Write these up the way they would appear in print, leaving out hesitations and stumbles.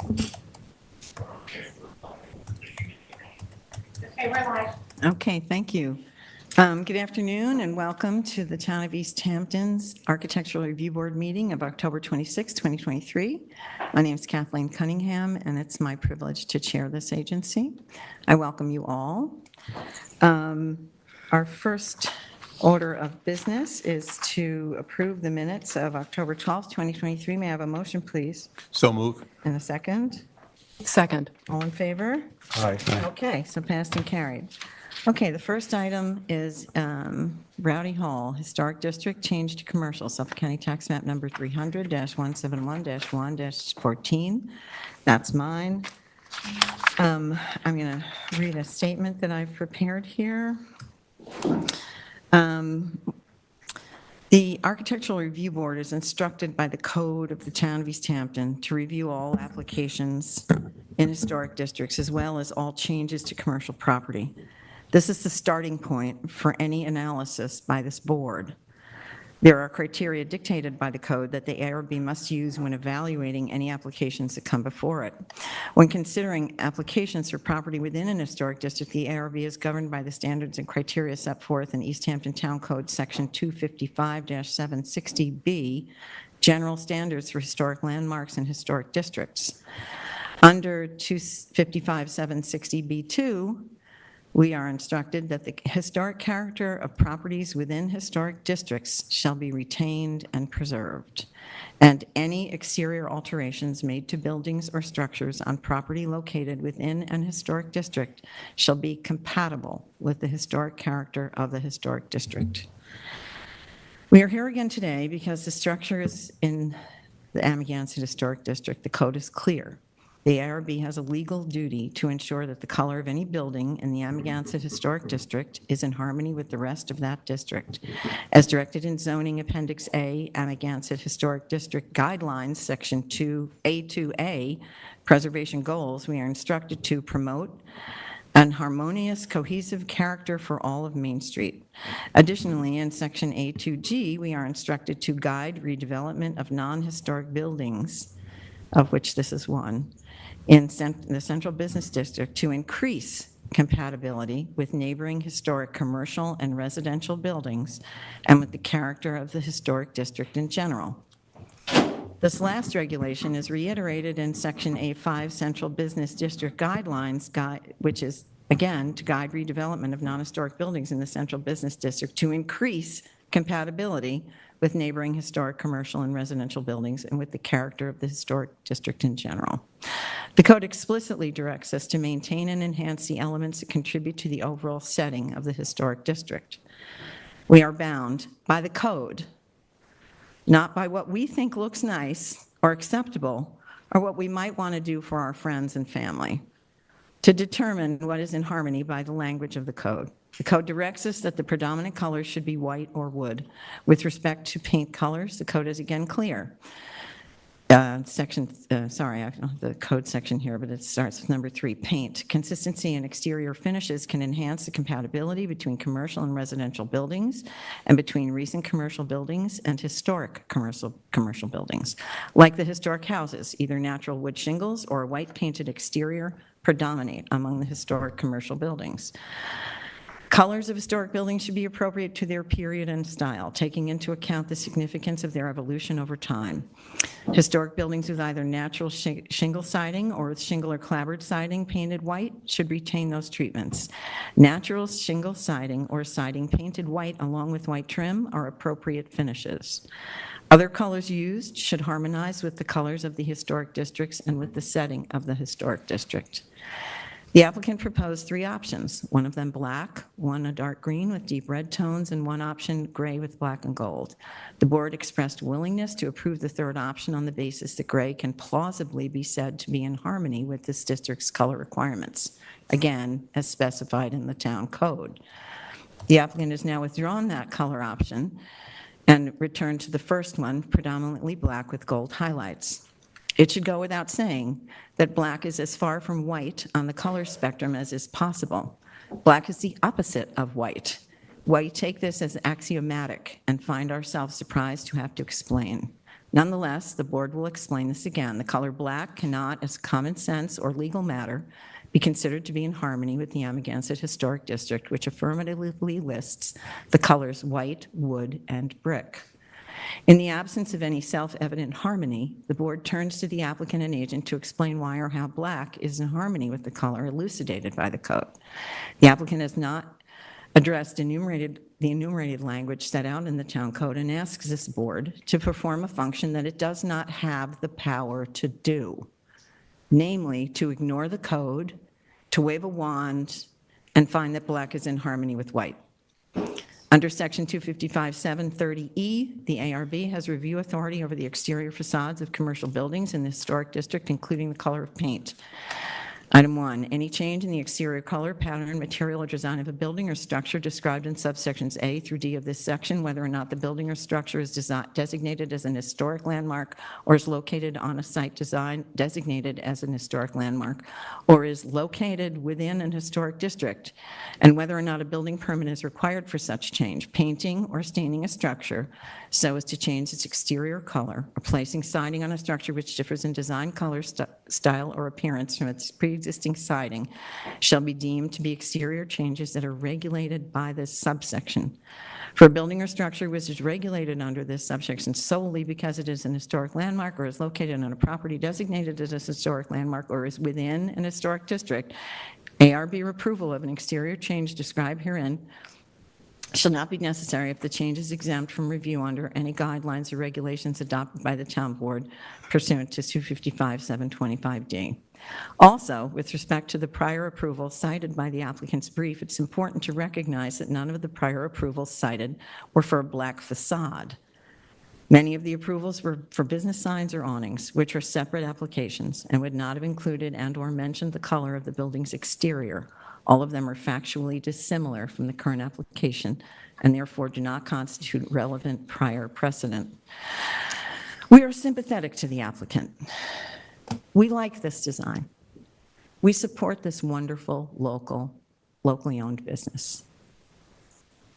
Okay, we're live. Okay, thank you. Good afternoon and welcome to the Town of East Hampton's Architectural Review Board meeting of October 26, 2023. My name is Kathleen Cunningham and it's my privilege to chair this agency. I welcome you all. Our first order of business is to approve the minutes of October 12th, 2023. May I have a motion, please? So move. And a second? Second. All in favor? Aye. Okay, so passed and carried. Okay, the first item is Rowdy Hall, Historic District, change to commercial, Suffolk County Tax Map Number 300-171-1-14. That's mine. I'm going to read a statement that I've prepared here. The Architectural Review Board is instructed by the Code of the Town of East Hampton to review all applications in historic districts as well as all changes to commercial property. This is the starting point for any analysis by this board. There are criteria dictated by the code that the ARB must use when evaluating any applications that come before it. When considering applications for property within an historic district, the ARB is governed by the standards and criteria set forth in East Hampton Town Code Section 255-760B, General Standards for Historic Landmarks and Historic Districts. Under 255-760B2, we are instructed that the historic character of properties within historic districts shall be retained and preserved, and any exterior alterations made to buildings or structures on property located within an historic district shall be compatible with the historic character of the historic district. We are here again today because the structure is in the Amagansett Historic District. The code is clear. The ARB has a legal duty to ensure that the color of any building in the Amagansett Historic District is in harmony with the rest of that district. As directed in Zoning Appendix A, Amagansett Historic District Guidelines, Section 2A2A, Preservation Goals, we are instructed to promote an harmonious, cohesive character for all of Main Street. Additionally, in Section A2G, we are instructed to guide redevelopment of non-historic buildings, of which this is one, in the Central Business District to increase compatibility with neighboring historic commercial and residential buildings and with the character of the historic district in general. This last regulation is reiterated in Section A5 Central Business District Guidelines, which is, again, to guide redevelopment of non-historic buildings in the Central Business District to increase compatibility with neighboring historic commercial and residential buildings and with the character of the historic district in general. The code explicitly directs us to maintain and enhance the elements that contribute to the overall setting of the historic district. We are bound by the code, not by what we think looks nice or acceptable or what we might want to do for our friends and family, to determine what is in harmony by the language of the code. The code directs us that the predominant colors should be white or wood. With respect to paint colors, the code is again clear. I don't have the code section here, but it starts with number 3, paint. Consistency in exterior finishes can enhance the compatibility between commercial and residential buildings and between recent commercial buildings and historic commercial buildings. Like the historic houses, either natural wood shingles or a white painted exterior predominate among the historic commercial buildings. Colors of historic buildings should be appropriate to their period and style, taking into account the significance of their evolution over time. Historic buildings with either natural shingle siding or with shingle or clapboard siding painted white should retain those treatments. Natural shingle siding or siding painted white along with white trim are appropriate finishes. Other colors used should harmonize with the colors of the historic districts and with the setting of the historic district. The applicant proposed 3 options, one of them black, one a dark green with deep red tones, and one option gray with black and gold. The board expressed willingness to approve the third option on the basis that gray can plausibly be said to be in harmony with this district's color requirements, again, as specified in the town code. The applicant has now withdrawn that color option and returned to the first one, predominantly black with gold highlights. It should go without saying that black is as far from white on the color spectrum as is possible. Black is the opposite of white. We take this as axiomatic and find ourselves surprised to have to explain. Nonetheless, the board will explain this again. The color black cannot, as common sense or legal matter, be considered to be in harmony with the Amagansett Historic District, which affirmatively lists the colors white, wood, and brick. In the absence of any self-evident harmony, the board turns to the applicant and agent to explain why or how black is in harmony with the color elucidated by the code. The applicant has not addressed the enumerated language set out in the town code and asks this board to perform a function that it does not have the power to do, namely to ignore the code, to wave a wand, and find that black is in harmony with white. Under Section 255-730E, the ARB has review authority over the exterior facades of commercial buildings in the historic district, including the color of paint. Item 1, any change in the exterior color, pattern, material, or design of a building or structure described in subsections A through D of this section, whether or not the building or structure is designated as an historic landmark or is located on a site designated as an historic landmark or is located within an historic district, and whether or not a building permit is required for such change, painting or staining a structure so as to change its exterior color, or placing siding on a structure which differs in design, color, style, or appearance from its pre-existing siding shall be deemed to be exterior changes that are regulated by this subsection. For a building or structure which is regulated under this subsection solely because it is an historic landmark or is located on a property designated as a historic landmark or is within an historic district, ARB approval of an exterior change described herein shall not be necessary if the change is exempt from review under any guidelines or regulations adopted by the town board pursuant to 255-725D. Also, with respect to the prior approval cited by the applicant's brief, it's important to recognize that none of the prior approvals cited were for a black facade. Many of the approvals were for business signs or awnings, which are separate applications and would not have included and/or mentioned the color of the building's exterior. All of them are factually dissimilar from the current application and therefore do not constitute relevant prior precedent. We are sympathetic to the applicant. We like this design. We support this wonderful locally owned business.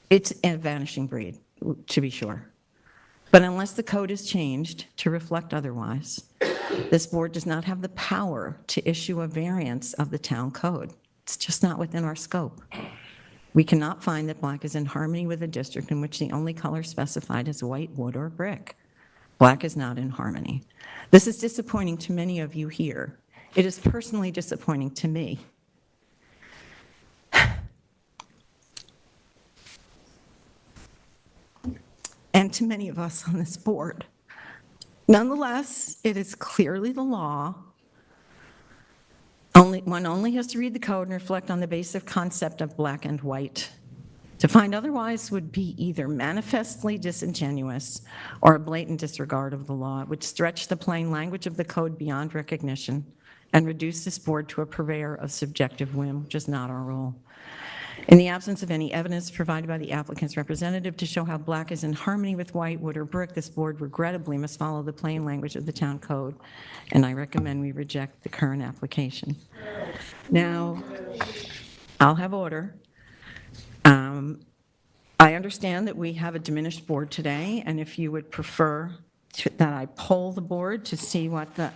It's a vanishing breed, to be sure. But unless the code is changed to reflect otherwise, this board does not have the power to issue a variance of the town code. It's just not within our scope. We cannot find that black is in harmony with a district in which the only color specified is white, wood, or brick. Black is not in harmony. This is disappointing to many of you here. It is personally disappointing to me. And to many of us on this board. Nonetheless, it is clearly the law. One only has to read the code and reflect on the basic concept of black and white. To find otherwise would be either manifestly disingenuous or a blatant disregard of the law. It would stretch the plain language of the code beyond recognition and reduce this board to a purveyor of subjective whim, which is not our role. In the absence of any evidence provided by the applicant's representative to show how black is in harmony with white, wood, or brick, this board regrettably must follow the plain language of the town code, and I recommend we reject the current application. Now, I'll have order. I understand that we have a diminished board today, and if you would prefer that I poll the board to see what the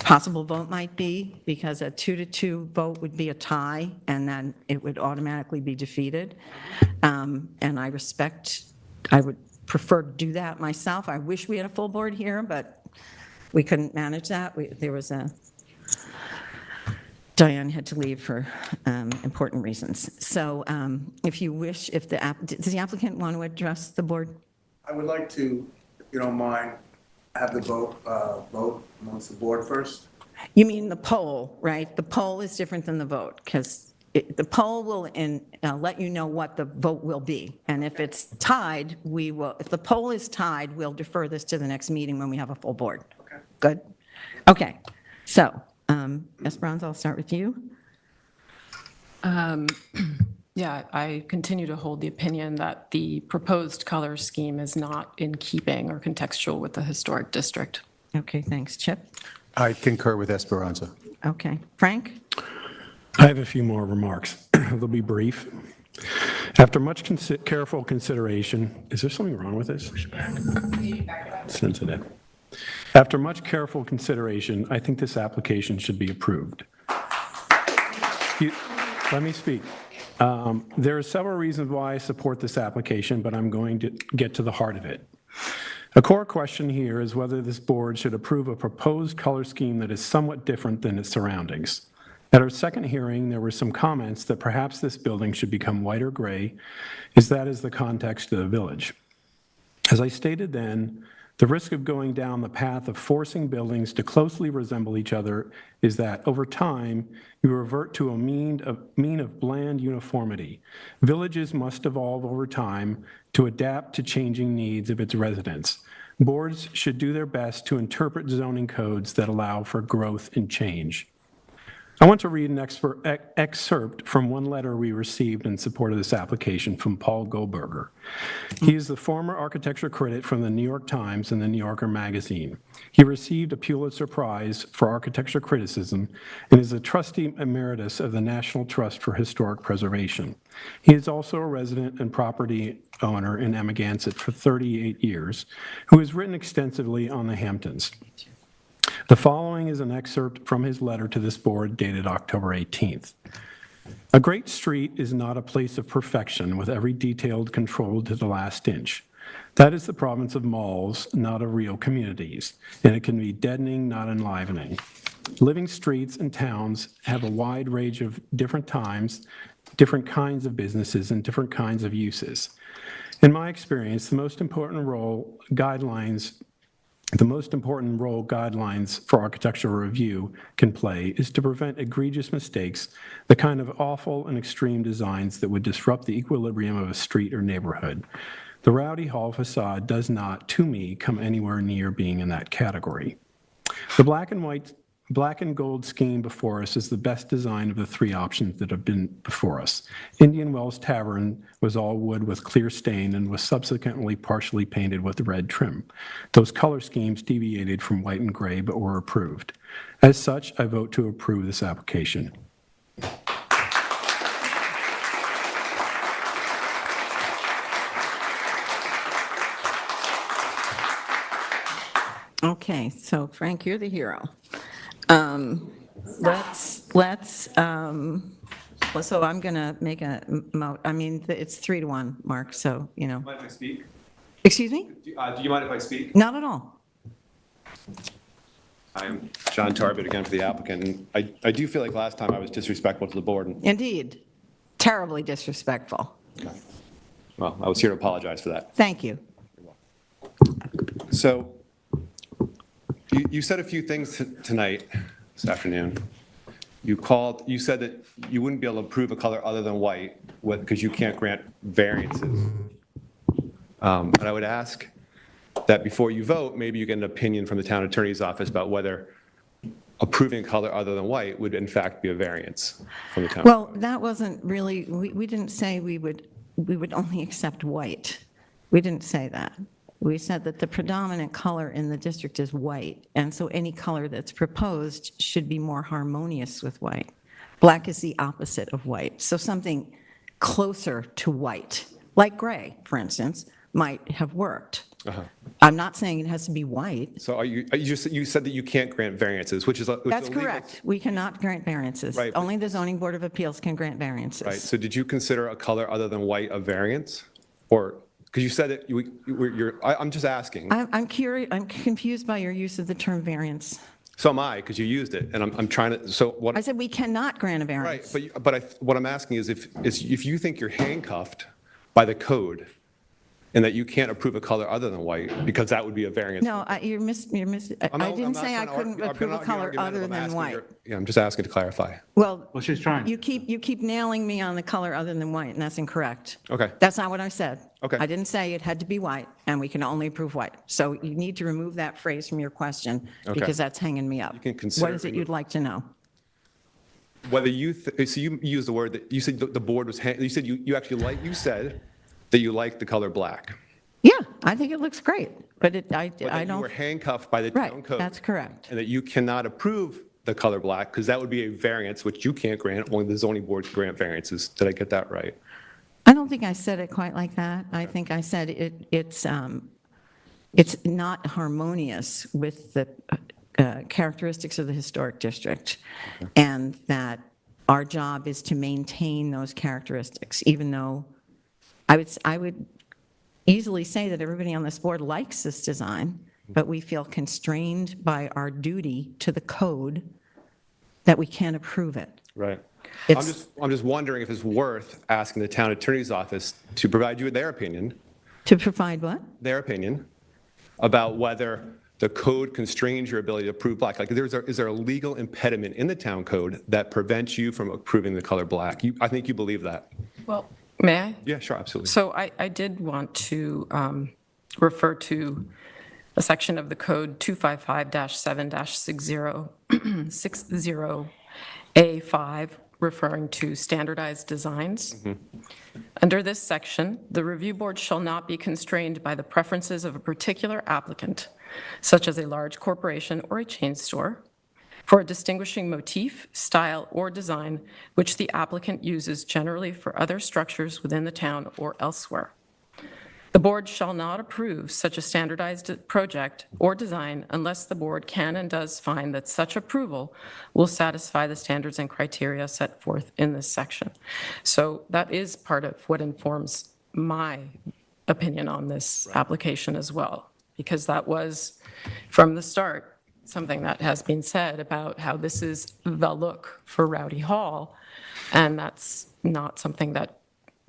possible vote might be, because a 2-2 vote would be a tie, and then it would automatically be defeated. And I would prefer to do that myself. I wish we had a full board here, but we couldn't manage that. Diane had to leave for important reasons. So if you wish, does the applicant want to address the board? I would like to, if you don't mind, have the vote amongst the board first. You mean the poll, right? The poll is different than the vote, because the poll will let you know what the vote will be. And if it's tied, if the poll is tied, we'll defer this to the next meeting when we have a full board. Okay. Good? Okay. So, Esperanza, I'll start with you. Yeah, I continue to hold the opinion that the proposed color scheme is not in keeping or contextual with the historic district. Okay, thanks. Chip? I concur with Esperanza. Okay. Frank? I have a few more remarks. They'll be brief. After much careful consideration, is there something wrong with this? Sensitive. After much careful consideration, I think this application should be approved. Let me speak. There are several reasons why I support this application, but I'm going to get to the heart of it. A core question here is whether this board should approve a proposed color scheme that is somewhat different than its surroundings. At our second hearing, there were some comments that perhaps this building should become white or gray, as that is the context of the village. As I stated then, the risk of going down the path of forcing buildings to closely resemble each other is that, over time, you revert to a mean of bland uniformity. Villages must evolve over time to adapt to changing needs of its residents. Boards should do their best to interpret zoning codes that allow for growth and change. I want to read an excerpt from one letter we received in support of this application from Paul Goldberger. He is the former architecture critic from the New York Times and the New Yorker magazine. He received a Pulitzer Prize for architecture criticism and is a trustee emeritus of the National Trust for Historic Preservation. He is also a resident and property owner in Amagansett for 38 years, who has written extensively on the Hamptons. The following is an excerpt from his letter to this board dated October 18th. A great street is not a place of perfection with every detail controlled to the last inch. That is the province of malls, not of real communities, and it can be deadening, not enlivening. Living streets and towns have a wide range of different times, different kinds of businesses, and different kinds of uses. In my experience, the most important role guidelines for architectural review can play is to prevent egregious mistakes, the kind of awful and extreme designs that would disrupt the equilibrium of a street or neighborhood. The Rowdy Hall facade does not, to me, come anywhere near being in that category. The black and gold scheme before us is the best design of the three options that have been before us. Indian Wells Tavern was all wood with clear stain and was subsequently partially painted with red trim. Those color schemes deviated from white and gray but were approved. As such, I vote to approve this application. Okay, so Frank, you're the hero. So I'm going to make it's 3-1, Mark, so, Mind if I speak? Excuse me? Do you mind if I speak? Not at all. I'm John Tarbett again for the applicant. And I do feel like last time I was disrespectful to the board. Indeed. Terribly disrespectful. Well, I was here to apologize for that. Thank you. So you said a few things tonight, this afternoon. You said that you wouldn't be able to approve a color other than white because you can't grant variances. And I would ask that before you vote, maybe you get an opinion from the town attorney's office about whether approving a color other than white would in fact be a variance from the town. Well, that wasn't really, we didn't say we would only accept white. We didn't say that. We said that the predominant color in the district is white, and so any color that's proposed should be more harmonious with white. Black is the opposite of white, so something closer to white, like gray, for instance, might have worked. I'm not saying it has to be white. So you said that you can't grant variances, which is That's illegal. correct. We cannot grant variances. Right, but- Only the Zoning Board of Appeals can grant variances. Right, so did you consider a color other than white a variance? Or, because you said that I'm just asking. I'm curious, I'm confused by your use of the term variance. So am I, because you used it, and I'm trying to, so what? I said we cannot grant a Right, variance. but what I'm asking is if you think you're handcuffed by the code and that you can't approve a color other than white, because that would be a variance. No, I didn't say I couldn't approve a color other than white. Yeah, I'm just asking to clarify. Well, she's trying. you keep nailing me on the color other than white, and that's incorrect. Okay. That's not what I said. Okay. I didn't say it had to be white, and we can only approve white. So you need to remove that phrase from your question, Okay. because that's hanging me up. You can consider What is it you'd like to know? Whether so you used the word that, you said the board was, you said you actually you said that you like the color black. Yeah, I think it looks great, but But I that you were don't, handcuffed by the town right, code. that's correct. And that you cannot approve the color black, because that would be a variance, which you can't grant, only the zoning board can grant variances. Did I get that right? I don't think I said it quite like that. I think I said it's not harmonious with the characteristics of the historic district, and that our job is to maintain those characteristics, even though I would easily say that everybody on this board likes this design, but we feel constrained by our duty to the code that we can't approve it. Right. It's- I'm just wondering if it's worth asking the town attorney's office to provide you with their opinion To provide what? about whether the code constrains your ability to approve black. Like, is there a legal impediment in the town code that prevents you from approving the color black? I think you believe that. Well, may I? Yeah, sure, absolutely. So I did want to refer to a section of the code 255-7-60A5, referring to standardized designs. Under this section, the review board shall not be constrained by the preferences of a particular applicant, such as a large corporation or a chain store, for a distinguishing motif, style, or design which the applicant uses generally for other structures within the town or elsewhere. The board shall not approve such a standardized project or design unless the board can and does find that such approval will satisfy the standards and criteria set forth in this section. So that is part of what informs my opinion on this application as well, because that was, from the start, something that has been said about how this is the look for Rowdy Hall, and that's not something that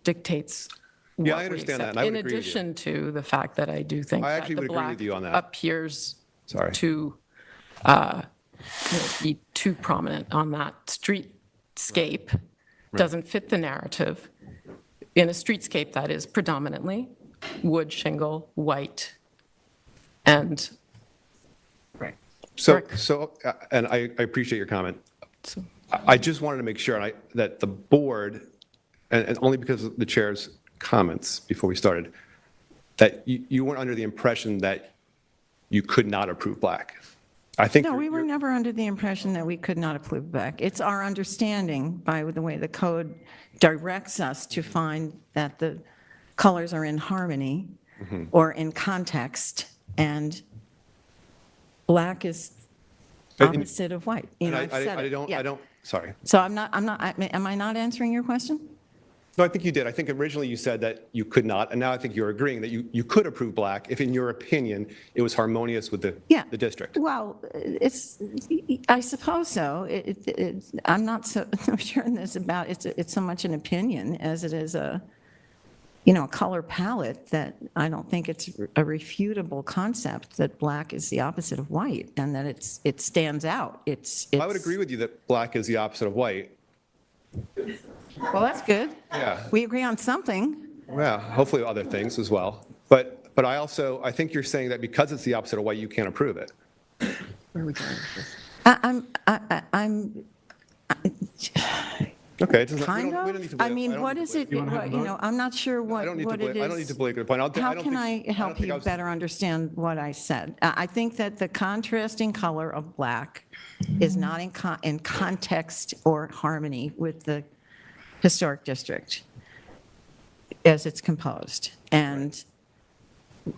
dictates Yeah, what I we understand that, accept. and I would In agree with you. addition to the fact that I do think I that actually the would agree with black you on that. appears Sorry. to be too prominent on that streetscape, doesn't fit the narrative. In a streetscape that is predominantly wood, shingle, white, and So, brick. and I appreciate your comment. So- I just wanted to make sure that the board, and only because of the chair's comments before we started, that you weren't under the impression that you could not approve black. I think. No, we were never under the impression that we could not approve black. It's our understanding by the way the code directs us to find that the colors are in harmony or in context, and black is opposite of white. You And know, I've said I it. don't, Yeah. sorry. So am I not answering your question? No, I think you did. I think originally you said that you could not, and now I think you're agreeing that you could approve black if, in your opinion, it was harmonious with Yeah. the district. Well, I suppose so. I'm not so sure in this about, it's so much an opinion as it is a color palette, that I don't think it's a refutable concept that black is the opposite of white and that it stands out. I would agree with you that black is the opposite of white. Well, that's good. Yeah. We agree on something. Yeah, hopefully other things as well. But I think you're saying that because it's the opposite of white, you can't approve it. Where are we going with this? I'm Okay. It doesn't- we kind don't- we don't need of. to I belabor- mean, don't what need is to it, belabor- I'm not sure I what don't need to it is. I don't need to belabor the point. How can I help think you I was- better understand what I said? I think that the contrasting color of black is not in context or harmony with the historic district as it's composed. And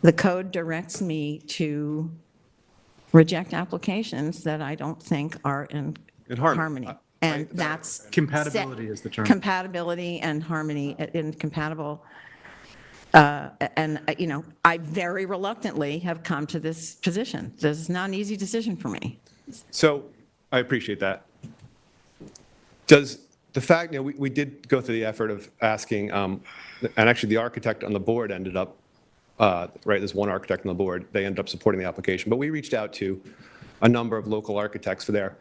the code directs me to reject applications that I don't think are in In harmony. harmony. And that's. Compatibility is the term. Compatibility and harmony, incompatible. I very reluctantly have come to this position. This is not an easy decision for me. So I appreciate that. Does the fact, we did go through the effort of asking, and actually the architect on the board ended up, there's one architect on the board, they ended up supporting the application, but we reached out to a number of local architects for their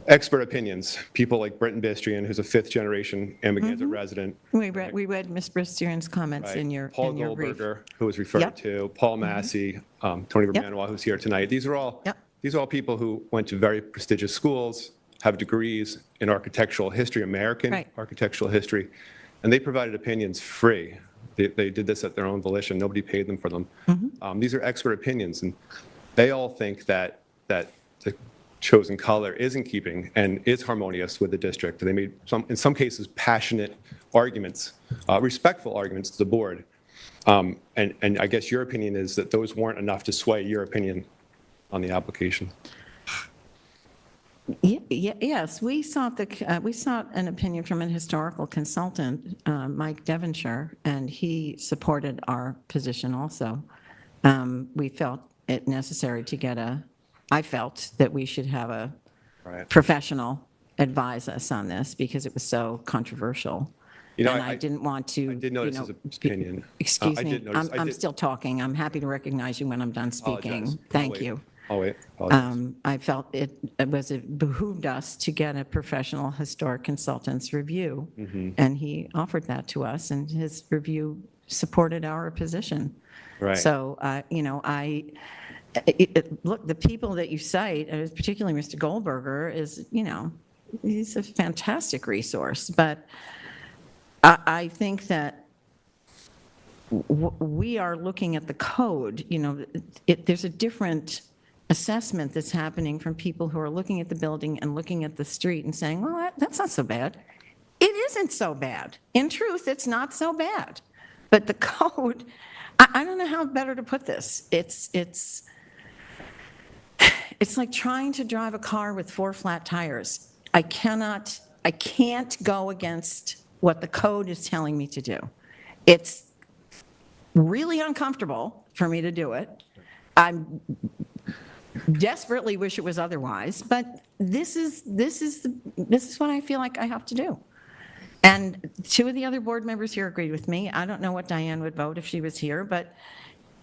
expert opinions, people like Brenton Bistrian, who's a fifth-generation Amagansett resident. We read Ms. Bristerion's comments Right. in your Paul brief. Goldberger, who was referred Yep. to, Paul Massey, Tony Vermanois, who's here tonight. These are all people who went to very prestigious schools, have degrees in architectural history, American Right. architectural history, and they provided opinions free. They did this at their own volition. Nobody paid them for them. These are expert opinions, and they all think that the chosen color is in keeping and is harmonious with the district. They made in some cases passionate arguments, respectful arguments to the board. And I guess your opinion is that those weren't enough to sway your opinion on the application. Yes, we sought an opinion from an historical consultant, Mike Devonshire, and he supported our position also. We felt it necessary to get I felt that we should have a Right. professional advise us on this because it was so controversial. You know, And I didn't want to, I did notice his opinion. Excuse I me, did notice- I I'm did- still talking. I'm happy to recognize you when I'm done speaking. Apologize. Thank I'll wait. you. I'll wait. Apologize. I felt it behooved us to get a professional historic consultant's review, Mm-hmm. and he offered that to us, and his review supported our position. Right. So, look, the people that you cite, particularly Mr. Goldberger, is, he's a fantastic resource, but I think that we are looking at the code, there's a different assessment that's happening from people who are looking at the building and looking at the street and saying, well, that's not so bad. It isn't so bad. In truth, it's not so bad. But the code, I don't know how better to put this. It's like trying to drive a car with 4 flat tires. I can't go against what the code is telling me to do. It's really uncomfortable for me to do it. I desperately wish it was otherwise, but this is what I feel like I have to do. And 2 of the other board members here agreed with me. I don't know what Diane would vote if she was here, but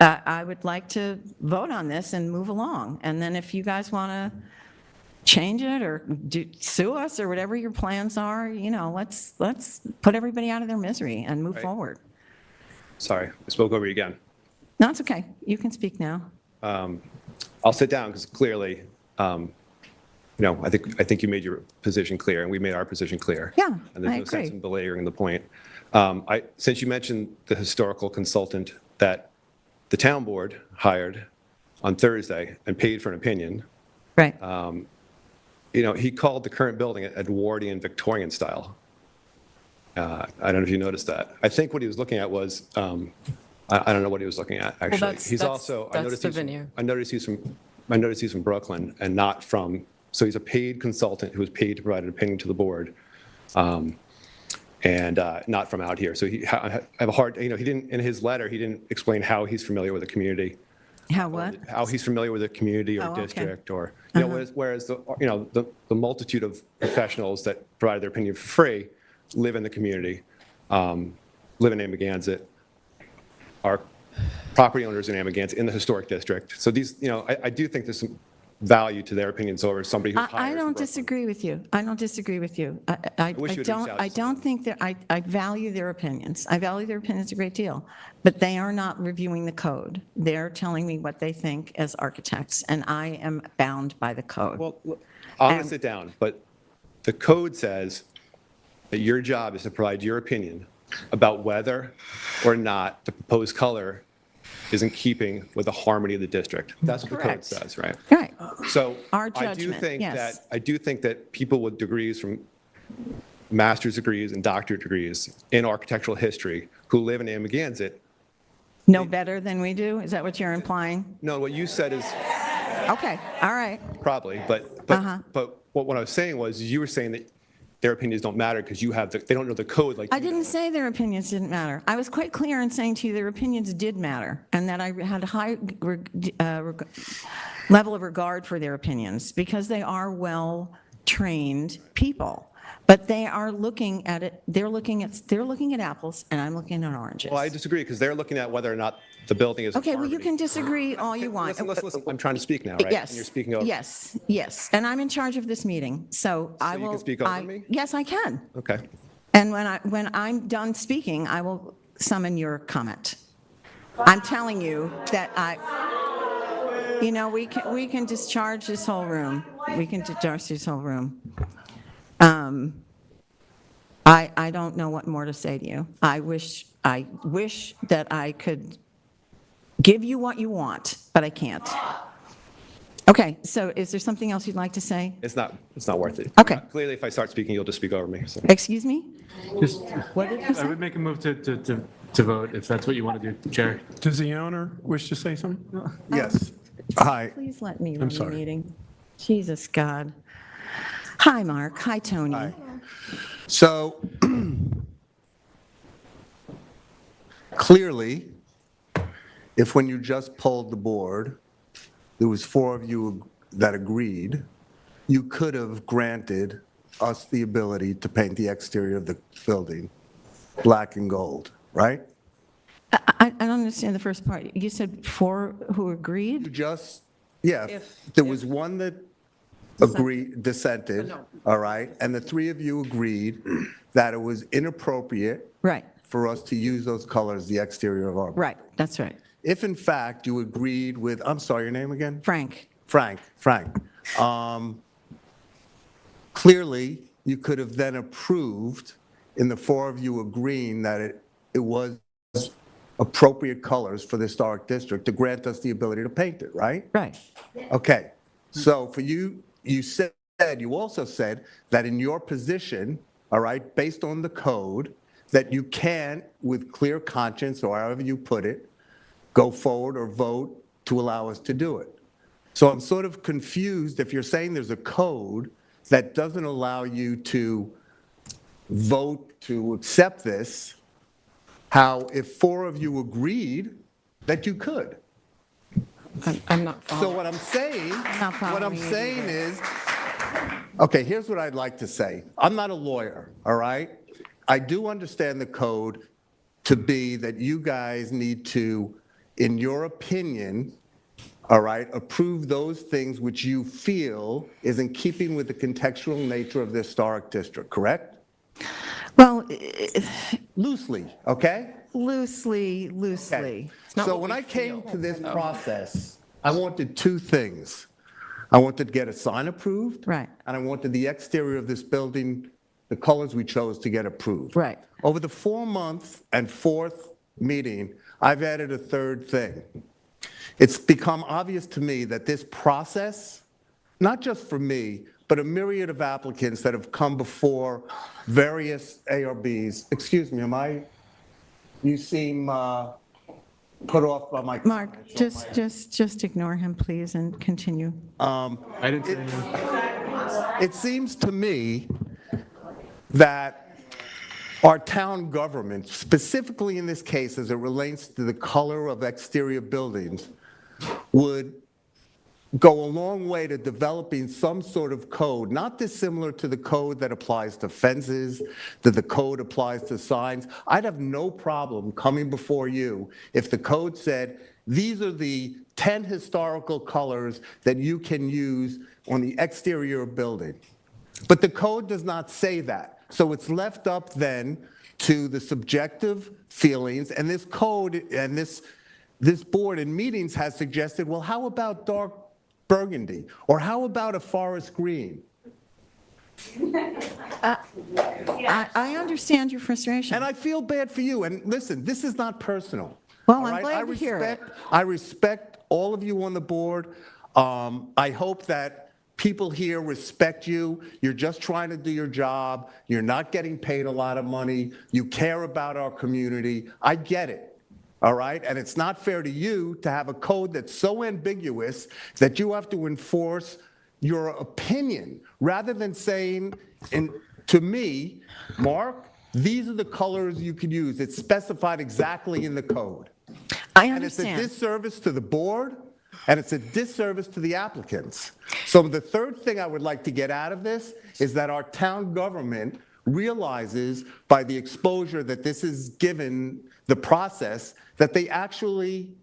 I would like to vote on this and move along. And then if you guys want to change it or sue us or whatever your plans are, let's put everybody out of their misery and move Right. forward. Sorry, I spoke over you again. No, it's okay. You can speak now. I'll sit down because clearly, I think you made your position clear and we made our position clear. Yeah, And there's I no sense agree. in belaboring the point. Since you mentioned the historical consultant that the town board hired on Thursday and paid for an opinion, Right. he called the current building Edwardian Victorian style. I don't know if you noticed that. I think what he was looking at was, I don't know what he was looking at, actually. that's- He's that's- also, that's the veneer. I noticed he's from Brooklyn and not from, so he's a paid consultant who was paid to provide an opinion to the board, and not from out here. So I have a hard, he didn't, in his letter, he didn't explain how he's familiar with the community. How what? How he's familiar with a community or Oh, okay. district, or, whereas the multitude of professionals that provide their opinion for free live in the community, live in Amagansett, are property owners in Amagansett, in the historic district. So these, I do think there's some value to their opinions over somebody who's hired I from don't Brooklyn. disagree with you. I don't disagree with you. I wish you would reach out to I don't think that, I value their opinions. I value their opinions a great deal, but they are not reviewing the code. They're telling me what they think as architects, and I am bound by the code. Well, I'm going to sit down, but the code says that your job is to provide your opinion about whether or not the proposed color is in keeping with the harmony of the district. That's what the code Correct. says, right? Right. So Our I do judgment, think yes. that, people with degrees from master's degrees and doctorate degrees in architectural history who live in Amagansett, No better than we do? Is that what you're implying? no, what you said is Okay, all right. probably, but what I was saying was, you were saying that their opinions don't matter because they don't know the code like I you didn't know. say their opinions didn't matter. I was quite clear in saying to you their opinions did matter, and that I had a high level of regard for their opinions, because they are well-trained people. But they are looking at it, they're looking at apples, and I'm looking at oranges. Well, I disagree because they're looking at whether or not the building is in Okay, well, you harmony. can disagree all you want. Listen, I'm trying to speak now, right? Yes. And you're speaking over. Yes, and I'm in charge of this meeting, so I will. you can speak over me? Yes, I can. Okay. And when I'm done speaking, I will summon your comment. I'm telling you that we can discharge this whole room. We can discharge this whole room. I don't know what more to say to you. I wish that I could give you what you want, but I can't. Okay, so is there something else you'd like to say? It's not worth it. Okay. Clearly, if I start speaking, you'll just speak over me, so. Excuse me? Just, What did you I say? would make a move to vote, if that's what you want to do, Chair. Does the owner wish to say something? Yes. Hi. Please let me run the sorry. meeting. Jesus, God. Hi, Mark. Hi, Tony. Hi. So clearly, if when you just polled the board, there was 4 of you that agreed, you could have granted us the ability to paint the exterior of the building black and gold, right? I don't understand the first part. You said 4 who You agreed? just, yeah, there was one that dissented, all right? And the 3 of you agreed that it was inappropriate Right, for us to use those colors, the exterior of our. right, that's right. If in fact you agreed with, I'm sorry, your name again? Frank, Frank. Clearly, you could have then approved, in the 4 of you agreeing that it was appropriate colors for the historic district to grant us the ability to paint it, right? right. Okay, so for you, you also said that in your position, all right, based on the code, that you can, with clear conscience, or however you put it, go forward or vote to allow us to do it. So I'm sort of confused if you're saying there's a code that doesn't allow you to vote to accept this, how if 4 of you agreed that you could. I'm not So following. what I'm saying, not what I'm following you saying either. is, okay, here's what I'd like to say. I'm not a lawyer, all right? I do understand the code to be that you guys need to, in your opinion, all right, approve those things which you feel is in keeping with the contextual nature of the historic district, correct? Well, Loosely, okay? loosely. Okay. not So what when we I came feel. to this process, I wanted 2 things. I wanted to get a sign approved. Right. And I wanted the exterior of this building, the colors we chose, to get approved. Right. Over the 4-month and 4th meeting, I've added a 3rd thing. It's become obvious to me that this process, not just for me, but a myriad of applicants that have come before various ARBs, excuse me, you seem put off by my. Mark, just ignore him, please, and continue. I didn't say anything. It seems to me that our town government, specifically in this case as it relates to the color of exterior buildings, would go a long way to developing some sort of code, not dissimilar to the code that applies to fences, that the code applies to signs. I'd have no problem coming before you if the code said, these are the 10 historical colors that you can use on the exterior of a building. But the code does not say that. So it's left up then to the subjective feelings, and this code and this board in meetings has suggested, well, how about dark burgundy? Or how about a forest green? I understand your frustration. And I feel bad for you. And listen, this is not personal. Well, all I'm right? glad to hear it. I respect all of you on the board. I hope that people here respect you. You're just trying to do your job. You're not getting paid a lot of money. You care about our community. I get it. All right? And it's not fair to you to have a code that's so ambiguous that you have to enforce your opinion rather than saying, to me, Mark, these are the colors you could use. It's specified exactly in the code. I And it's a understand. disservice to the board, and it's a disservice to the applicants. So the 3rd thing I would like to get out of this is that our town government realizes by the exposure that this is given the process, that they actually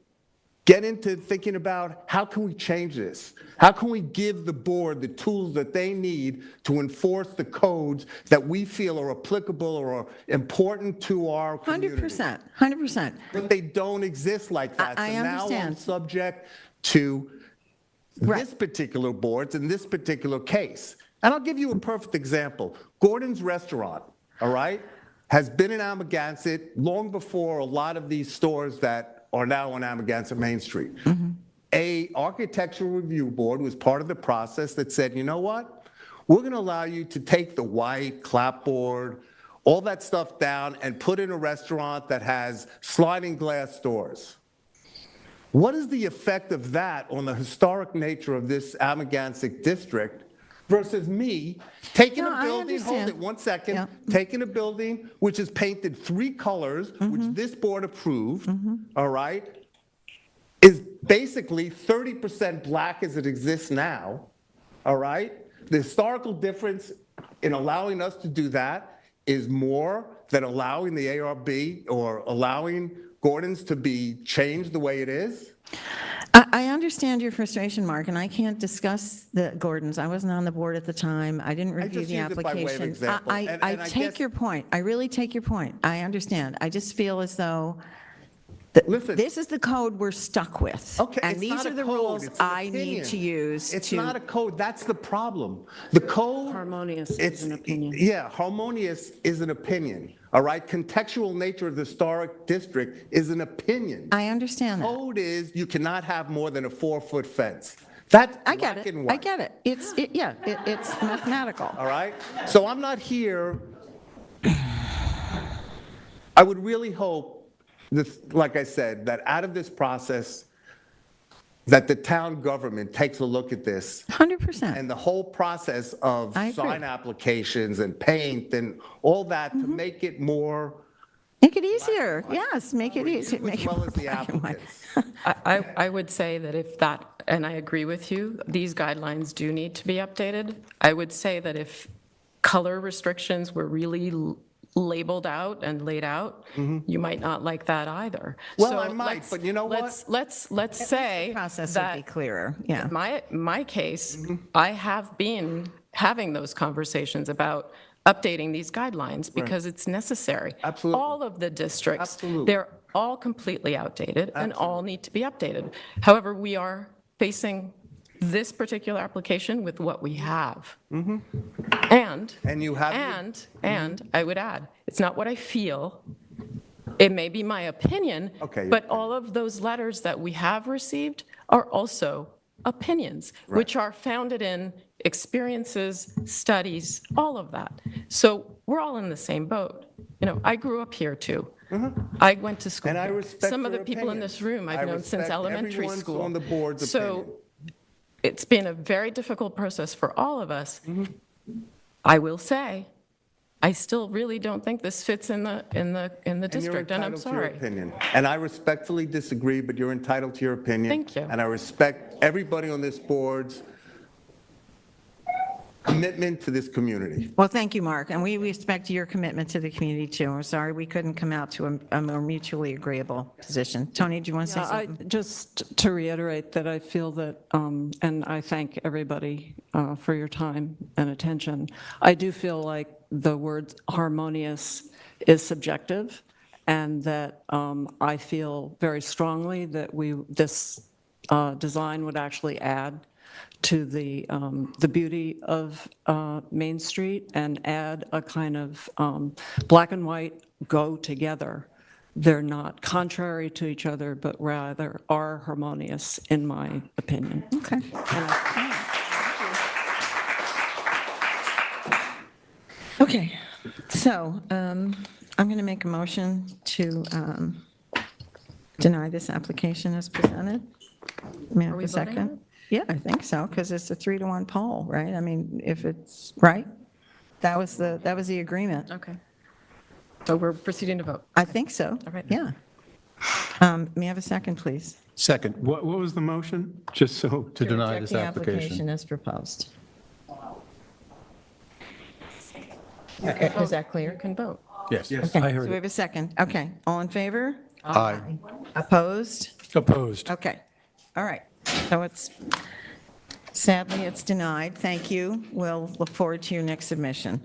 get into thinking about how can we change this? How can we give the board the tools that they need to enforce the codes that we feel are applicable or are important to our community? 100%. But they don't exist like that. I So now I'm understand. subject to Right. this particular boards in this particular case. And I'll give you a perfect example. Gordon's Restaurant, all right, has been in Amagansett long before a lot of these stores that are now on Amagansett Main Street. Mm-hmm. A ARB, Architectural Review Board, was part of the process that said, you know what? We're going to allow you to take the white, clapboard, all that stuff down and put in a restaurant that has sliding glass doors. What is the effect of that on the historic nature of this Amagansett district versus me taking No, a I building, hold understand. it 1 second, Yeah. taking a building which is painted 3 colors, which this board approved, all right, is basically 30% black as it exists now, all right? The historical difference in allowing us to do that is more than allowing the ARB or allowing Gordon's to be changed the way it is. I understand your frustration, Mark, and I can't discuss the Gordons. I wasn't on the board at the time. I didn't review just the used it by way of application. example. I And I take guess- your point. I really take your point. I understand. I just feel as though Listen. this is the code we're stuck with. Okay, And it's these not are a the code, rules it's an I need opinion. to use It's to. not a code, that's the problem. The code. Harmonious is it's- an opinion. Yeah, harmonious is an opinion, all right? Contextual nature of the historic district is an opinion. I understand that. Code is you cannot have more than a 4-foot fence. That's I get black it. and white. I get it. It's mathematical. All right? So I'm not here, I would really hope, this, like I said, that out of this process, that the town government takes a look at this 100%. and the whole process of I agree. sign applications and paint and all that to make it more, Make it easier. Yes, make it easy. as Make it well more as the black and white. applicants. I would say that if that, and I agree with you, these guidelines do need to be updated. I would say that if color restrictions were really labeled out and laid out, you might not like that either. Well, So I might, let's- but you know what? Let's say Process would be that clearer, yeah. my case, I have been having those conversations about updating these guidelines because it's necessary. Absolutely. All of the districts, Absolutely. they're all completely outdated and all need to be updated. However, we are facing this particular application with what we have. And. And you have- And I would add, it's not what I feel. It may be my opinion. Okay, your But all of those letters that we have received are also opinions, which are founded in experiences, studies, all of that. So we're all in the same boat. You know, I grew up here too. I went to school. And I here. respect Some of the your people in opinions. this room I've I known since respect elementary everyone's school. on the board's opinion. So it's been a very difficult process for all of us. I will say, I still really don't think this fits in the district, and I'm You're entitled to your sorry. opinion. And I respectfully disagree, but you're entitled to your opinion. Thank you. And I respect everybody on this board's commitment to this community. Well, thank you, Mark, and we respect your commitment to the community, too. We're sorry we couldn't come out to a more mutually agreeable position. Tony, do you want to say something? Just to reiterate that I feel that, and I thank everybody for your time and attention, I do feel like the word harmonious is subjective, and that I feel very strongly that this design would actually add to the beauty of Main Street and add a kind of black and white go together. They're not contrary to each other, but rather are harmonious, in my opinion. Okay. Okay, so I'm going to make a motion to deny this application as presented. May I have we a voting on second? Yeah, I think so, because it's a 3-to-1 poll, right? I mean, if it's, right? That was the agreement. Okay. So we're proceeding to vote. I think so. All right. Yeah. May I have a second, please? Second, What was the motion? Just so, to deny Reject this the application. as proposed. Okay, is that You clear? can vote. Yes. Okay, I so heard we it. have a second. Okay, all in favor? Aye. Opposed? Opposed. Okay, all right. So sadly, it's denied. Thank you. We'll look forward to your next submission.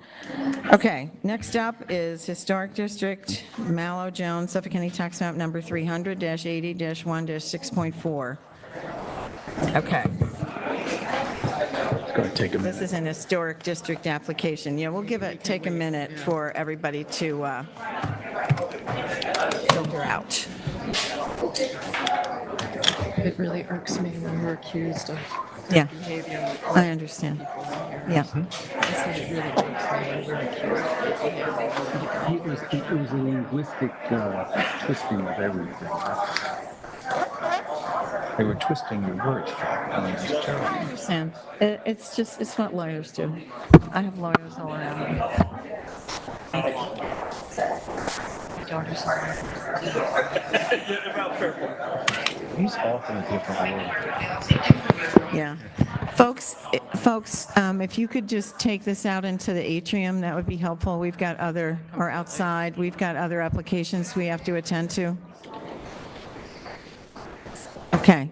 Okay, next up is Historic District, Mallow Jones, Suffolk County Tax Map Number 300-80-1-6.4. Okay. Going to take a This minute. is an historic district application. Yeah, we'll take a minute for everybody to filter out. It really irks me when we're accused of Yeah, behavior. I understand. Yeah. I said it really irks me when we're accused of behavior. It was a linguistic twisting of everything. They were twisting your words. I understand. It's what lawyers do. I have lawyers all around me. He's often a different word. Yeah. Folks, if you could just take this out into the atrium, that would be helpful. We've got other, or outside, we've got other applications we have to attend to. Okay.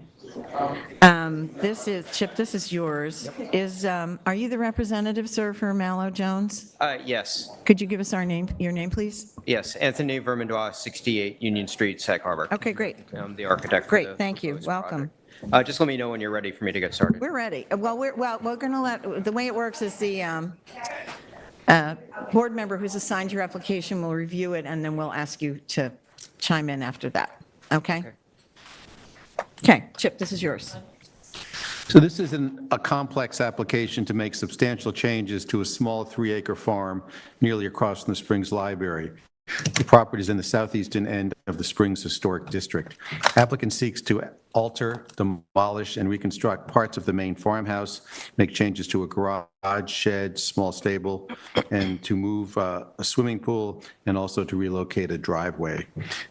This is, Chip, this is yours. Are you the representative, sir, for Mallow Jones? Yes, Could you give us your name, please? yes. Anthony Vermandois, 68 Union Street, Sag Harbor. Okay, great. I'm the architect. for Great, the thank you. proposed Welcome. project. Just let me know when you're ready for me to get started. We're ready. Well, we're going to the way it works is the board member who's assigned your application will review it, and then we'll ask you to chime in after that. Okay? Okay, Chip, this is yours. So this is a complex application to make substantial changes to a small 3-acre farm nearly across from the Springs Library. The property is in the southeastern end of the Springs Historic District. Applicant seeks to alter, demolish, and reconstruct parts of the main farmhouse, make changes to a garage, shed, small stable, and to move a swimming pool, and also to relocate a driveway.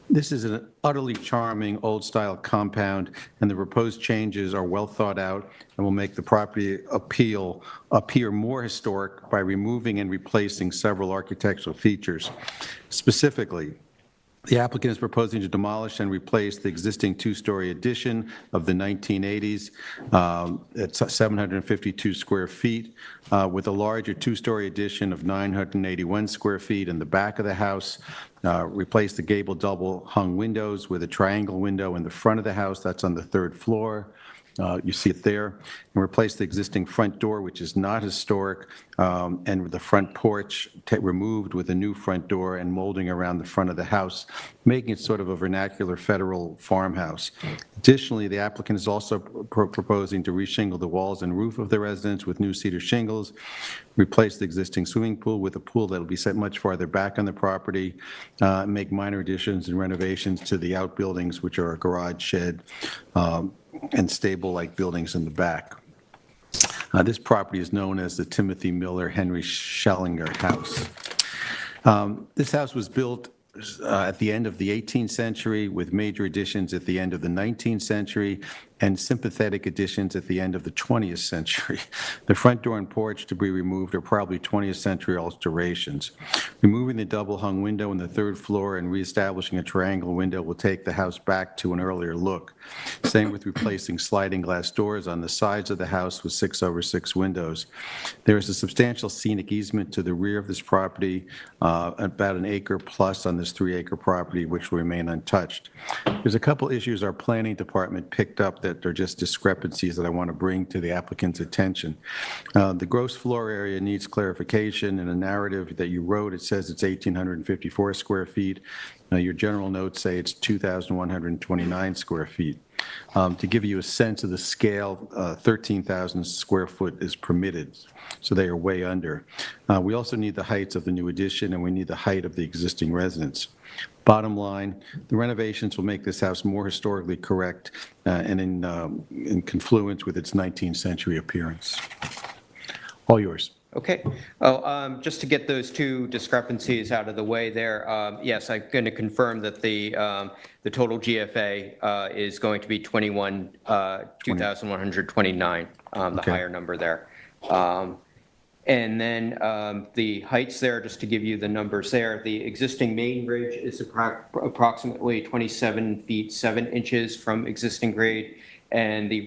This is an utterly charming, old-style compound, and the proposed changes are well thought out and will make the property appear more historic by removing and replacing several architectural features. Specifically, the applicant is proposing to demolish and replace the existing 2-story addition of the 1980s. It's 752 square feet with a larger 2-story addition of 981 square feet in the back of the house. Replace the gable double hung windows with a triangle window in the front of the house. That's on the 3rd floor. You see it there. And replace the existing front door, which is not historic, and the front porch removed with a new front door and molding around the front of the house, making it sort of a vernacular federal farmhouse. Additionally, the applicant is also proposing to reshingle the walls and roof of the residence with new cedar shingles, replace the existing swimming pool with a pool that will be set much farther back on the property, make minor additions and renovations to the outbuildings, which are a garage, shed, and stable-like buildings in the back. This property is known as the Timothy Miller Henry Schellinger House. This house was built at the end of the 18th century with major additions at the end of the 19th century and sympathetic additions at the end of the 20th century. The front door and porch to be removed are probably 20th century alterations. Removing the double hung window on the 3rd floor and reestablishing a triangle window will take the house back to an earlier look. Same with replacing sliding glass doors on the sides of the house with 6/6 windows. There is a substantial scenic easement to the rear of this property, about an acre plus on this 3-acre property, which will remain untouched. There's a couple issues our planning department picked up that are just discrepancies that I want to bring to the applicant's attention. The gross floor area needs clarification. In a narrative that you wrote, it says it's 1,854 square feet. Your general notes say it's 2,129 square feet. To give you a sense of the scale, 13,000 square foot is permitted, so they are way under. We also need the heights of the new addition, and we need the height of the existing residence. Bottom line, the renovations will make this house more historically correct and in confluence with its 19th century appearance. All yours. Okay. Oh, just to get those two discrepancies out of the way there, yes, I'm going to confirm that the total GFA is going to be 2,129, the higher number there. And then the heights there, just to give you the numbers there, the existing main ridge is approximately 27 feet 7 inches from existing grade, and the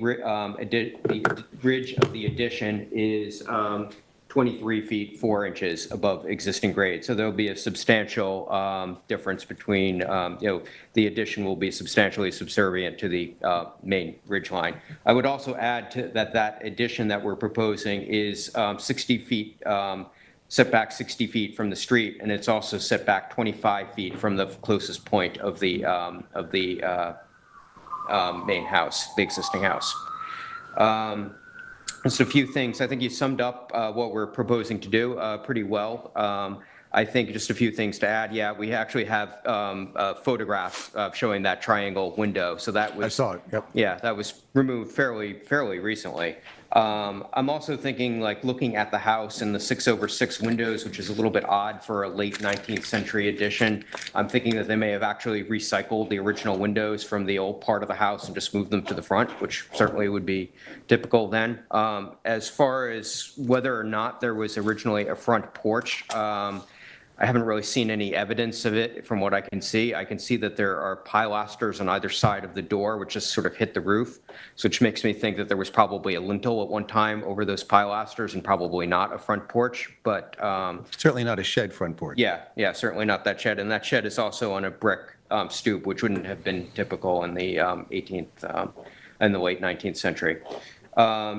ridge of the addition is 23 feet 4 inches above existing grade. So there'll be a substantial difference between, the addition will be substantially subservient to the main ridge line. I would also add to that addition that we're proposing is 60 feet, set back 60 feet from the street, and it's also set back 25 feet from the closest point of the main house, the existing house. Just a few things. I think you summed up what we're proposing to do pretty well. I think just a few things to add. Yeah, we actually have a photograph showing that triangle window. So that was. I saw it, yep. Yeah, that was removed fairly recently. I'm also thinking, like, looking at the house and the 6/6 windows, which is a little bit odd for a late 19th century addition. I'm thinking that they may have actually recycled the original windows from the old part of the house and just moved them to the front, which certainly would be typical then. As far as whether or not there was originally a front porch, I haven't really seen any evidence of it from what I can see. I can see that there are pilasters on either side of the door, which just sort of hit the roof, so which makes me think that there was probably a lintel at one time over those pilasters and probably not a front porch, but Certainly not a shed front porch. yeah, certainly not that shed. And that shed is also on a brick stoop, which wouldn't have been typical in the 18th and the late 19th century.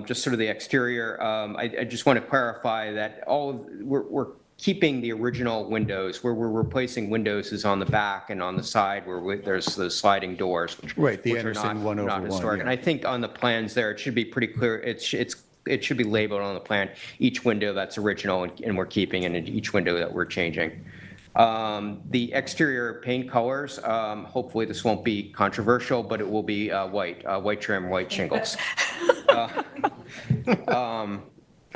Just sort of the exterior, I just want to clarify that we're keeping the original windows. Where we're replacing windows is on the back and on the side where there's the sliding doors. Right, the which are Anderson not 1/1, historic. yeah. And I think on the plans there, it should be pretty clear. It should be labeled on the plan, each window that's original and we're keeping, and each window that we're changing. The exterior paint colors, hopefully this won't be controversial, but it will be white trim, white shingles.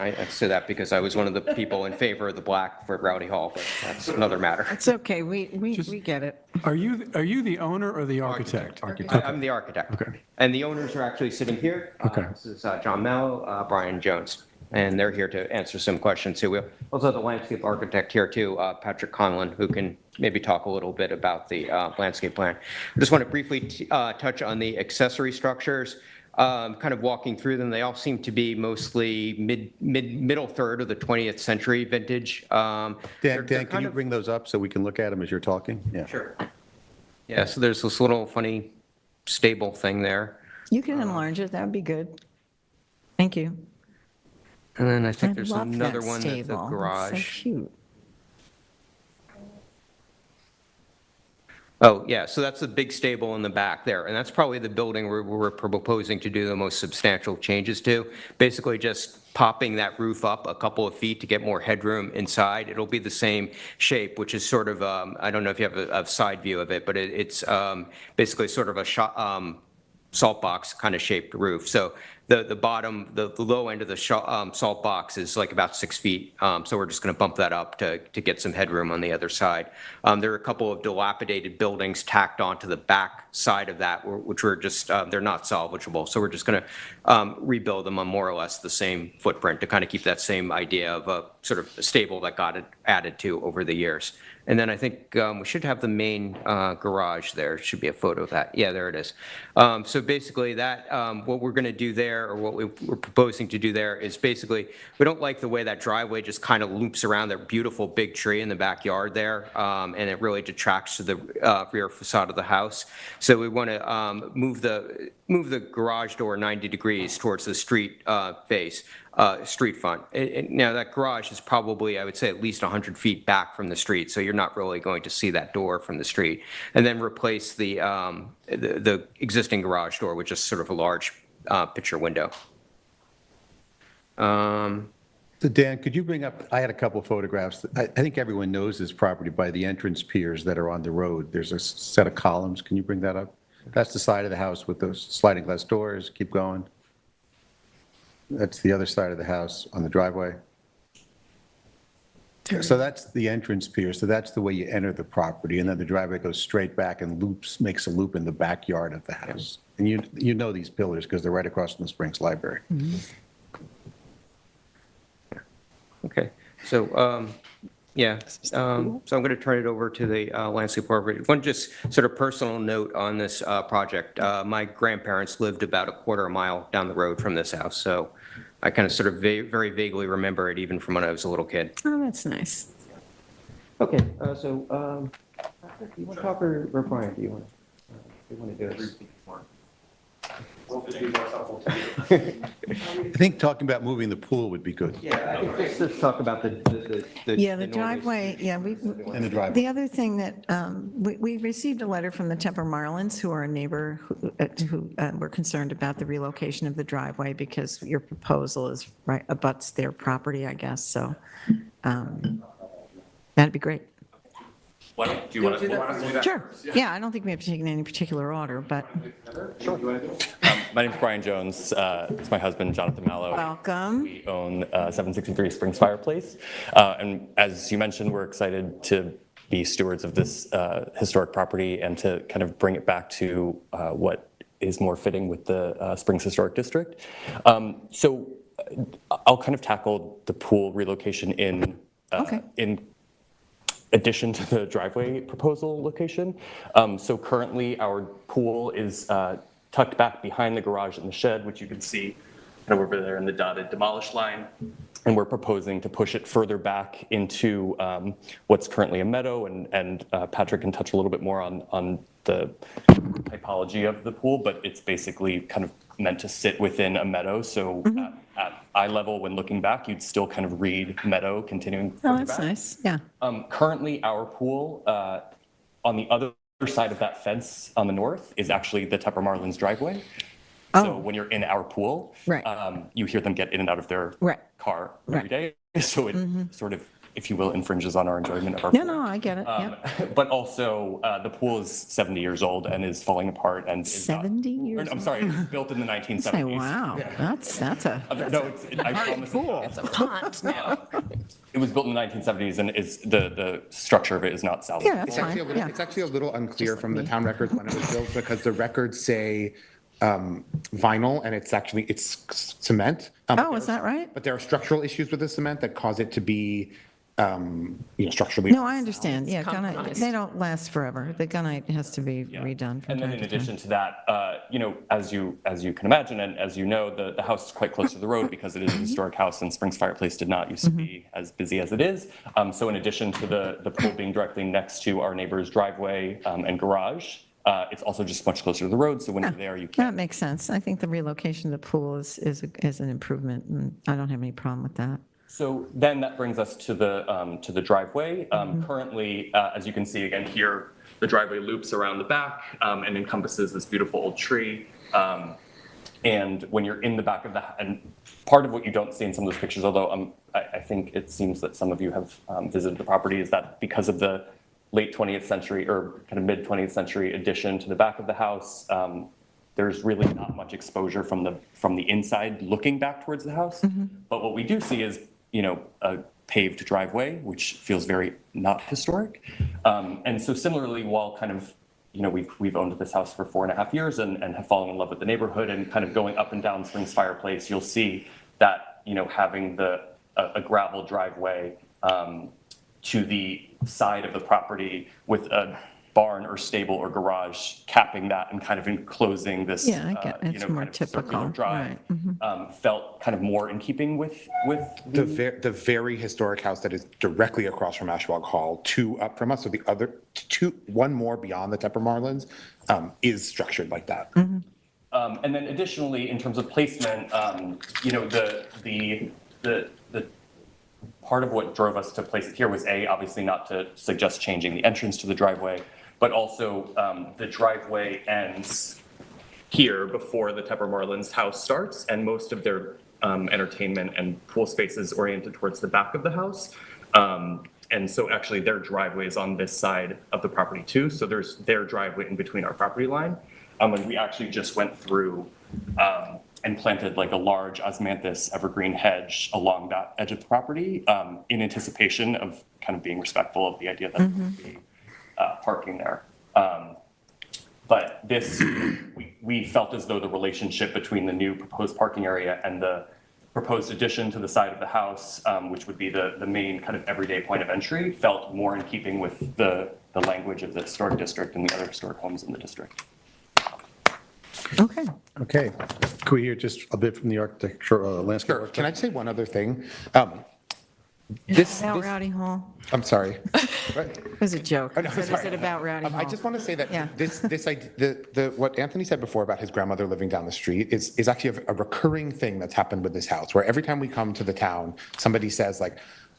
I say that because I was one of the people in favor of the black for Rowdy Hall, but that's another matter. It's okay, we get it. Are you the owner or the architect? I'm the architect. Okay. And the owners are actually sitting here. Okay. This is John Mello, Brian Jones, and they're here to answer some questions too. We also have the landscape architect here too, Patrick Conlon, who can maybe talk a little bit about the landscape plan. I just want to briefly touch on the accessory structures. Kind of walking through them, they all seem to be mostly middle third of the 20th century vintage. Dan, can you bring those up so we can look at them as you're talking? Yeah. Sure. Yeah, so there's this little funny stable thing there. You can enlarge it, that'd be good. Thank you. And then I think I there's love another that one, that's the stable. It's garage. so cute. Oh, yeah, so that's the big stable in the back there, and that's probably the building where we're proposing to do the most substantial changes to. Basically just popping that roof up a couple of feet to get more headroom inside. It'll be the same shape, which is sort of, I don't know if you have a side view of it, but it's basically sort of a salt box kind of shaped roof. So the bottom, the low end of the salt box is like about 6 feet. So we're just going to bump that up to get some headroom on the other side. There are a couple of dilapidated buildings tacked onto the back side of that, which were just, they're not salvageable. So we're just going to rebuild them on more or less the same footprint to kind of keep that same idea of a sort of stable that got added to over the years. And then I think we should have the main garage there. Should be a photo of that. Yeah, there it is. So basically that, what we're going to do there, or what we're proposing to do there, is basically, we don't like the way that driveway just kind of loops around that beautiful big tree in the backyard there, and it really detracts to the rear facade of the house. So we want to move the garage door 90 degrees towards the street face. Street front. Now that garage is probably, I would say, at least 100 feet back from the street, so you're not really going to see that door from the street. And then replace the existing garage door with just sort of a large picture window. So Dan, could you bring up, I had a couple photographs. I think everyone knows this property by the entrance piers that are on the road. There's a set of columns. Can you bring that up? That's the side of the house with those sliding glass doors. Keep going. That's the other side of the house on the driveway. So that's the entrance pier. So that's the way you enter the property. And then the driveway goes straight back and makes a loop in the backyard of the house. And you know these pillars because they're right across from the Springs Library. Okay, so, yeah, so I'm going to turn it over to the landscape architect. One just sort of personal note on this project. My grandparents lived about a quarter mile down the road from this house, so I kind of sort of very vaguely remember it even from when I was a little kid. Oh, that's nice. Okay, so, Patrick, do you want to talk, or Brian, do you want to do this? I think talking about moving the pool would be good. Yeah, I think let's talk about the. Yeah, the northern- driveway, yeah, And the driveway. the other thing that, we received a letter from the Tepper Marlins, who are a neighbor, who were concerned about the relocation of the driveway because your proposal is right, abuts their property, I guess, so that'd be great. Do you want to? Sure, yeah, I don't think we have to take in any particular order, but My name's Brian Jones. It's my husband, Jonathan Mallow. welcome. We own 763 Springs Fireplace. And as you mentioned, we're excited to be stewards of this historic property and to kind of bring it back to what is more fitting with the Springs Historic District. So I'll kind of tackle the pool relocation in addition to the driveway proposal location. So currently our pool is tucked back behind the garage and the shed, which you can see kind of over there in the dotted demolished line. And we're proposing to push it further back into what's currently a meadow, and Patrick can touch a little bit more on the typology of the pool, but it's basically kind of meant to sit within a meadow. So at eye level, when looking back, you'd still kind of read meadow continuing Oh, further that's back. nice, yeah. Currently, our pool on the other side of that fence on the north is actually the Tepper Marlins driveway. So when you're in our pool, Right. You hear them get in and out of their Right. car Right. every day. So it sort of, if you will, infringes on our enjoyment of our No, pool. no, I get it, yep. But also, the pool is 70 years old and is falling apart and is not- 70 years I'm sorry, it was built in the 1970s. Say, wow, that's a No, I promise. pool. It's a pond now. It was built in the 1970s and is the structure of it is not salvageable. Yeah, that's It's actually, fine, yeah. it's actually a little unclear from the town records when it was built, because the records say vinyl, and it's cement. Oh, is that right? But there are structural issues with the cement that cause it to be, structurally. No, I understand, yeah, gunite, compromised. they don't last forever. The gunite has to be redone from And then time in to addition time. to that, as you can imagine, and as you know, the house is quite close to the road because it is a historic house, and Springs Fireplace did not used to be as busy as it is. So in addition to the pool being directly next to our neighbor's driveway and garage, it's also just much closer to the road, so when you're there, you That can't. makes sense. I think the relocation of the pool is an improvement, and I don't have any problem with that. So then that brings us to the driveway. Currently, as you can see again here, the driveway loops around the back and encompasses this beautiful old tree. And when you're in the back of and part of what you don't see in some of those pictures, although I think it seems that some of you have visited the property, is that because of the late 20th century or kind of mid 20th century addition to the back of the house, there's really not much exposure from the inside looking back towards the house. But what we do see is, a paved driveway, which feels very not historic. And so similarly, while kind of, we've owned this house for 4.5 years and have fallen in love with the neighborhood, and kind of going up and down Springs Fireplace, you'll see that, having a gravel driveway to the side of the property with a barn or stable or garage capping that and kind of enclosing this, Yeah, I get it. It's more kind of circular typical, drive, right, felt kind of more in keeping with The very historic house that is directly across from Ashwag Hall, 2 up from us, so the other 1 more beyond the Tepper Marlins, is structured like that. And then additionally, in terms of placement, the part of what drove us to place it here was obviously not to suggest changing the entrance to the driveway, but also the driveway ends here before the Tepper Marlins house starts, and most of their entertainment and pool space is oriented towards the back of the house. And so actually their driveway is on this side of the property too. So there's their driveway in between our property line. And we actually just went through and planted like a large osmanthus evergreen hedge along that edge of the property in anticipation of kind of being respectful of the idea that there would be parking there. But this, we felt as though the relationship between the new proposed parking area and the proposed addition to the side of the house, which would be the main kind of everyday point of entry, felt more in keeping with the language of the historic district and the other historic homes in the district. Okay. Okay. Can we hear just a bit from the architecture, landscape? Sure. Can I say one other thing? This, About this- Rowdy Hall? I'm sorry. What? It was a joke. Oh, no, Is sorry. it about Rowdy Hall? I just want to say Yeah. that what Anthony said before about his grandmother living down the street is actually a recurring thing that's happened with this house, where every time we come to the town, somebody says like,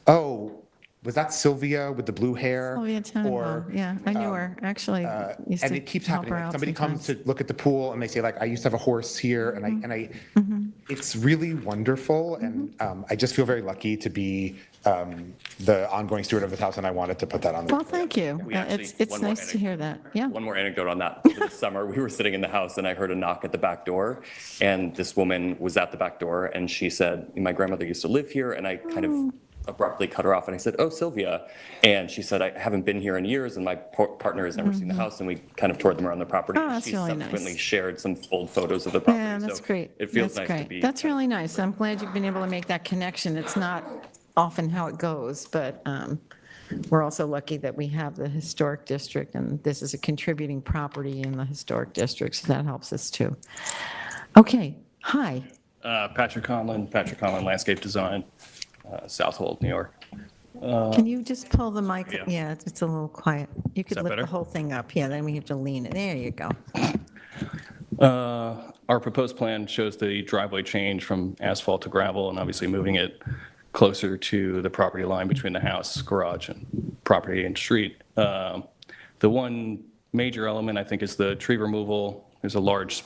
oh, was that Sylvia with the blue hair? Sylvia Tenenbaum, yeah, I knew her, actually. Used And to it keeps help happening. her Like, out somebody comes sometimes. to look at the pool and they say like, I used to have a horse here, it's really wonderful. And I just feel very lucky to be the ongoing steward of this house, and I wanted to put that on the Well, record. thank you. We actually- It's one more nice to hear that, yeah. One more anecdote on that. Over the summer, we were sitting in the house and I heard a knock at the back door. And this woman was at the back door and she said, my grandmother used to live here. And I kind of abruptly cut her off and I said, oh, Sylvia. And she said, I haven't been here in years and my partner has never seen the house. And we kind of toured them around the property. Oh, And that's she really subsequently nice. shared some old photos of the property. Yeah, that's So great. It feels That's nice to great. be. That's really nice. I'm glad you've been able to make that connection. It's not often how it goes, but we're also lucky that we have the historic district, and this is a contributing property in the historic district, so that helps us too. Okay, hi. Patrick Conlon Landscape Design, Southold, New York. Can you just pull the mic? yeah. Yeah, it's a little quiet. You could that lift the better? whole thing up. Yeah, then we have to lean it. There you go. Our proposed plan shows the driveway change from asphalt to gravel and obviously moving it closer to the property line between the house, garage, and property and street. The one major element, I think, is the tree removal. There's a large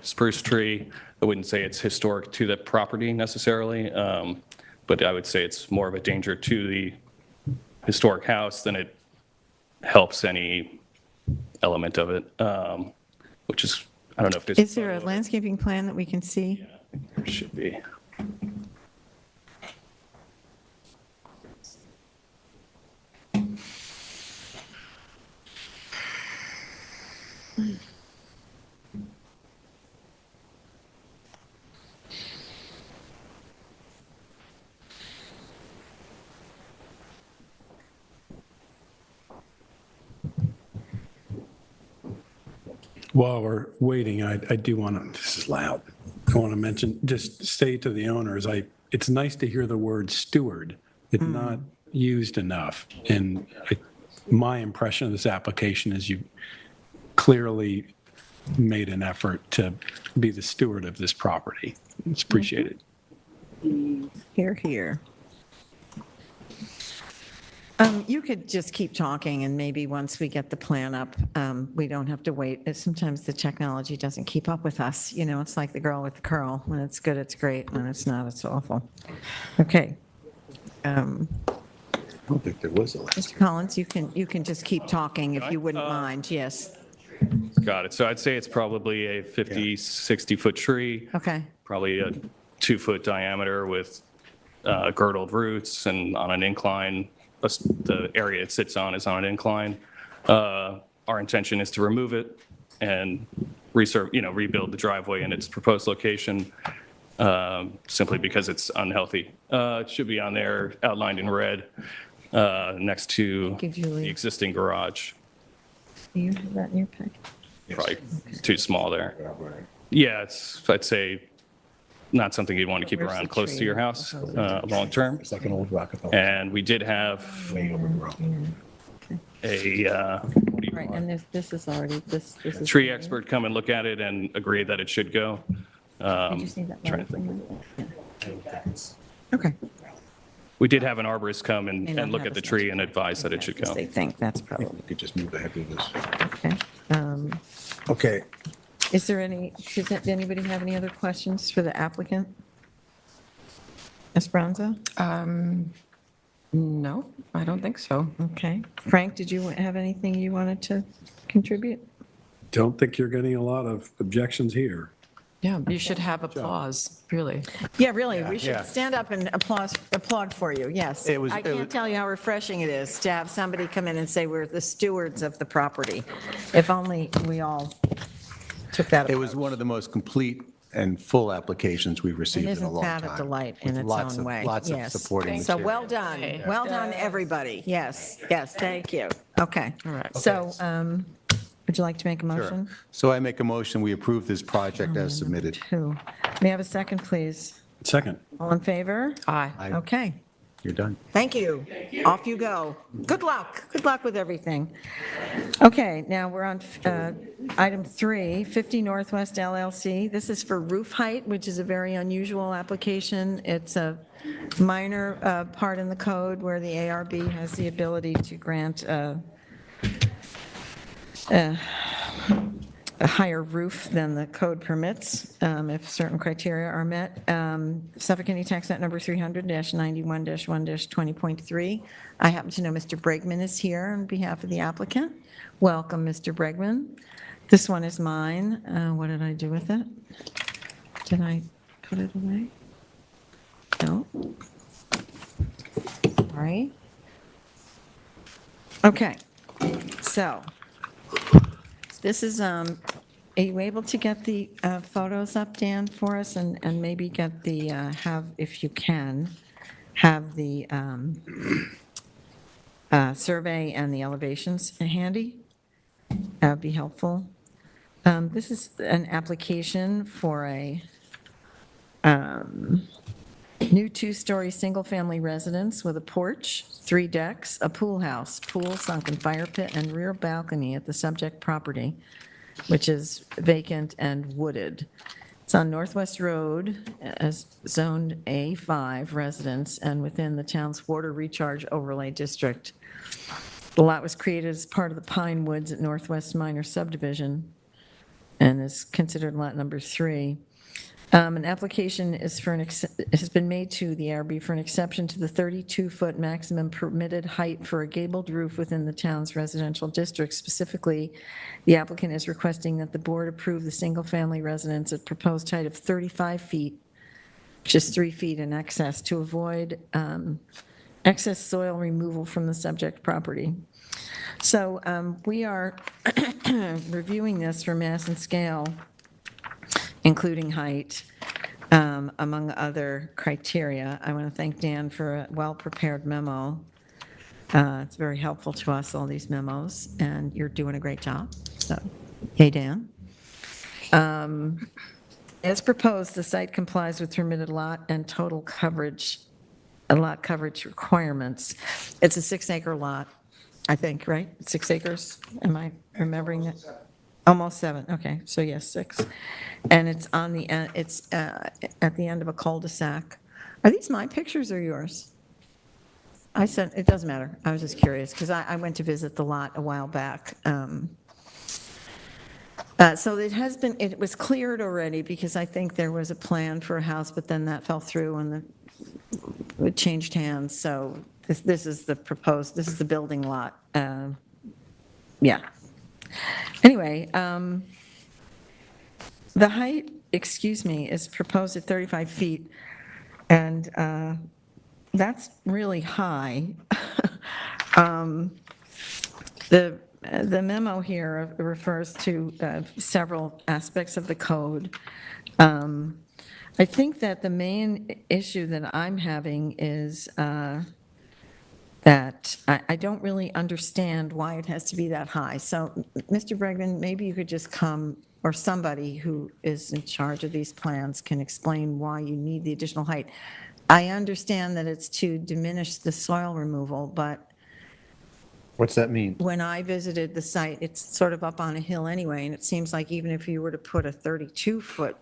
spruce tree. I wouldn't say it's historic to the property necessarily, but I would say it's more of a danger to the historic house than it helps any element of it, which is, I don't know if there's. Is there a landscaping plan that we can see? There should be. While we're waiting, I do want to, this is loud, I want to mention, just say to the owners, it's nice to hear the word steward. It's not used enough. And my impression of this application is you clearly made an effort to be the steward of this property. It's appreciated. Here, here. You could just keep talking, and maybe once we get the plan up, we don't have to wait. Sometimes the technology doesn't keep up with us. You know, it's like the girl with the curl. When it's good, it's great. When it's not, it's awful. Okay. I don't think there was a Mr. Collins, you can just keep talking if you wouldn't mind. Yes. Got it. So I'd say it's probably a 50, 60-foot tree, Okay. probably a 2-foot diameter with girdled roots and on an incline. The area it sits on is on an incline. Our intention is to remove it and rebuild the driveway in its proposed location, simply because it's unhealthy. It should be on there, outlined in red, next to Thank you, Julie. the existing garage. Do you have that in your packet? Probably too small there. Yeah, I'd say, not something you'd want to keep Where's around the close to tree? your house, long-term. It's like an old Rockefeller. And we did have Way overgrown. a Right, and this is already, this is. tree expert come and look at it and agree that it should go. You just need that Trying to letter think. from them? Okay. We did have an arborist come and May not look have at the as tree much. and advise that it should go. They think that's probably, You could just move ahead with this. okay. Okay. Is there any, does anybody have any other questions for the applicant? Esperanza? No, I don't think so. Okay. Frank, did you have anything you wanted to contribute? Don't think you're getting a lot of objections here. Yeah, you should have applause, really. Yeah, really, we should Yeah. stand up and applaud for you, yes. It was- I it can't was- tell you how refreshing it is to have somebody come in and say, we're the stewards of the property. If only we all took that It was approach. one of the most complete and full applications we've And received in a isn't long time. that a delight in With its lots own of- way? Lots of Yes. supporting So material. well done, well done, everybody. Yes, yes, thank you. Okay. All right. So, would you like to make a Sure. motion? So I make a motion, we approve this project as submitted. Who? May I have a second, please? Second. All in favor? Aye. Aye. Okay. You're done. Thank you. Off you go. Good luck. Good luck with everything. Okay, now we're on item 3, 50 Northwest LLC. This is for roof height, which is a very unusual application. It's a minor part in the code where the ARB has the ability to grant a higher roof than the code permits if certain criteria are met. Suffolk County Tax Net number 300-91-1-20.3. I happen to know Mr. Bregman is here on behalf of the applicant. Welcome, Mr. Bregman. This one is mine. What did I do with it? Did I put it away? No. Sorry. Okay, so this is, are you able to get the photos up, Dan, for us, and maybe get the, have, if you can, have the survey and the elevations handy? That would be helpful. This is an application for a new 2-story single-family residence with a porch, 3 decks, a pool house, pool, sunken fire pit, and rear balcony at the subject property, which is vacant and wooded. It's on Northwest Road, as zoned A5 residence, and within the town's water recharge overlay district. The lot was created as part of the Pine Woods at Northwest Minor Subdivision and is considered lot number 3. An application is for has been made to the ARB for an exception to the 32-foot maximum permitted height for a gabled roof within the town's residential district. Specifically, the applicant is requesting that the board approve the single-family residence at proposed height of 35 feet, which is 3 feet in excess, to avoid excess soil removal from the subject property. So we are reviewing this for mass and scale, including height, among other criteria. I want to thank Dan for a well-prepared memo. It's very helpful to us, all these memos, and you're doing a great job. So, hey, Dan. As proposed, the site complies with permitted lot and total coverage, lot coverage requirements. It's a 6-acre lot, I think, right? 6 acres? Am I remembering that? Almost 7, okay, so yes, 6. And it's on the, it's at the end of a cul-de-sac. Are these my pictures or yours? I sent, it doesn't matter, I was just curious, because I went to visit the lot a while back. So it has been, it was cleared already, because I think there was a plan for a house, but then that fell through and it changed hands, so this is the proposed, this is the building lot. Yeah. Anyway, the height, excuse me, is proposed at 35 feet, and that's really high. The memo here refers to several aspects of the code. I think that the main issue that I'm having is that I don't really understand why it has to be that high. So, Mr. Bregman, maybe you could just come, or somebody who is in charge of these plans can explain why you need the additional height. I understand that it's to diminish the soil removal, but What's that mean? when I visited the site, it's sort of up on a hill anyway, and it seems like even if you were to put a 32-foot,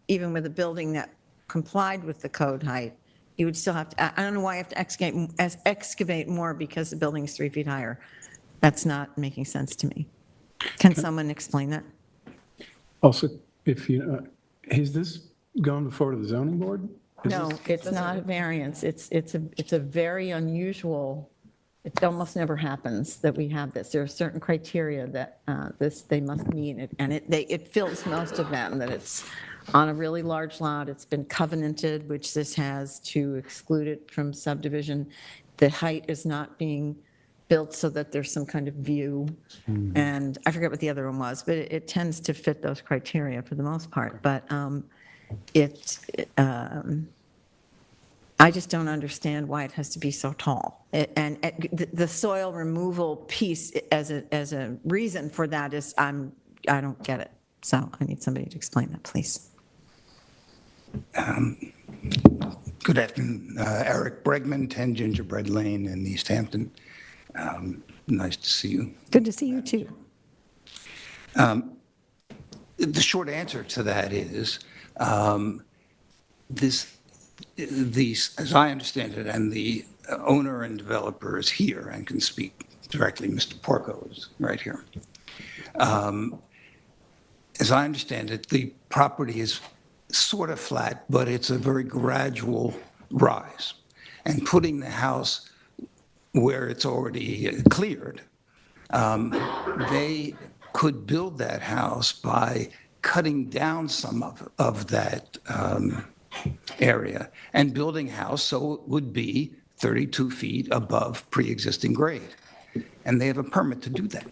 even with a building that complied with the code height, you would still have to, I don't know why you have to excavate more because the building is 3 feet higher. That's not making sense to me. Can someone explain that? Also, if has this gone before to the zoning board? No, it's not a variance. It's a very unusual, it almost never happens that we have this. There are certain criteria that they must meet, and it fills most of them, that it's on a really large lot, it's been covenanted, which this has, to exclude it from subdivision. The height is not being built so that there's some kind of view, and I forget what the other one was, but it tends to fit those criteria for the most part. But I just don't understand why it has to be so tall. And the soil removal piece as a reason for that is I don't get it. So I need somebody to explain that, please. Good afternoon. Eric Bregman, 10 Gingerbread Lane in East Hampton. Nice to see you. Good to see you, too. The short answer to that is, as I understand it, and the owner and developer is here and can speak directly, Mr. Porco is right here. As I understand it, the property is sort of flat, but it's a very gradual rise. And putting the house where it's already cleared, they could build that house by cutting down some of that area and building a house so it would be 32 feet above pre-existing grade. And they have a permit to do that.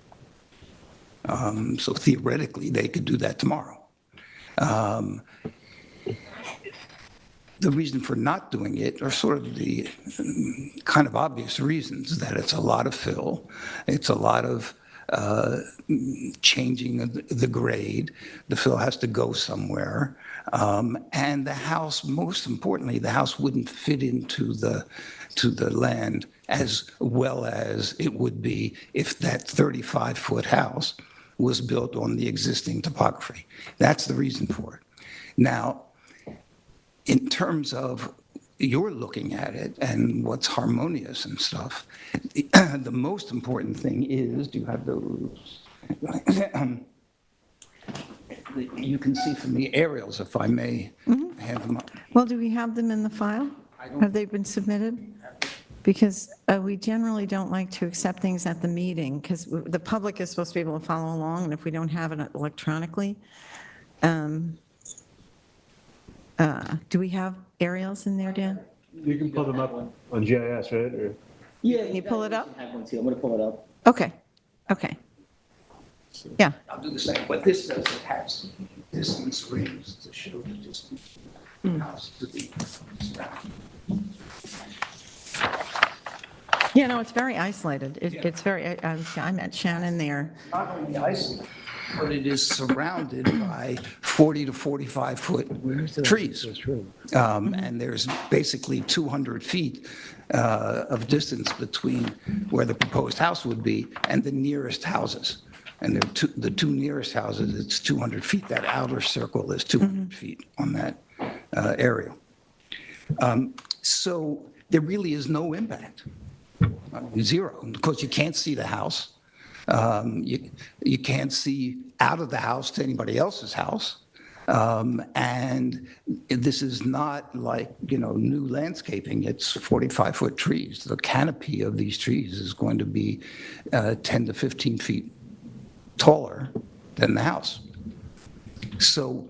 So theoretically, they could do that tomorrow. The reason for not doing it are sort of the kind of obvious reasons, that it's a lot of fill, it's a lot of changing the grade, the fill has to go somewhere, and the house, most importantly, the house wouldn't fit into the land as well as it would be if that 35-foot house was built on the existing topography. That's the reason for it. Now, in terms of you're looking at it and what's harmonious and stuff, the most important thing is, do you have those? You can see from the aerials, if I may have them up. Well, do we have them in the file? Have they been submitted? Because we generally don't like to accept things at the meeting, because the public is supposed to be able to follow along, and if we don't have it electronically. Do we have aerials in there, Dan? You can pull them up on GIS, right? Or... Yeah. Can you pull it up? I have one too. I'm going to pull it up. Okay, okay. Yeah. I'll do the same, but this does has distance rings to show the distance house to the surrounding. Yeah, no, it's very isolated. It's very, I met Shannon there. Not only isolated, but it is surrounded by 40 to 45-foot trees. And there's basically 200 feet of distance between where the proposed house would be and the nearest houses. And the two nearest houses, it's 200 feet. That outer circle is 200 feet on that area. So there really is no impact. Zero, because you can't see the house. You can't see out of the house to anybody else's house. And this is not like, new landscaping. It's 45-foot trees. The canopy of these trees is going to be 10 to 15 feet taller than the house. So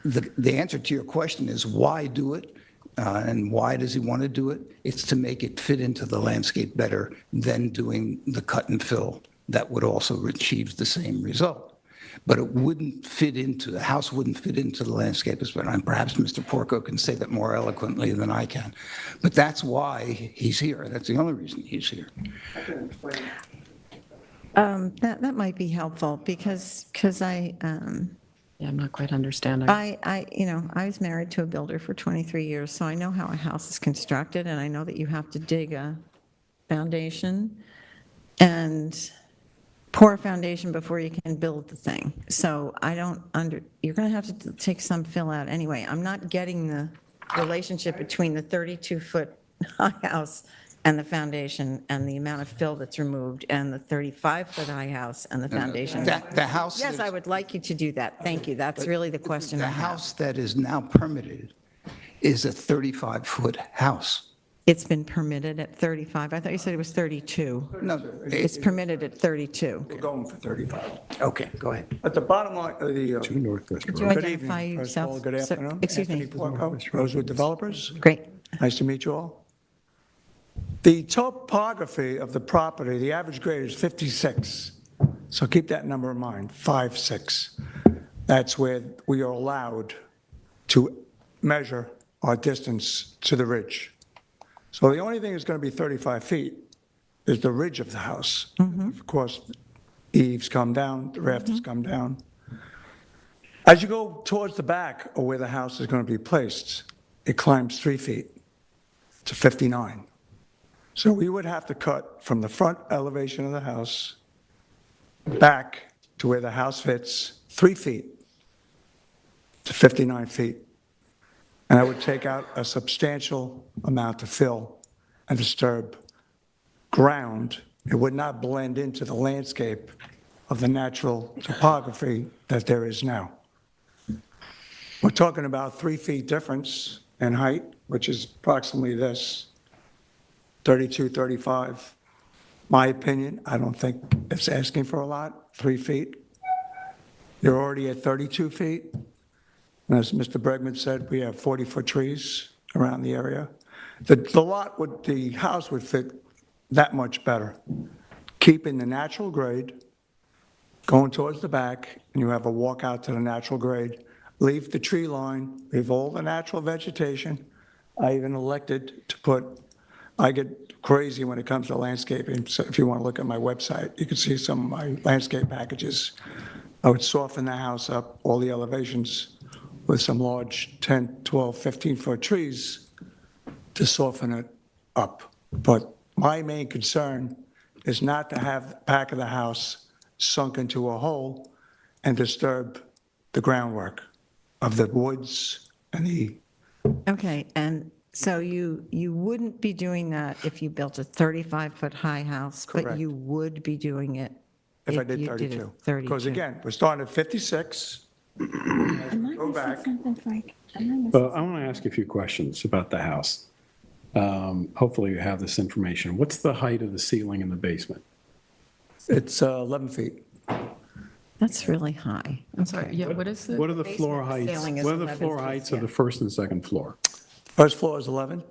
the answer to your question is, why do it? And why does he want to do it? It's to make it fit into the landscape better than doing the cut and fill that would also achieve the same result. But it wouldn't fit into, the house wouldn't fit into the landscape as well. And perhaps Mr. Porco can say that more eloquently than I can. But that's why he's here. That's the only reason he's here. That might be helpful, because I... Yeah, I'm not quite understanding. I was married to a builder for 23 years, so I know how a house is constructed, and I know that you have to dig a foundation and pour a foundation before you can build the thing. So you're going to have to take some fill out anyway. I'm not getting the relationship between the 32-foot high house and the foundation and the amount of fill that's removed and the 35-foot high house and the foundation. The house. Yes, I would like you to do that. Thank you. That's really the question I The have. house that is now permitted is a 35-foot house. It's been permitted at 35. I thought you said it was 32. No, It's permitted at 32. We're going for 35. Okay, go ahead. At the bottom line, Could you Good identify evening. First of all, yourself? good Sir? afternoon. Excuse me. Anthony Porco, Rosewood Developers. Great. Nice to meet you all. The topography of the property, the average grade is 56. So keep that number in mind, 5.6. That's where we are allowed to measure our distance to the ridge. So the only thing that's going to be 35 feet is the ridge of the house. Of course, eaves come down, the rafters come down. As you go towards the back of where the house is going to be placed, it climbs 3 feet. to 59. So we would have to cut from the front elevation of the house back to where the house fits 3 feet to 59 feet. And I would take out a substantial amount of fill and disturb ground. It would not blend into the landscape of the natural topography that there is now. We're talking about 3 feet difference in height, which is approximately this, 32, 35. My opinion, I don't think it's asking for a lot, 3 feet. You're already at 32 feet. And as Mr. Bregman said, we have 40-foot trees around the area. The house would fit that much better, keeping the natural grade, going towards the back, and you have a walkout to the natural grade. Leave the tree line, leave all the natural vegetation. I even elected to put, I get crazy when it comes to landscaping. So if you want to look at my website, you can see some of my landscape packages. I would soften the house up, all the elevations, with some large 10, 12, 15-foot trees to soften it up. But my main concern is not to have the back of the house sunk into a hole and disturb the groundwork of the woods and the... Okay, and so you wouldn't be doing that if you built a 35-foot high house, but Correct. you would be doing it If I did you 32. 32. Because again, we're starting at 56. Go back. Well, I want to ask you a few questions about the house. Hopefully you have this information. What's the height of the ceiling in the basement? It's 11 feet. That's really high. I'm sorry, yeah, what is it? What are the floor Basement heights? ceiling is What are the 11 floor feet, heights yeah. of the first and second floor? First floor is 11,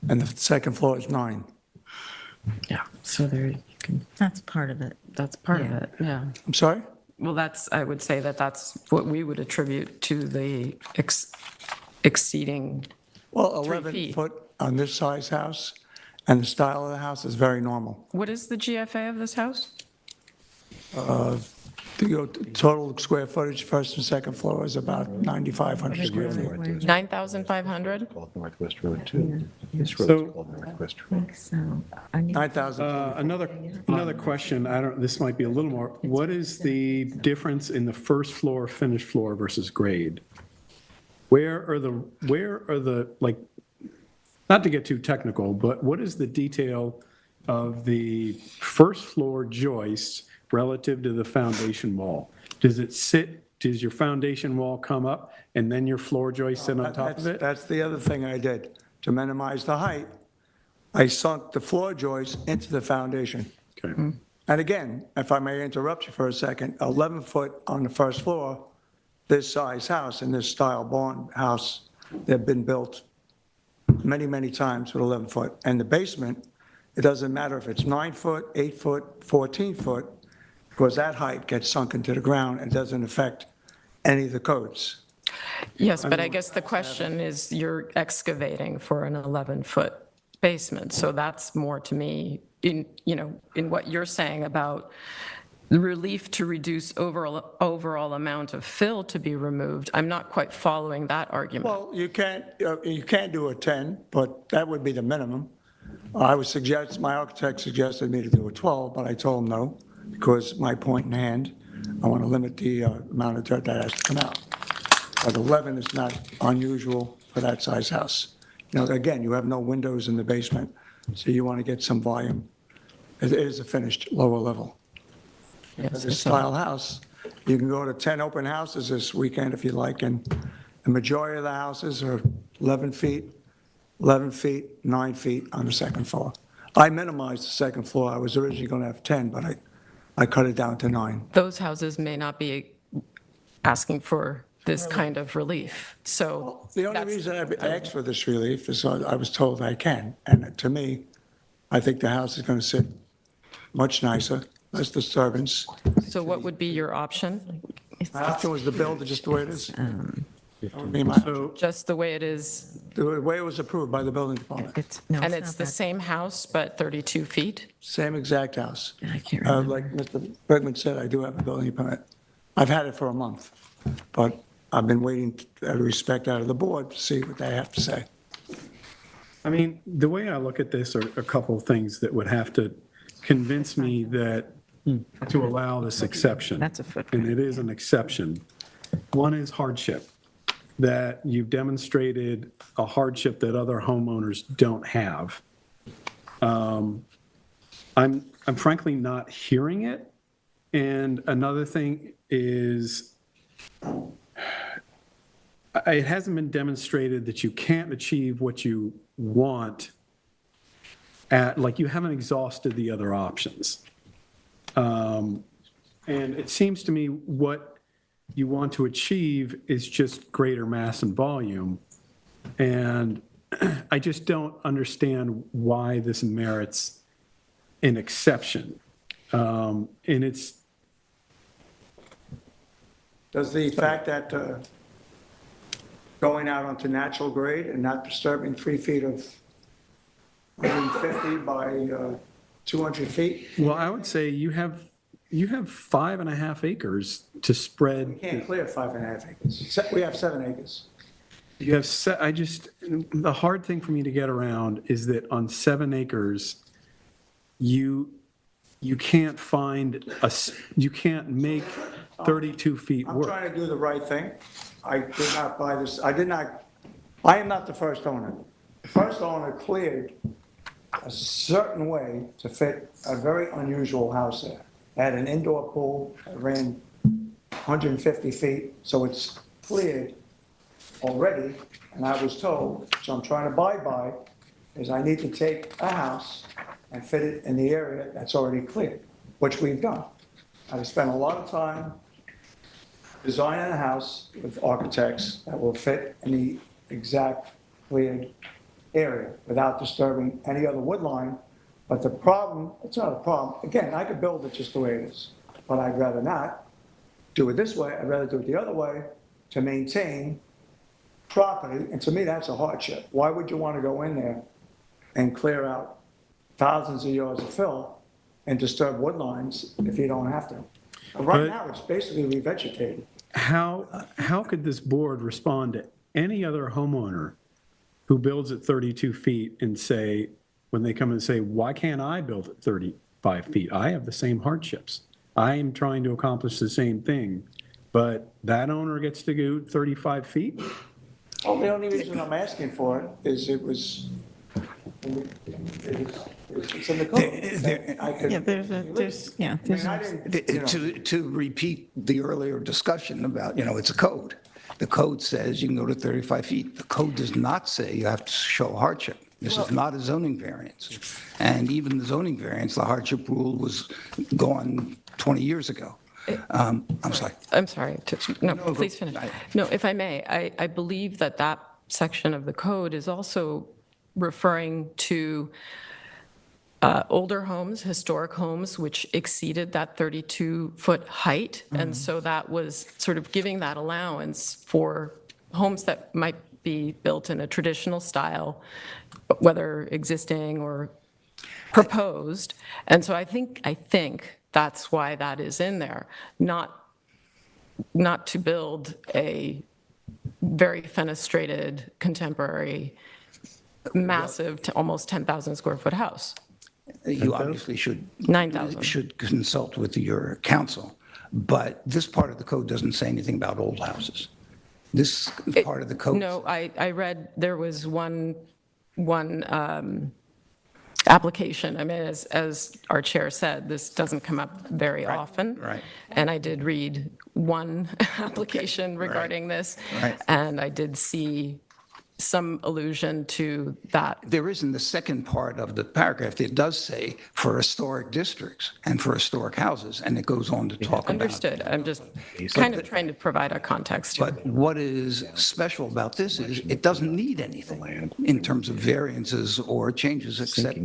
and the second floor is 9. Yeah, so there, you can, That's part of it. that's part of Yeah. it, yeah. I'm sorry? Well, I would say that's what we would attribute to the exceeding, Well, 3 11 feet. foot on this size house, and the style of the house is very normal. what is the GFA of this house? The total square footage, first and second floor, is about 9,500 square feet. 9,500? Northwest Road 2. This So- road's called Northwest Road. 9,000. Another question, this might be a little more, what is the difference in the first floor, finished floor versus grade? Where are the, like, not to get too technical, but what is the detail of the first floor joists relative to the foundation wall? Does your foundation wall come up and then your floor joist sit on top of it? That's the other thing I did. To minimize the height, I sunk the floor joist into the foundation. Okay. And again, if I may interrupt you for a second, 11 foot on the first floor, this size house and this style barn house, they've been built many, many times with 11 foot. And the basement, it doesn't matter if it's 9 foot, 8 foot, 14 foot, because that height gets sunk into the ground and doesn't affect any of the codes. Yes, but I guess the question is, you're excavating for an 11-foot basement, so that's more to me, in what you're saying about the relief to reduce overall amount of fill to be removed. I'm not quite following that argument. Well, you can't do a 10, but that would be the minimum. My architect suggested me to do a 12, but I told him no, because my point in hand, I want to limit the amount of dirt that has to come out. But 11 is not unusual for that size house. Again, you have no windows in the basement, so you want to get some volume. It is a finished lower level. It's a style house. You can go to 10 open houses this weekend if you like, and the majority of the houses are 11 feet, 9 feet on the second floor. I minimized the second floor. I was originally going to have 10, but I cut it down to 9. Those houses may not be asking for this kind of relief, so. The only that's- reason I asked for this relief is I was told I can. And to me, I think the house is going to sit much nicer, less disturbance. So what would be your option? My option was to build it just the way it is. That would be my So, Just the way it is, The way it was approved by the building department. and it's the same house, but 32 feet? Same exact house. I can't remember. Like Mr. Bregman said, I do have a building permit. I've had it for a month, but I've been waiting out of respect out of the board to see what they have to say. I mean, the way I look at this are a couple of things that would have to convince me that to allow this exception. That's a footprint. And it is an exception. One is hardship, that you've demonstrated a hardship that other homeowners don't have. I'm frankly not hearing it. And another thing is, it hasn't been demonstrated that you can't achieve what you want like you haven't exhausted the other options. And it seems to me what you want to achieve is just greater mass and volume. And I just don't understand why this merits an exception. And it's, Does the fact that going out onto natural grade and not disturbing 3 feet of 150 by 200 feet? well, I would say you have 5.5 acres to spread. We can't clear 5.5 acres. We have 7 acres. You have, the hard thing for me to get around is that on 7 acres, you can't you can't make 32 feet I'm work. trying to do the right thing. I did not buy this, I am not the first owner. The first owner cleared a certain way to fit a very unusual house there. It had an indoor pool, it ran 150 feet, so it's cleared already, and I was told, so I'm trying to abide by, is I need to take a house and fit it in the area that's already cleared, which we've done. I've spent a lot of time designing a house with architects that will fit in the exact cleared area without disturbing any other wood line. But the problem, it's not a problem, again, I could build it just the way it is, but I'd rather not do it this way, I'd rather do it the other way to maintain property, and to me, that's a hardship. Why would you want to go in there and clear out thousands of yards of fill and disturb wood lines if you don't have to? Right now, it's basically revegetated. How could this board respond to any other homeowner who builds at 32 feet and say, when they come and say, why can't I build at 35 feet? I have the same hardships. I am trying to accomplish the same thing, but that owner gets to go 35 feet? Well, the only reason I'm asking for it is it's in the code. I could- Yeah, there's. I mean, I didn't, you know, To repeat the earlier discussion about, it's a code. The code says you can go to 35 feet. The code does not say you have to show hardship. This is not a zoning variance. And even the zoning variance, the hardship rule was gone 20 years ago. I'm sorry. I'm sorry, no, please finish. No, if I may, I believe that section of the code is also referring to older homes, historic homes, which exceeded that 32-foot height. And so that was sort of giving that allowance for homes that might be built in a traditional style, whether existing or proposed. And so I think that's why that is in there, not to build a very fenestrated, contemporary, massive, to almost 10,000 square foot house. You obviously should. 9,000. Should consult with your counsel, but this part of the code doesn't say anything about old houses. This part of the code. No, I read there was one application. I mean, as our chair said, this doesn't come up very often. Right. And I did read one application regarding this. Right. And I did see some allusion to that. There is in the second part of the paragraph, it does say for historic districts and for historic houses, and it goes on to talk about. Understood. I'm just kind of trying to provide a context here. But what is special about this is it doesn't need anything in terms of variances or changes except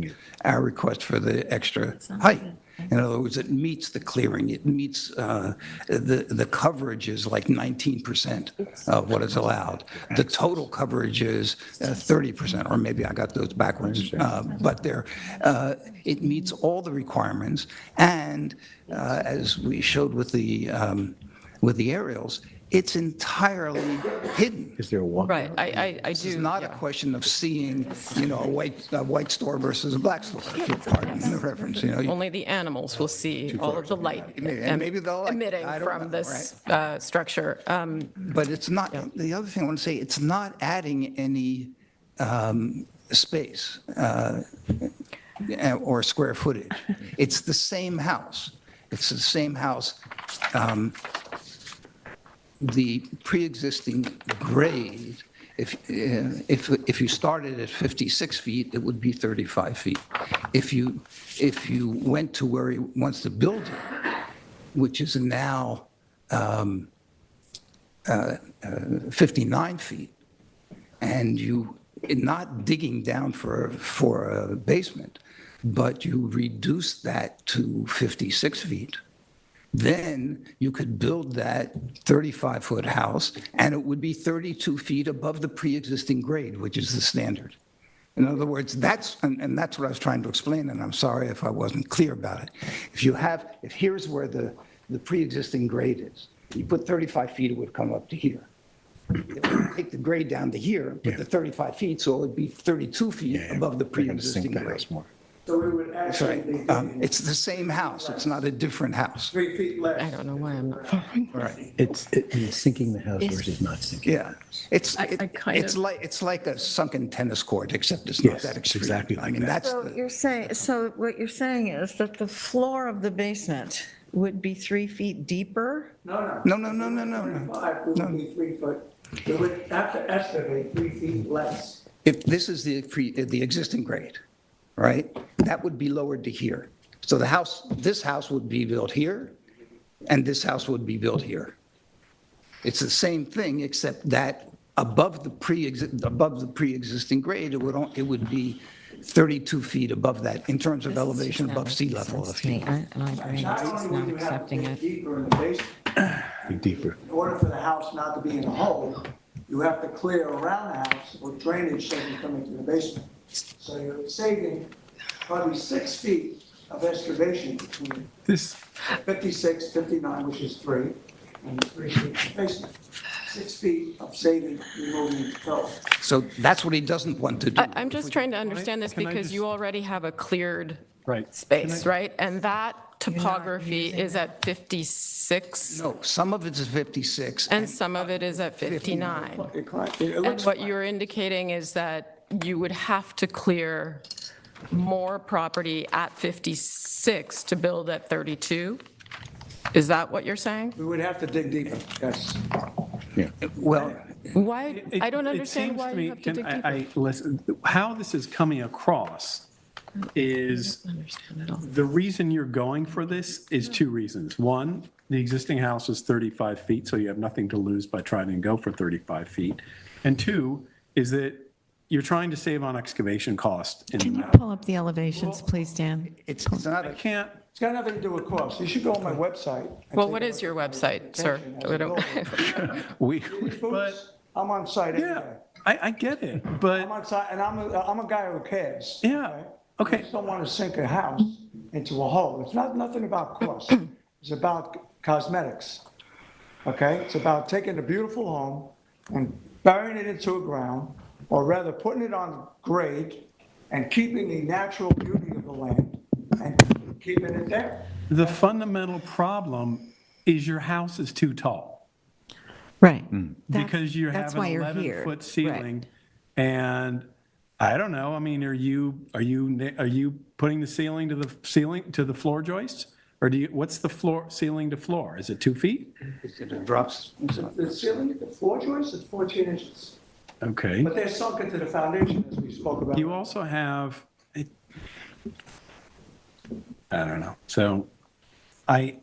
our request for the extra height. In other words, it meets the clearing, it meets, the coverage is like 19% of what is allowed. The total coverage is 30%, or maybe I got those backwards. But it meets all the requirements, and as we showed with the aerials, it's entirely hidden. Is there a walk? Right, I This do. is not a yeah. question of seeing, a white store versus a black store, if you'll pardon the reference, Only the animals will see all of the light And maybe they'll like it. emitting I don't from know, this structure. But it's not, the other thing I want to say, it's not adding any space or square footage. It's the same house. It's the same house. The pre-existing grade, if you started at 56 feet, it would be 35 feet. If you went to where he wants to build it, which is now 59 feet, and you, not digging down for a basement, but you reduce that to 56 feet, then you could build that 35-foot house, and it would be 32 feet above the pre-existing grade, which is the standard. In other words, and that's what I was trying to explain, and I'm sorry if I wasn't clear about it. If here's where the pre-existing grade is, you put 35 feet, it would come up to here. Take the grade down to here, put the 35 feet, so it would be 32 feet above the pre-existing grade. So we would That's actually right. be It's the same house, it's not a different house. 3 feet less. I don't know why I'm not following. Right. It's sinking the house versus not sinking. Yeah. It's kind of- like a sunken tennis court, except it's not Yes, that extreme. exactly I like mean, that. that's So what you're saying is that the floor of the basement would be 3 feet deeper? No. No, no, no, no, no, no. 25 would be 3 foot. We would have to excavate 3 feet less. If this is the existing grade, right, that would be lowered to here. So this house would be built here, and this house would be built here. It's the same thing, except that above the pre-existing grade, it would be 32 feet above that in terms of elevation above sea level. Sense to me. I agree, Not it's just only not would you have to accepting dig it. deeper in the basement, Dig deeper. in order for the house not to be in a hole, you have to clear around the house with drainage so you come into the basement. So you're saving probably 6 feet of excavation between This, 56, 59, which is 3, and 3 feet in the basement. 6 feet of saving, removing the cover. So that's what he doesn't want to do. I'm just trying to understand this Can I because just- you already have a cleared right. space, right? And that topography is at 56, No, some of it is 56. and some of it is at 59. It And looks what you're indicating is that you would have to clear more property at 56 to build at 32? Is that what you're saying? we would have to dig deeper, yes. Well, Why, I don't It understand seems why me- you have to can dig deeper. listen, how this is coming across is, Understand it all. the reason you're going for this is two reasons. One, the existing house is 35 feet, so you have nothing to lose by trying to go for 35 feet. And two, is that you're trying to save on excavation cost in the Can you map. pull up the elevations, please, Dan? it's not I a can't, It's got nothing to do with cost. You should go on my website. and Well, take what a is look your at my website, sir? presentation as We a don't- builder. we, These but, boots, I'm on site every yeah, day. I get it, I'm but, on site, and I'm a guy who cares. Yeah, okay. I just don't want to sink a house into a hole. It's nothing about cost. It's about cosmetics, okay? It's about taking a beautiful home and burying it into a ground, or rather putting it on grade and keeping the natural beauty of the land and keeping it there. the fundamental problem is your house is too tall. Right. Because you That's have why an you're here. 11-foot Right. ceiling, and I don't know, I mean, are you putting the ceiling to the floor joists? Or what's the ceiling to floor? Is it 2 feet? it drops. The ceiling, the floor joist is 14 inches, Okay. but they're sunk into the foundation, as we spoke about. You also have, I don't know. So I've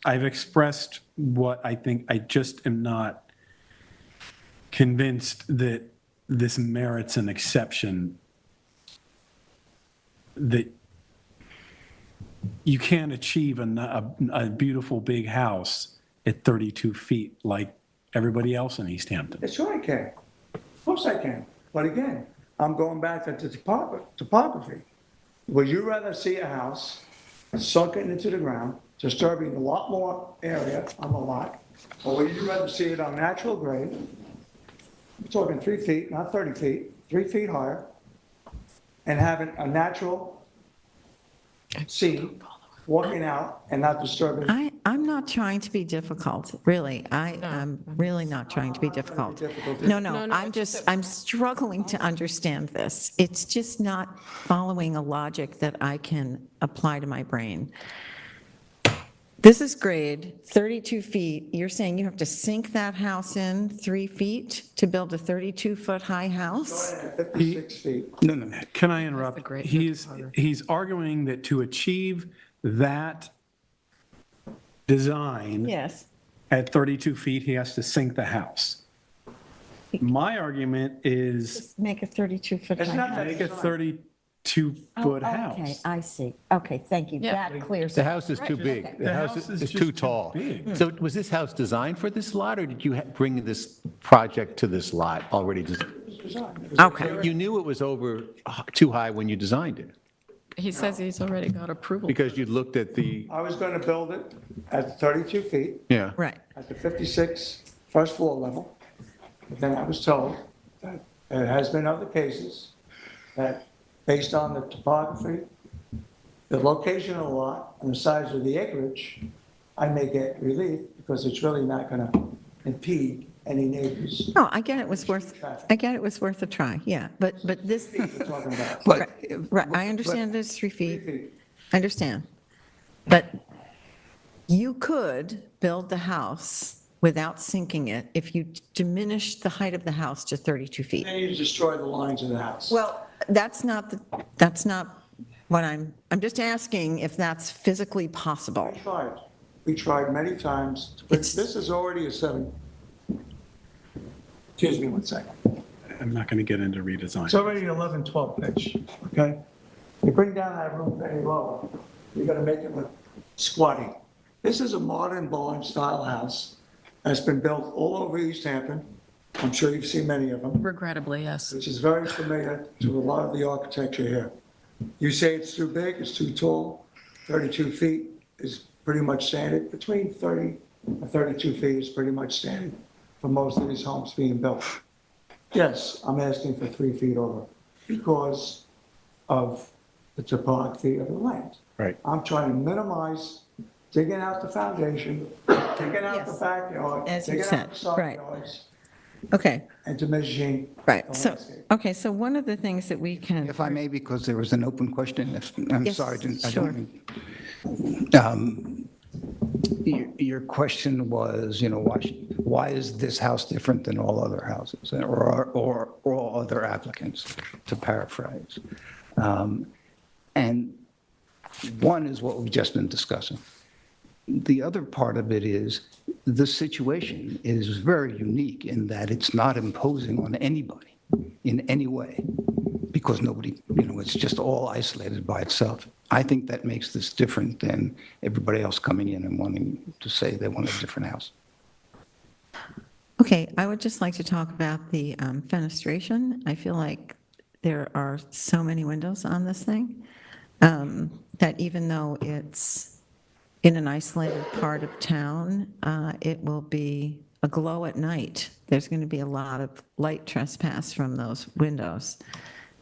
expressed what I think. I just am not convinced that this merits an exception, that you can't achieve a beautiful big house at 32 feet like everybody else in East Hampton. Sure I can. Of course I can. But again, I'm going back to the topography. Would you rather see a house sunken into the ground, disturbing a lot more area on the lot, Or would you rather see it on natural grade? We're talking 3 feet, not 30 feet, 3 feet higher, and having a natural scene, walking out and not disturbing. I'm not trying to be difficult, really. I'm really not trying to be difficult. No, I'm struggling to understand this. It's just not following a logic that I can apply to my brain. This is grade, 32 feet. You're saying you have to sink that house in 3 feet to build a 32-foot high house? 56 feet. No. Can I interrupt? He's arguing that to achieve that design Yes. at 32 feet, he has to sink the house. My argument is Make a 32-foot It's high not house. that make a design. 32-foot Okay, house. I see. Okay, thank you. Yeah. That clears The it. house is too big. The house is just too tall. big. So was this house designed for this lot, or did you bring this project to this lot already? Okay. You knew it was over too high when you designed it, He says he's already got approval. because you looked at the, I was going to build it at 32 feet, yeah. Right. at the 56 first floor level. But then I was told that there has been other cases that, based on the topography, the location of the lot, and the size of the acreage, I may get relief because it's really not going to impede any neighbors. No, I get it was worth a try, yeah. But this, We're talking about. But right, I understand it's 3 feet. 3 feet. I understand. But you could build the house without sinking it if you diminish the height of the house to 32 feet. Then you destroy the lines of the house. Well, that's not what I'm just asking if that's physically possible. We tried many times, but this is already a 7. Excuse me one second. I'm not going to get into redesign. It's already 11, 12 pitch, okay? You bring down that roof any lower, you're gonna make it look squatty. This is a modern barn-style house that's been built all over East Hampton. I'm sure you've seen many of them, Regrettably, yes. which is very familiar to a lot of the architecture here. You say it's too big, it's too tall, 32 feet is pretty much standard. Between 30 and 32 feet is pretty much standard for most of these homes being built. Yes, I'm asking for 3 feet over because of the topography of the land. Right. I'm trying to minimize digging out the foundation, digging out the Yes. backyard, As you digging said, out the side right. yards, Okay, and diminishing right. the So, landscape. okay, so one of the things that we can. if I may, because there was an open question, I'm Yes, sorry, I sure. don't mean. Your question was, why is this house different than all other houses or all other applicants, to paraphrase? And one is what we've just been discussing. The other part of it is the situation is very unique in that it's not imposing on anybody in any way because nobody, it's just all isolated by itself. I think that makes this different than everybody else coming in and wanting to say they want a different house. Okay, I would just like to talk about the fenestration. I feel like there are so many windows on this thing that even though it's in an isolated part of town, it will be aglow at night. There's going to be a lot of light trespass from those windows.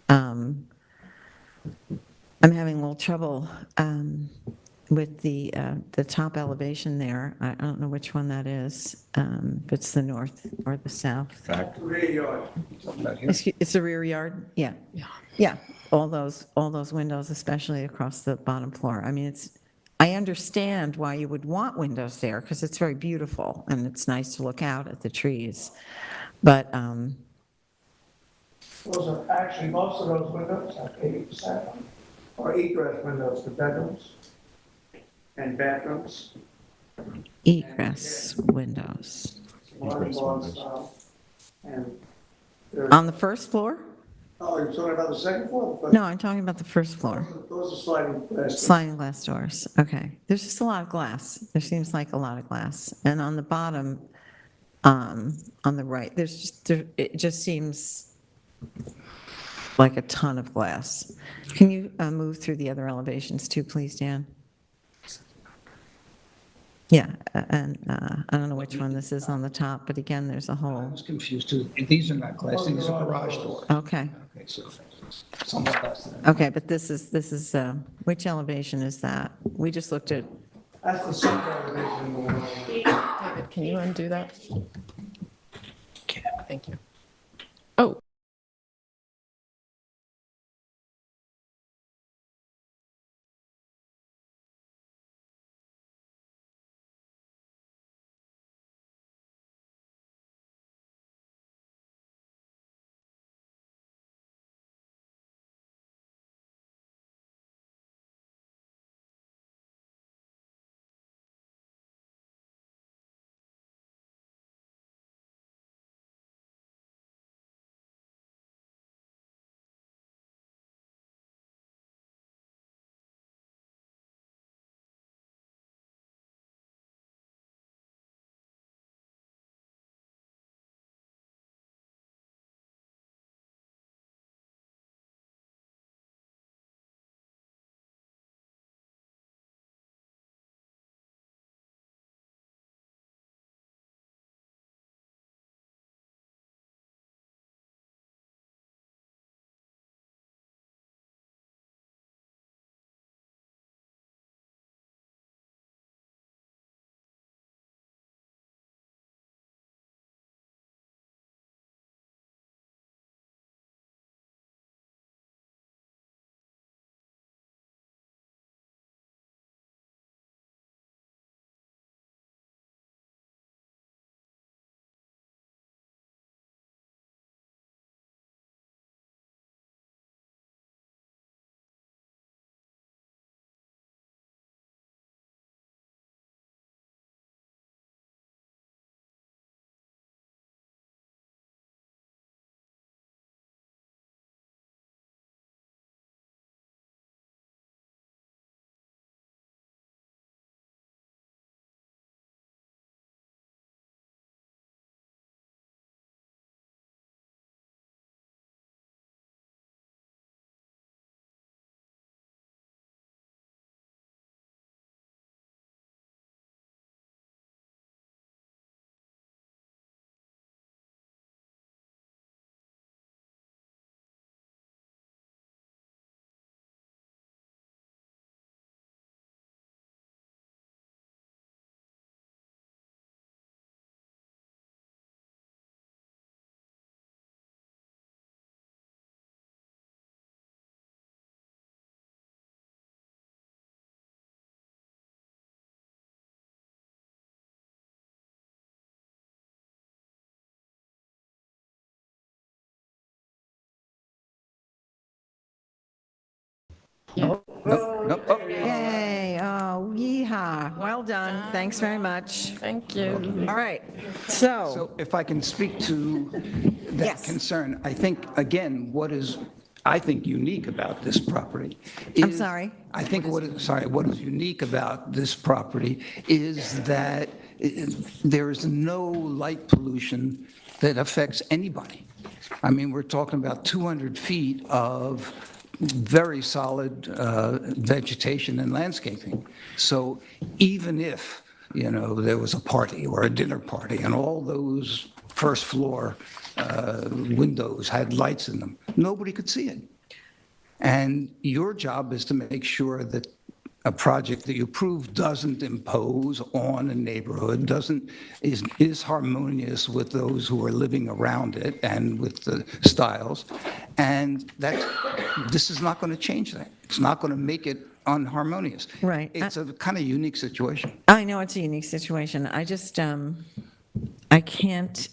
I'm having a little trouble with the top elevation there. I don't know which one that is, if it's the north or the south. Rear yard. It's the rear yard? Yeah. Yeah, all those windows, especially across the bottom floor. I mean, I understand why you would want windows there, because it's very beautiful, and it's nice to look out at the trees. But, Those are actually, most of those windows, like 80%, are egress windows for bedrooms and bathrooms. egress windows. Modern barn style. And they're, On the first floor? oh, you're talking about the second floor? or the first? No, I'm talking about the first floor. Those are sliding glass. Sliding glass doors, okay. There's just a lot of glass. There seems like a lot of glass. And on the bottom, on the right, it just seems like a ton of glass. Can you move through the other elevations too, please, Dan? Yeah, and I don't know which one this is on the top, but again, there's a I whole, was confused too. These are not glass, these are garage doors. okay. Okay, so somewhat less than. Okay, but this is, which elevation is that? We just looked at, That's the same elevation. David, can you undo that? Thank you. Oh. Nope, nope, oh, yay, oh, yeehaw, well done, thanks very much. Thank you. All right, so, So if I can speak to that Yes. concern, I think, again, what is, I think, unique about this property I'm is- sorry? I think what is unique about this property is that there is no light pollution that affects anybody. I mean, we're talking about 200 feet of very solid vegetation and landscaping. So even if, you know, there was a party or a dinner party and all those first floor windows had lights in them, nobody could see it. And your job is to make sure that a project that you approve doesn't impose on a neighborhood, is harmonious with those who are living around it and with the styles. And this is not going to change that. It's not going to make it unharmonious. Right. It's a kind of unique situation. I know it's a unique situation, I just, I can't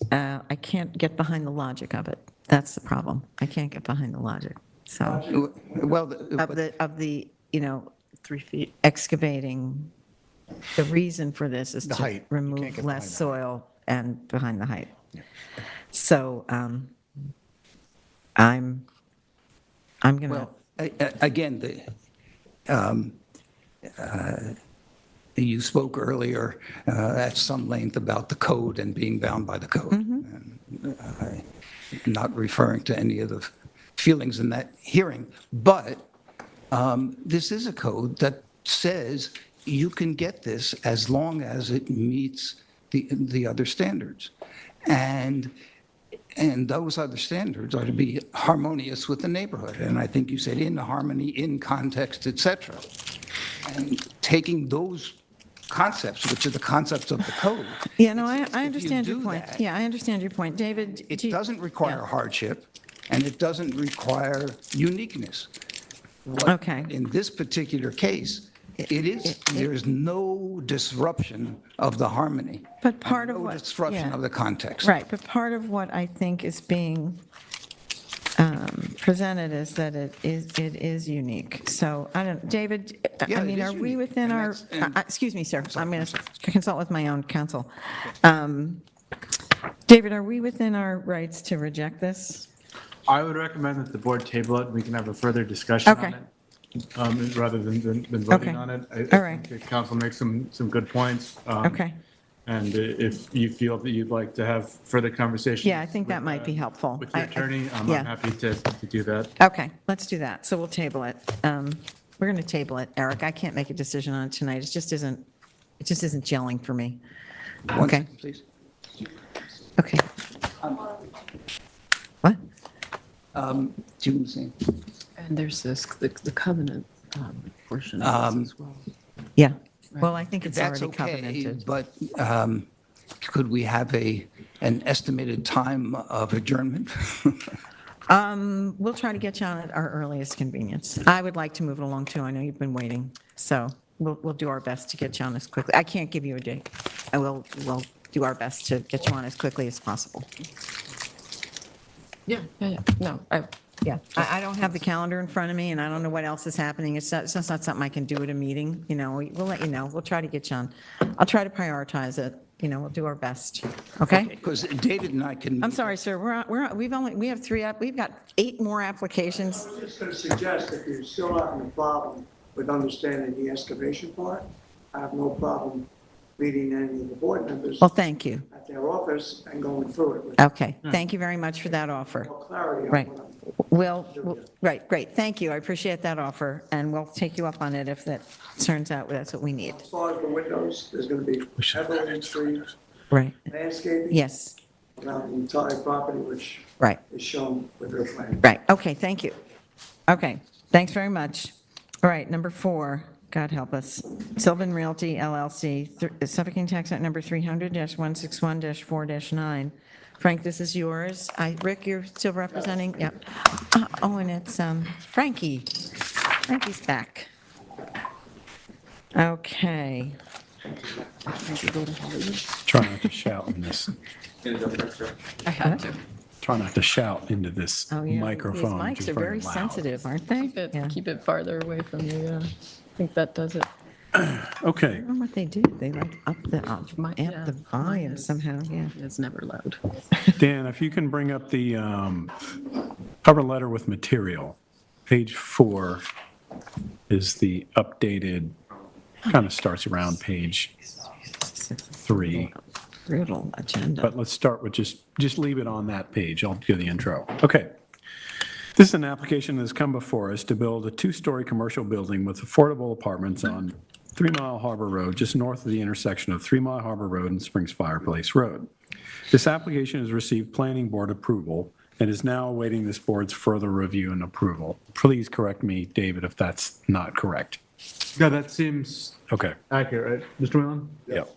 get behind the logic of it. That's the problem. I can't get behind the logic, so, Well, of the, you know, 3 feet excavating, the reason for this is The to height. You can't remove get behind less the soil and behind the height. So, I'm gonna, well, again, you spoke earlier at some length about the code and being bound by the code. And, I'm not referring to any of the feelings in that hearing, but this is a code that says you can get this as long as it meets the other standards. And those other standards are to be harmonious with the neighborhood. And I think you said in harmony, in context, et cetera. And taking those concepts, which are the concepts of the code. Yeah, no, I if you understand your do point. that, Yeah, I understand your point. David? It do you- doesn't require yeah. hardship, and it doesn't require uniqueness. What- Okay. In this particular case, there is no disruption of the harmony. But part of No what... disruption yeah. of the context. Right, but part of what I think is being presented is that it is unique. So, I don't, David, Yeah, I it mean, is are we unique, within and our... that's- and- excuse me, sir, I'm going to consult with my own counsel. David, are we within our rights to reject this? I would recommend that the board table it, and we can have a further discussion Okay. on it, rather than voting Okay. on it. All right. I think the council makes some good points. Okay. And if you feel that you'd like to have further conversations. Yeah, I think that might be helpful. With your attorney, I'm yeah. happy to do that. Okay, let's do that. So we'll table it. We're going to table it, Eric. I can't make a decision on it tonight. It just isn't gelling for me. One Okay. second, please. Okay. What? Do you understand? And there's the covenant portion of as well. Yeah. Well, I think it's That's already okay, covenanted. but could we have an estimated time of adjournment? We'll try to get you on at our earliest convenience. I would like to move it along too. I know you've been waiting. So we'll do our best to get you on as quickly. I can't give you a date. We'll do our best to get you on as quickly as possible. Yeah. No, Yeah, I don't have the calendar in front of me, and I don't know what else is happening. It's just not something I can do at a meeting, we'll let you know. We'll try to get you on. I'll try to prioritize it, we'll do our best, okay? Because David and I can. I'm sorry, sir, we have we've got 8 more applications. I'm just going to suggest if you're still having a problem with understanding the excavation part, I have no problem meeting any of the board members Well, thank you. at their office and going through it with Okay, thank you very much for that offer. more clarity on Right. what I'm Right, great, thank you, I appreciate that offer, and we'll take you up on it if that turns out that's what we need. As far as the windows, there's going to be heavily trees, Right, landscaping yes, around the entire property, which right, is shown with their plan. right, okay, thank you. Okay, thanks very much. All right, number 4, God help us. Sylvan Realty LLC, Suffolk County Tax Act number 300-161-4-9. Frank, this is yours. Rick, you're still representing? Yep. Oh, and it's Frankie. Frankie's back. Okay. Try not to shout in this, I had to. try not to shout into this Oh, yeah. microphone. which These is mics are very loud. sensitive, aren't they? Yeah. Keep it farther away from you, I think that does it. Okay, I don't know what they do. They like up the yeah, volume is- somehow, yeah. It's never loud. Dan, if you can bring up the cover letter with material. Page 4 is the updated, kind of starts around page 3. Brutal agenda. But let's start with just leave it on that page. I'll do the intro. Okay. This is an application that's come before us to build a 2-story commercial building with affordable apartments on 3 Mile Harbor Road, just north of the intersection of 3 Mile Harbor Road and Springs Fireplace Road. This application has received planning board approval and is now awaiting this board's further review and approval. Please correct me, David, if that's not correct. Yeah, that seems Okay. accurate, right? Mr. Whalen? Yep.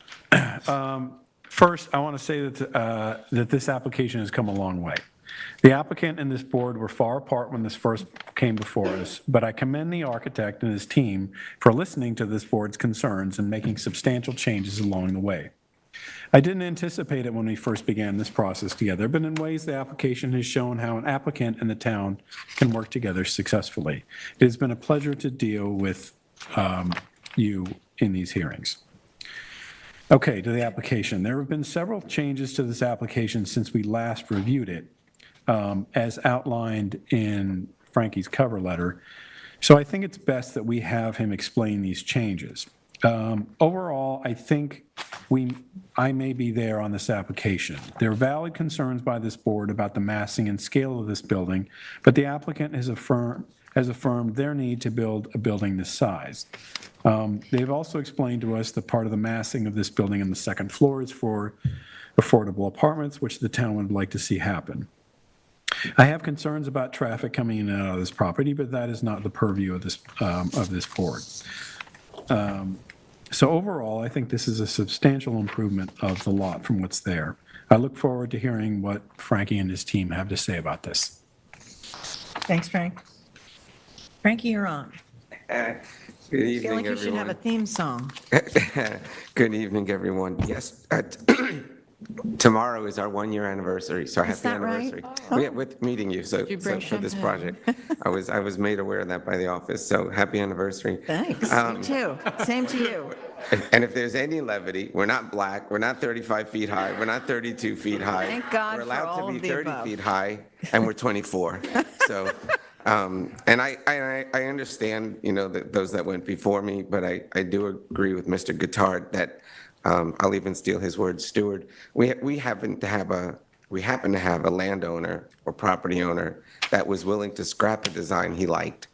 First, I want to say that this application has come a long way. The applicant and this board were far apart when this first came before us, but I commend the architect and his team for listening to this board's concerns and making substantial changes along the way. I didn't anticipate it when we first began this process together, but in ways the application has shown how an applicant and the town can work together successfully. It has been a pleasure to deal with you in these hearings. Okay, to the application. There have been several changes to this application since we last reviewed it, as outlined in Frankie's cover letter. So I think it's best that we have him explain these changes. Overall, I think I may be there on this application. There are valid concerns by this board about the massing and scale of this building, but the applicant has affirmed has affirmed their need to build a building this size. They've also explained to us that part of the massing of this building on the second floor is for affordable apartments, which the town would like to see happen. I have concerns about traffic coming in and out of this property, but that is not the purview of this board. So overall, I think this is a substantial improvement of the lot from what's there. I look forward to hearing what Frankie and his team have to say about this. Thanks, Frank. Frankie, you're on. Good I feel evening, like you should have a everyone. theme song. Good evening, everyone. Yes, tomorrow is our one-year anniversary, so happy that right? anniversary. Oh. Yeah, with meeting you, so bring for this champagne? project. I was made aware of that by the office, so happy anniversary. Thanks, you too. Same to you. And if there's any levity, we're not black, we're not 35 feet high, we're not 32 feet high. Thank God We're for allowed all to of be the 30 above. feet high, and we're 24. So, and I understand, those that went before me, but I do agree with Mr. Guittard that, I'll even steal his word, steward. We happen to have a landowner or property owner that was willing to scrap a design he liked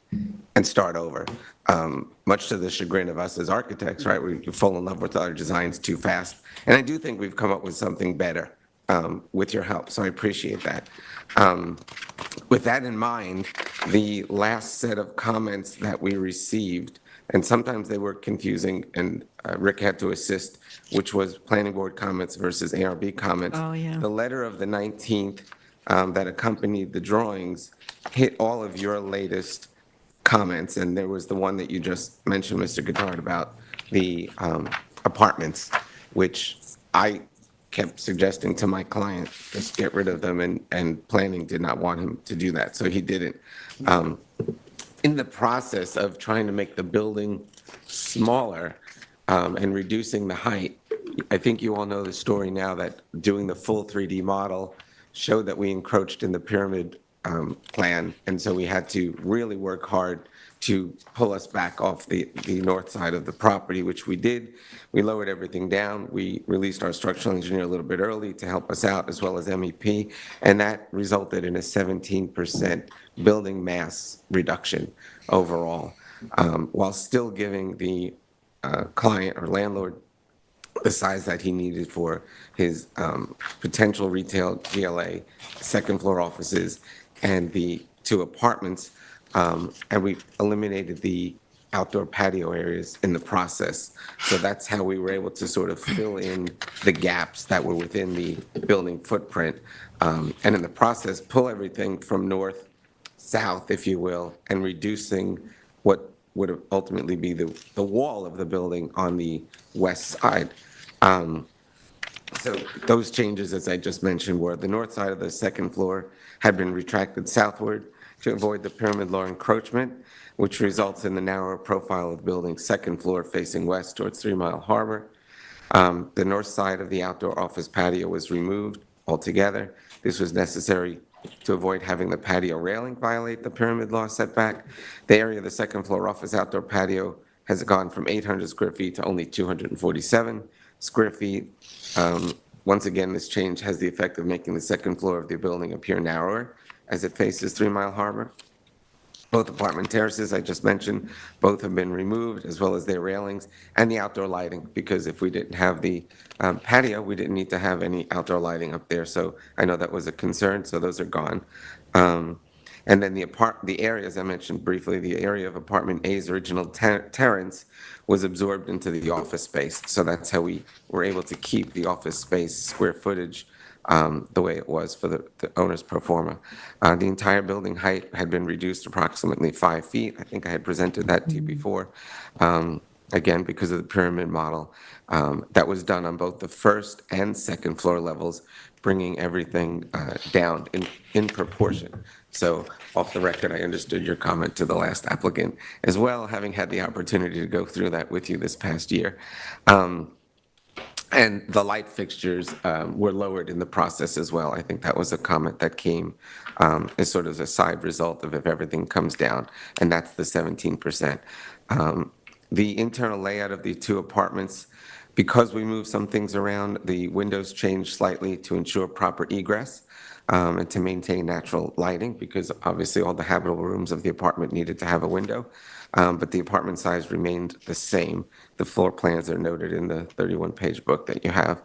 and start over, much to the chagrin of us as architects, right? We fall in love with our designs too fast. And I do think we've come up with something better with your help, so I appreciate that. With that in mind, the last set of comments that we received, and sometimes they were confusing, and Rick had to assist, which was planning board comments versus ARB comments. Oh, yeah. The letter of the 19th that accompanied the drawings hit all of your latest comments, and there was the one that you just mentioned, Mr. Guittard, about the apartments, which I kept suggesting to my client, just get rid of them, and planning did not want him to do that, so he didn't. In the process of trying to make the building smaller and reducing the height, I think you all know the story now that doing the full 3D model showed that we encroached in the pyramid plan, and so we had to really work hard to pull us back off the north side of the property, which we did. We lowered everything down. We released our structural engineer a little bit early to help us out, as well as MEP, and that resulted in a 17% building mass reduction overall, while still giving the client or landlord the size that he needed for his potential retail GLA, second floor offices, and the 2 apartments. And we eliminated the outdoor patio areas in the process. So that's how we were able to sort of fill in the gaps that were within the building footprint. And in the process, pull everything from north, south, if you will, and reducing what would ultimately be the wall of the building on the west side. So those changes, as I just mentioned, were the north side of the second floor had been retracted southward to avoid the pyramid law encroachment, which results in the narrower profile of the building's second floor facing west towards 3 Mile Harbor. The north side of the outdoor office patio was removed altogether. This was necessary to avoid having the patio railing violate the pyramid law setback. The area of the second floor office outdoor patio has gone from 800 square feet to only 247 square feet. Once again, this change has the effect of making the second floor of the building appear narrower as it faces 3 Mile Harbor. Both apartment terraces I just mentioned, both have been removed, as well as their railings and the outdoor lighting, because if we didn't have the patio, we didn't need to have any outdoor lighting up there. So I know that was a concern, so those are gone. And then the area, as I mentioned briefly, the area of apartment A's original terrace was absorbed into the office space. So that's how we were able to keep the office space square footage the way it was for the owner's pro forma. The entire building height had been reduced approximately 5 feet. I think I had presented that to you before. Again, because of the pyramid model. That was done on both the first and second floor levels, bringing everything down in proportion. So off the record, I understood your comment to the last applicant as well, having had the opportunity to go through that with you this past year. And the light fixtures were lowered in the process as well. I think that was a comment that came as sort of a side result of if everything comes down, and that's the 17%. The internal layout of the 2 apartments, because we moved some things around, the windows changed slightly to ensure proper egress. and to maintain natural lighting, because obviously all the habitable rooms of the apartment needed to have a window, but the apartment size remained the same. The floor plans are noted in the 31-page book that you have.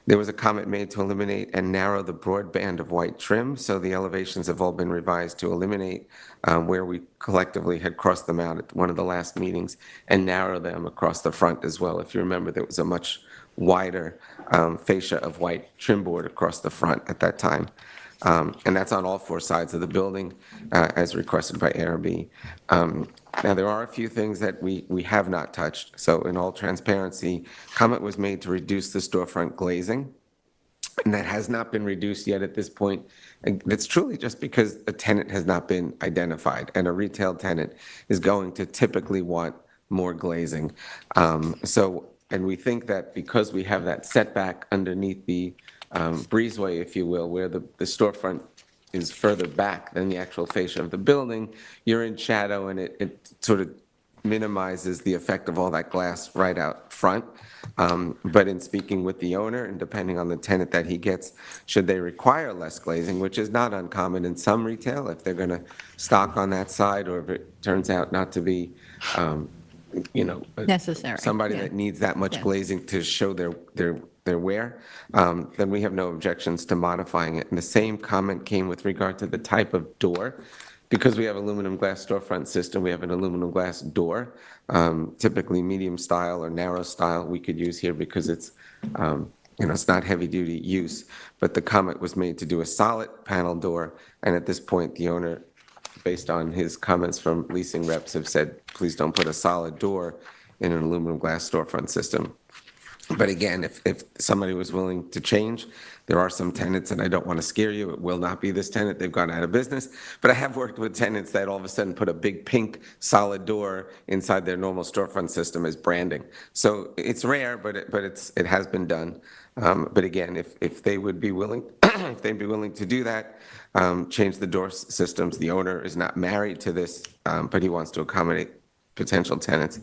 There was a comment made to eliminate and narrow the broad band of white trim, so the elevations have all been revised to eliminate where we collectively had crossed them out at one of the last meetings and narrow them across the front as well. If you remember, there was a much wider fascia of white trim board across the front at that time. And that's on all four sides of the building, as requested by ARB. Now, there are a few things that we have not touched. So in all transparency, comment was made to reduce the storefront glazing, and that has not been reduced yet at this point. And that's truly just because a tenant has not been identified, and a retail tenant is going to typically want more glazing. And we think that because we have that setback underneath the breezeway, if you will, where the storefront is further back than the actual fascia of the building, you're in shadow, and it sort of minimizes the effect of all that glass right out front. But in speaking with the owner, and depending on the tenant that he gets, should they require less glazing, which is not uncommon in some retail, if they're going to stock on that side, or if it turns out not to be, Necessary, somebody yeah. that needs that much Yes. glazing to show their wear, then we have no objections to modifying it. And the same comment came with regard to the type of door. Because we have aluminum glass storefront system, we have an aluminum glass door, typically medium style or narrow style we could use here because it's, it's not heavy-duty use. But the comment was made to do a solid panel door, and at this point, the owner, based on his comments from leasing reps, have said, please don't put a solid door in an aluminum glass storefront system. But again, if somebody was willing to change, there are some tenants, and I don't want to scare you, it will not be this tenant, they've gone out of business, but I have worked with tenants that all of a sudden put a big pink solid door inside their normal storefront system as branding. So it's rare, but it has been done. But again, if they would be willing, if they'd be willing to do that, change the door systems. The owner is not married to this, but he wants to accommodate potential tenants.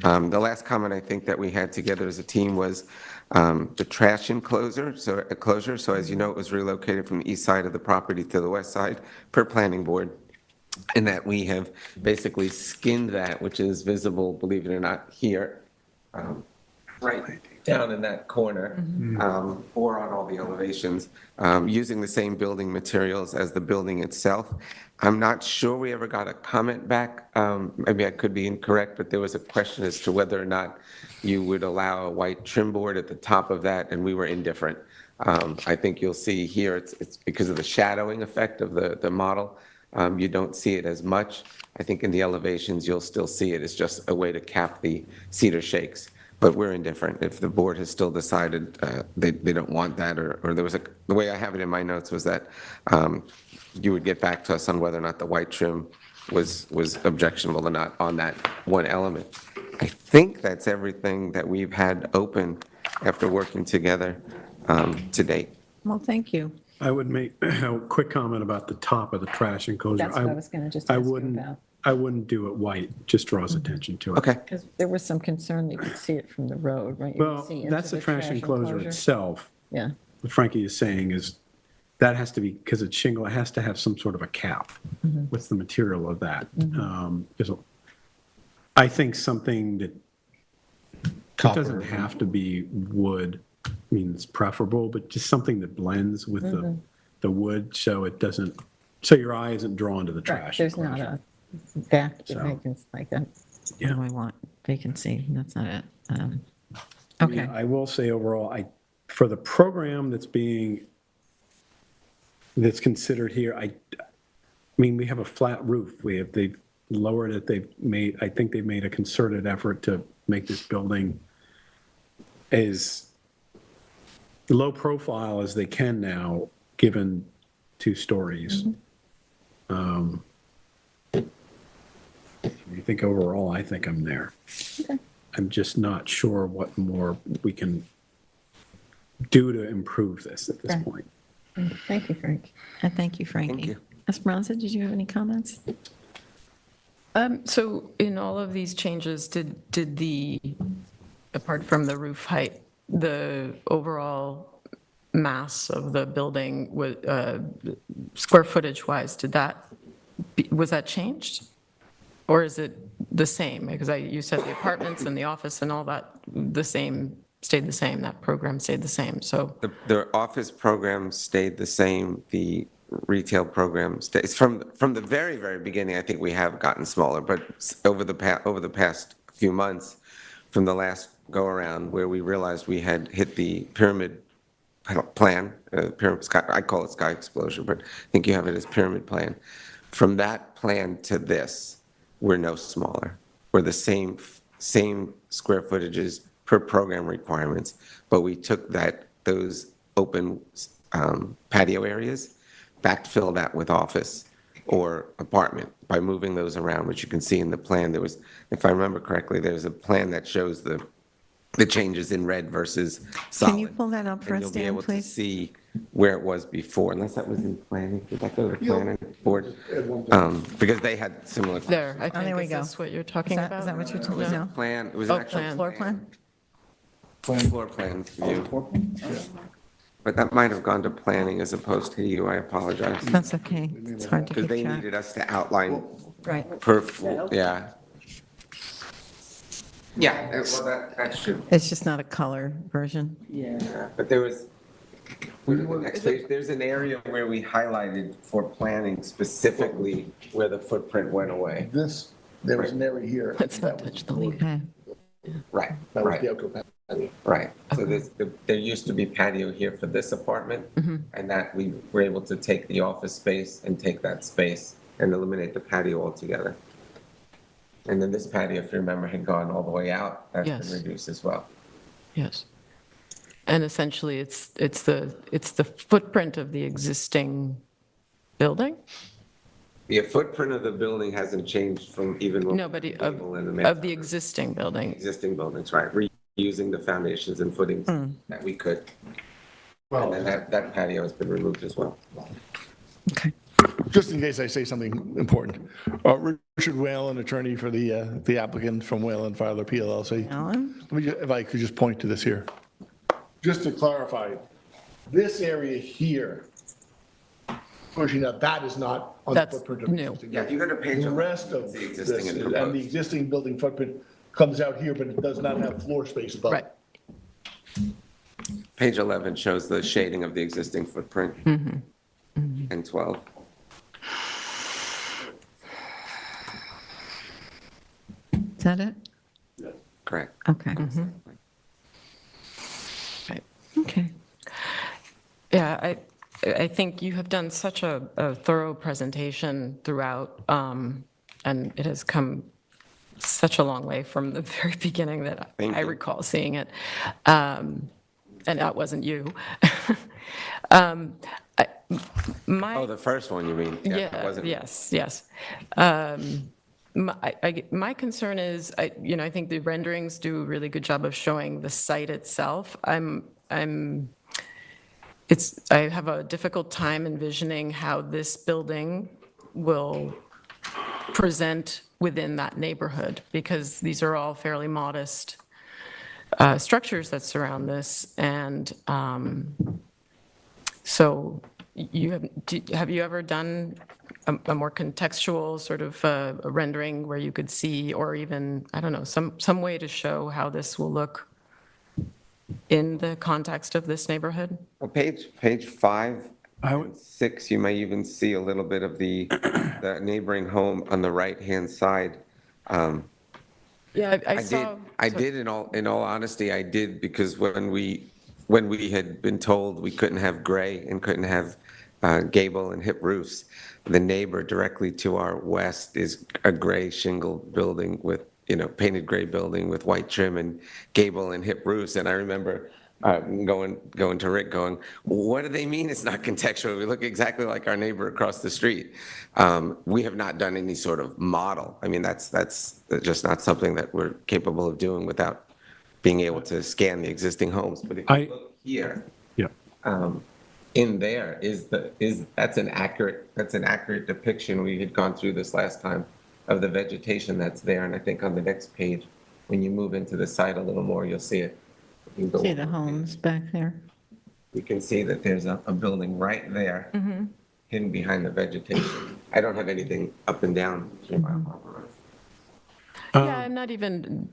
The last comment I think that we had together as a team was the trash enclosure. So as you know, it was relocated from the east side of the property to the west side per planning board, and that we have basically skinned that, which is visible, believe it or not, here, right down in that corner, or on all the elevations, using the same building materials as the building itself. I'm not sure we ever got a comment back. Maybe I could be incorrect, but there was a question as to whether or not you would allow a white trim board at the top of that, and we were indifferent. I think you'll see here, it's because of the shadowing effect of the model. You don't see it as much. I think in the elevations, you'll still see it. It's just a way to cap the cedar shakes. But we're indifferent. If the board has still decided they don't want that, or there was the way I have it in my notes was that you would get back to us on whether or not the white trim was objectionable or not on that one element. I think that's everything that we've had open after working together to date. Well, thank you. I would make a quick comment about the top of the trash enclosure. That's what I was going to just ask you about. I wouldn't do it white, just draws attention to it. Okay. Because there was some concern that you could see it from the road, right? You could Well, see into that's the trash enclosure itself. Yeah. What Frankie is saying is that has to be, because it's shingle, it has to have some sort of a cap. What's the material of that? I think something that, it doesn't have to be wood, I mean, it's preferable, but just something that blends with the wood so it doesn't, so your eye isn't drawn to the Right, trash there's not enclosure. a back So, vacancy like that. yeah. What do I want? Vacancy, that's not it. I mean, Okay. I will say overall, for the program that's considered here, I mean, we have a flat roof. They've lowered it. I think they've made a concerted effort to make this building as low profile as they can now, given 2 stories. I think overall, I think I'm there. Okay. I'm just not sure what more we can do to improve this at this Okay. point. Thank you, Frank. And thank you, Frankie. Thank you. Esperanza, did you have any comments? So in all of these changes, did apart from the roof height, the overall mass of the building, square footage-wise, was that changed? Or is it the same? Because you said the apartments and the office and all that, stayed the same, that program stayed the same, so. The office program stayed the same, the retail program stays, from the very, very beginning, I think we have gotten smaller, but over the past few months, from the last go-around, where we realized we had hit the pyramid plan, I call it sky explosion, but I think you have it as pyramid plan. From that plan to this, we're no smaller. We're the same square footages per program requirements, but we took those open patio areas, backfill that with office or apartment by moving those around, which you can see in the plan. There was, if I remember correctly, there's a plan that shows the changes in red versus solid. Can you pull that up for And us, you'll be Dan, able to please? see where it was before, unless that was in planning. Did that go to the planning board? Because they had similar. There, I there think, we is go. this what you're talking about? Is that what you're talking It was a about? plan, it was Oh, an actual plan. Floor plan? floor plan view. But that might have gone to planning as opposed to you, I apologize. That's okay. It's hard to Because keep they track. needed us to outline Right. per, yeah. Yeah, well, that should, It's just not a color version. yeah, but there was, next page, there's an area where we highlighted for planning specifically where the footprint went away. This, there was an area here. Let's not touch the leaf. Okay. Right, That was right. the outdoor patio. Right, so there used to be patio here for this apartment, and that we were able to take the office space and take that space and eliminate the patio altogether. And then this patio, if you remember, had gone all the way out, that's Yes. been reduced as well. Yes. And essentially, it's the footprint of the existing building? The footprint of the building hasn't changed from even. when No, but we were able in the main- of the existing building. Existing buildings, right, reusing the foundations and footings that we could. And then that patio has been removed as well. Okay. Just in case I say something important. Richard Whalen, attorney for the applicant from Whalen Fowler PLLC. Alan? Let me, if I could just point to this here. Just to clarify, this area here, pushing up, that is not on the That's footprint of new. the existing Yeah, if you go to page. The 11, rest of the this, existing and and the proposed. existing building footprint comes out here, but it does not have floor space above. Right. Page 11 shows the shading of the existing footprint. And 12. Is that it? Correct. Okay. Right. Okay. Yeah, I think you have done such a thorough presentation throughout, and it has come such a long way from the very beginning that Thank I you. recall seeing it. And that wasn't you. My. Oh, the first one, you mean? It Yeah, wasn't me. yes. My concern is, I think the renderings do a really good job of showing the site itself. I have a difficult time envisioning how this building will present within that neighborhood, because these are all fairly modest structures that surround this, and so have you ever done a more contextual sort of a rendering where you could see, or even, I don't know, some way to show how this will look in the context of this neighborhood? Well, page 5 and 6, you may even see a little bit of the neighboring home on the right-hand side. Yeah, I saw. I did, in all honesty, I did, because when we had been told we couldn't have gray and couldn't have gable and hip roofs, the neighbor directly to our west is a gray shingle building with, painted gray building with white trim and gable and hip roofs. And I remember going to Rick going, what do they mean it's not contextual? We look exactly like our neighbor across the street. We have not done any sort of model. I mean, that's just not something that we're capable of doing without being able to scan the existing homes. But if you look here, in there that's an accurate depiction. We had gone through this last time of the vegetation that's there, and I think on the next page, when you move into the site a little more, you'll see it. You can go See over the homes back there? you can see that there's a building right there, hidden behind the vegetation. I don't have anything up and down 3 Mile Harbor Road. Yeah, I'm not even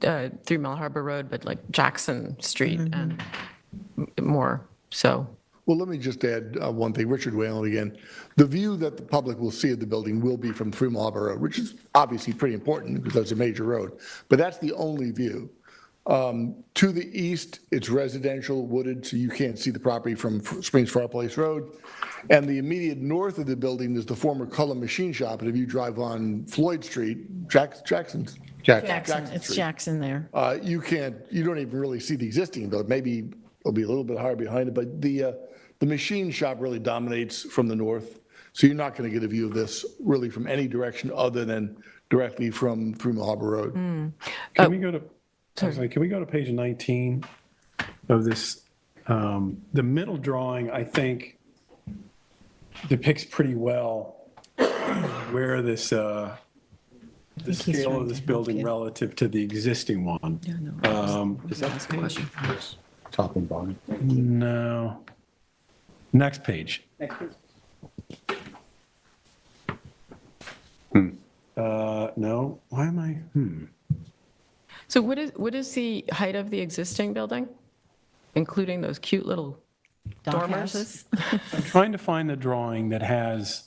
3 Mile Harbor Road, but like Jackson Street and more, so. Well, let me just add one thing. Richard Whalen again. The view that the public will see of the building will be from 3 Mile Harbor Road, which is obviously pretty important because that's a major road. But that's the only view. To the east, it's residential, wooded, so you can't see the property from Springs Far Place Road. And the immediate north of the building is the former Cullen Machine Shop. And if you drive on Floyd Street, Jackson It's Street, Jackson there. you don't even really see the existing building. Maybe it'll be a little bit higher behind it, but the machine shop really dominates from the north. So you're not going to get a view of this really from any direction other than directly from 3 Mile Harbor Road. Can we go to, can we go to page 19 of this? The middle drawing, I think, depicts pretty well where this, the scale of this building relative to the existing one. Is that a question? Top and bottom. No. Next page. No, why am I, So what is the height of the existing building, including those cute little dormers? I'm trying to find the drawing that has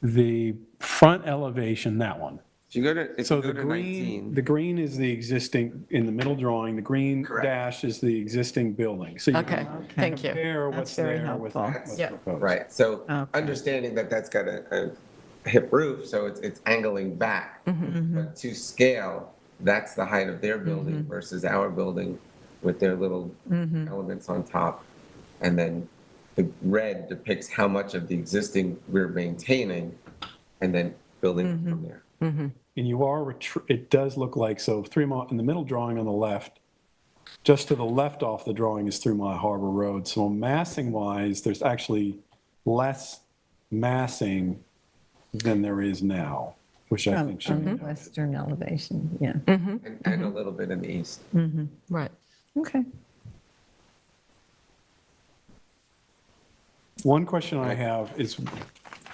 the front elevation, that one. If you go to, So the green is the existing, in the middle drawing, the green dash is the existing building. So you Okay, can thank you. compare That's what's very there with helpful. what's Yeah. proposed. Right, so Okay. understanding that that's got a hip roof, so it's angling back. But to scale, that's the height of their building versus our building with their little elements on top. And then the red depicts how much of the existing we're maintaining and then building from there. And you are, it does look like, so 3 Mile, in the middle drawing on the left, just to the left off the drawing is 3 Mile Harbor Road. So massing wise, there's actually less massing than there is now, which I think should From be the noted. western elevation, yeah. And a little bit in the east. Right. Okay. One question I have is,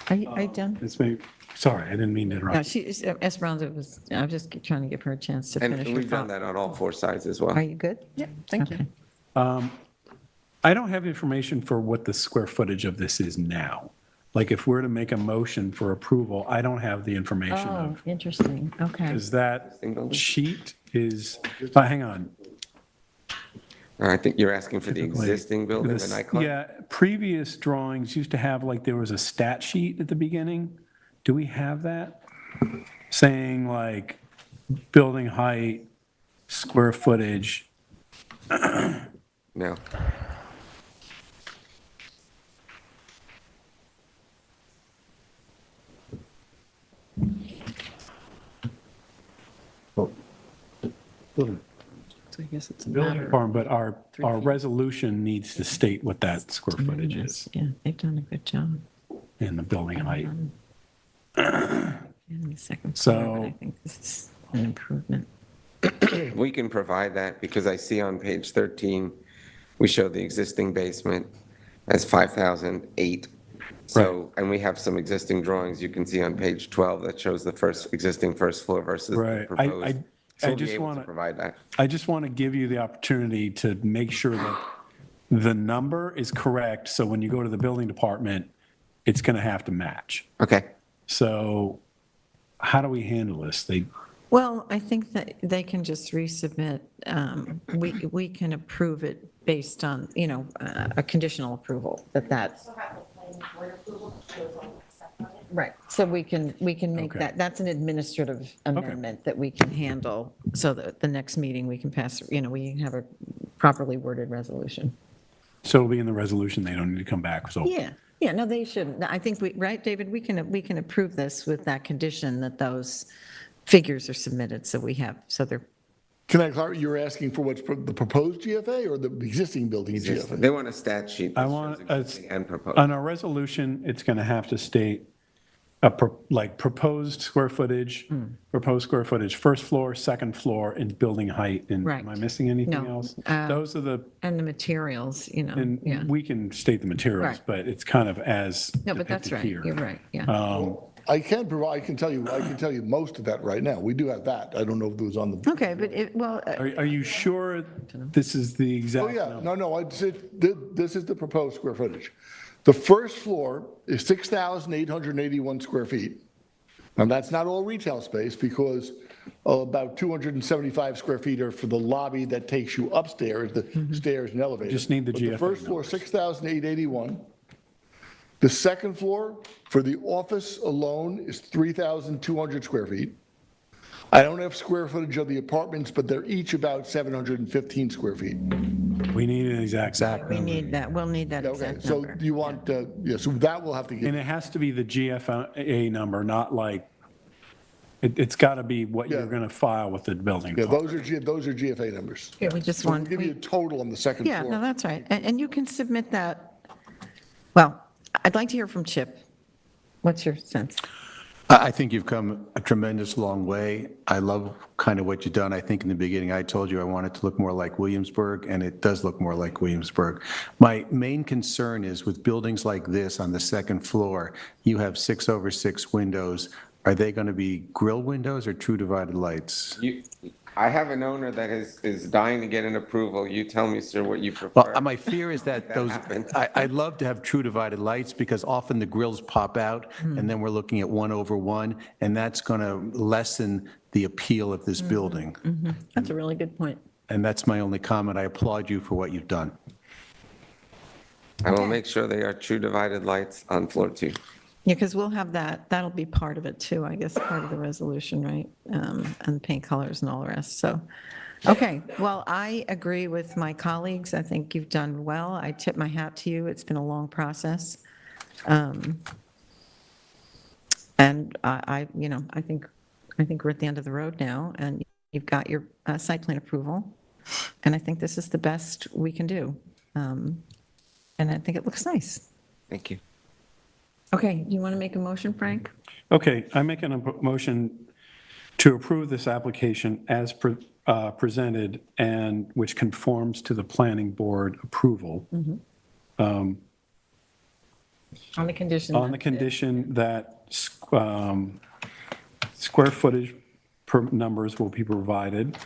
Are you done? it's maybe, sorry, I didn't mean to No, interrupt. Esperanza was, I was just trying to give her a chance to And finish her we've done thought. that on all 4 sides as well. Are you good? Yeah, thank you. I don't have information for what the square footage of this is now. Like if we're to make a motion for approval, I don't have the information Oh, of, interesting, okay. is that Single? sheet is, hang on. I think you're asking for the existing building, the This- nightclub? Yeah, previous drawings used to have, like, there was a stat sheet at the beginning. Do we have that? Saying like, building height, square footage. No. So I guess it's a Building matter. department, but our resolution needs to state what that square footage is Yeah, they've done a good job. in the building height. In the second floor, but I So, think this is an improvement. We can provide that because I see on page 13, we show the existing basement as 5,008. So, and we have some existing drawings you can see on page 12 that shows the existing first floor versus the Right. proposed. So I we'll be just able want to provide that. I just want to give you the opportunity to make sure that the number is correct, so when you go to the building department, it's going to have to match. Okay. So how do we handle this? Well, I think that they can just resubmit. We can approve it based on, a conditional approval, that. So have the planning board approval that shows all the stuff on it. Right. So we can make Okay. that's an administrative amendment that we can handle, so that the next meeting we can pass, we can have a properly worded resolution. So it'll be in the resolution, they don't need to come back, so. Yeah, no, they shouldn't. I think right, David, we can approve this with that condition that those figures are submitted, so they're. Can I clarify, you're asking for what's the proposed GFA or the existing building GFA? They want a stat sheet I that want, shows existing and proposed. on our resolution, it's going to have to state like proposed square footage, first floor, second floor, and building height. And Right. am I missing anything No, else? Those are the, And the materials, yeah. and we can state the materials, Right. but it's kind of as No, but that's depicted right, here. you're right, yeah. I can tell you most of that right now. We do have that. I don't know if it was on the. Okay, but Are you sure this is the exact? Oh, yeah, number? no, this is the proposed square footage. The first floor is 6,881 square feet. And that's not all retail space because about 275 square feet are for the lobby that takes you upstairs, the stairs and elevators. Just need the But GFA the first floor, numbers. 6,881. The second floor for the office alone is 3,200 square feet. I don't have square footage of the apartments, but they're each about 715 square feet. We need an exact. We need that, we'll need that Okay, exact so number. you want, so that will have to And get, it has to be the GFA number, not like, it's got to be what you're Yeah. going to file with the building. yeah, department. those are GFA numbers. Yeah, we just So we'll want, give you a total on the second yeah, floor. no, that's right. And you can submit that, well, I'd like to hear from Chip. What's your sense? I think you've come a tremendous long way. I love kind of what you've done. I think in the beginning, I told you I want it to look more like Williamsburg, and it does look more like Williamsburg. My main concern is with buildings like this on the second floor, you have 6/6 windows. Are they going to be grill windows or true divided lights? I have an owner that is dying to get an approval. You tell me, sir, what you prefer. Well, my fear is that those, happen. I'd love to have true divided lights because often the grills pop out and then we're looking at 1/1, and that's going to lessen the appeal of this building. That's a really good point. And that's my only comment. I applaud you for what you've done. I will make sure they are true divided lights on floor 2. Yeah, because we'll have that, that'll be part of it too, I guess, part of the resolution, right? And paint colors and all the rest, so. Okay, well, I agree with my colleagues. I think you've done well. I tip my hat to you. It's been a long process. And I think we're at the end of the road now, and you've got your site plan approval. And I think this is the best we can do. And I think it looks nice. Thank you. Okay, you want to make a motion, Frank? Okay, I make a motion to approve this application as presented and which conforms to the planning board approval. On the condition. On the condition that square footage numbers will be provided.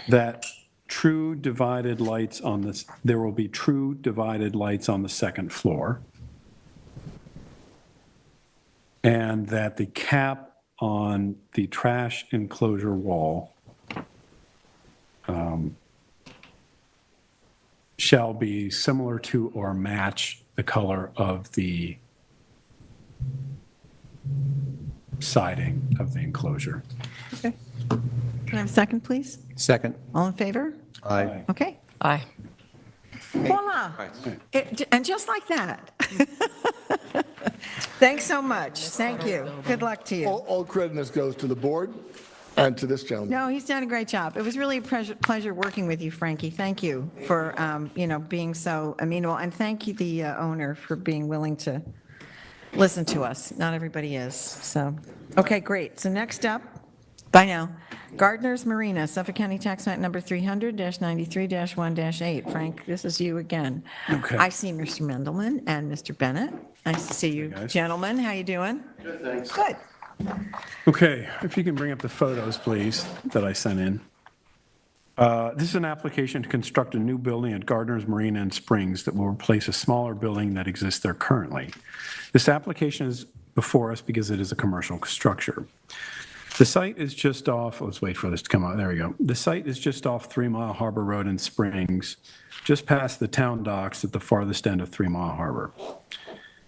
That true divided lights on this, there will be true divided lights on the second floor. And that the cap on the trash enclosure wall shall be similar to or match the color of the siding of the enclosure. Okay. Can I have a second, please? Second. All in favor? Aye. Okay. Aye. Voila. And just like that. Thanks so much. Thank you. Good luck to you. All credit in this goes to the board and to this gentleman. No, he's done a great job. It was really a pleasure working with you, Frankie. Thank you for, being so amenable. And thank you, the owner, for being willing to listen to us. Not everybody is, so. Okay, great. So next up, by now, Gardner's Marina, Suffolk County Tax Map number 300-93-1-8. Frank, this is you again. Okay. I see Mr. Mendelman and Mr. Bennett. Nice to see you, guys. gentlemen. How you doing? Good, thanks. Good. Okay, if you can bring up the photos, please, that I sent in. This is an application to construct a new building at Gardner's Marina in Springs that will replace a smaller building that exists there currently. This application is before us because it is a commercial structure. The site is just off, let's wait for this to come out, there we go. The site is just off 3 Mile Harbor Road in Springs, just past the town docks at the farthest end of 3 Mile Harbor.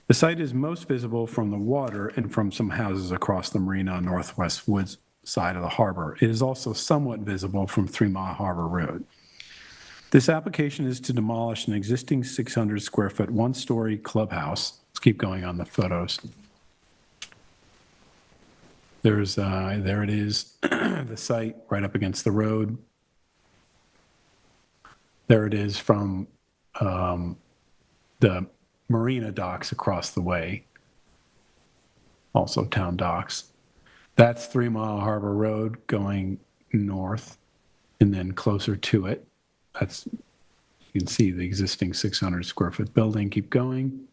The site is most visible from the water and from some houses across the marina on Northwest Woods side of the harbor. It is also somewhat visible from 3 Mile Harbor Road. This application is to demolish an existing 600 square foot, one-story clubhouse. Let's keep going on the photos. There it is, the site right up against the road. There it is from the marina docks across the way, also town docks. That's 3 Mile Harbor Road going north, and then closer to it, that's, you can see the existing 600 square foot building. Keep going.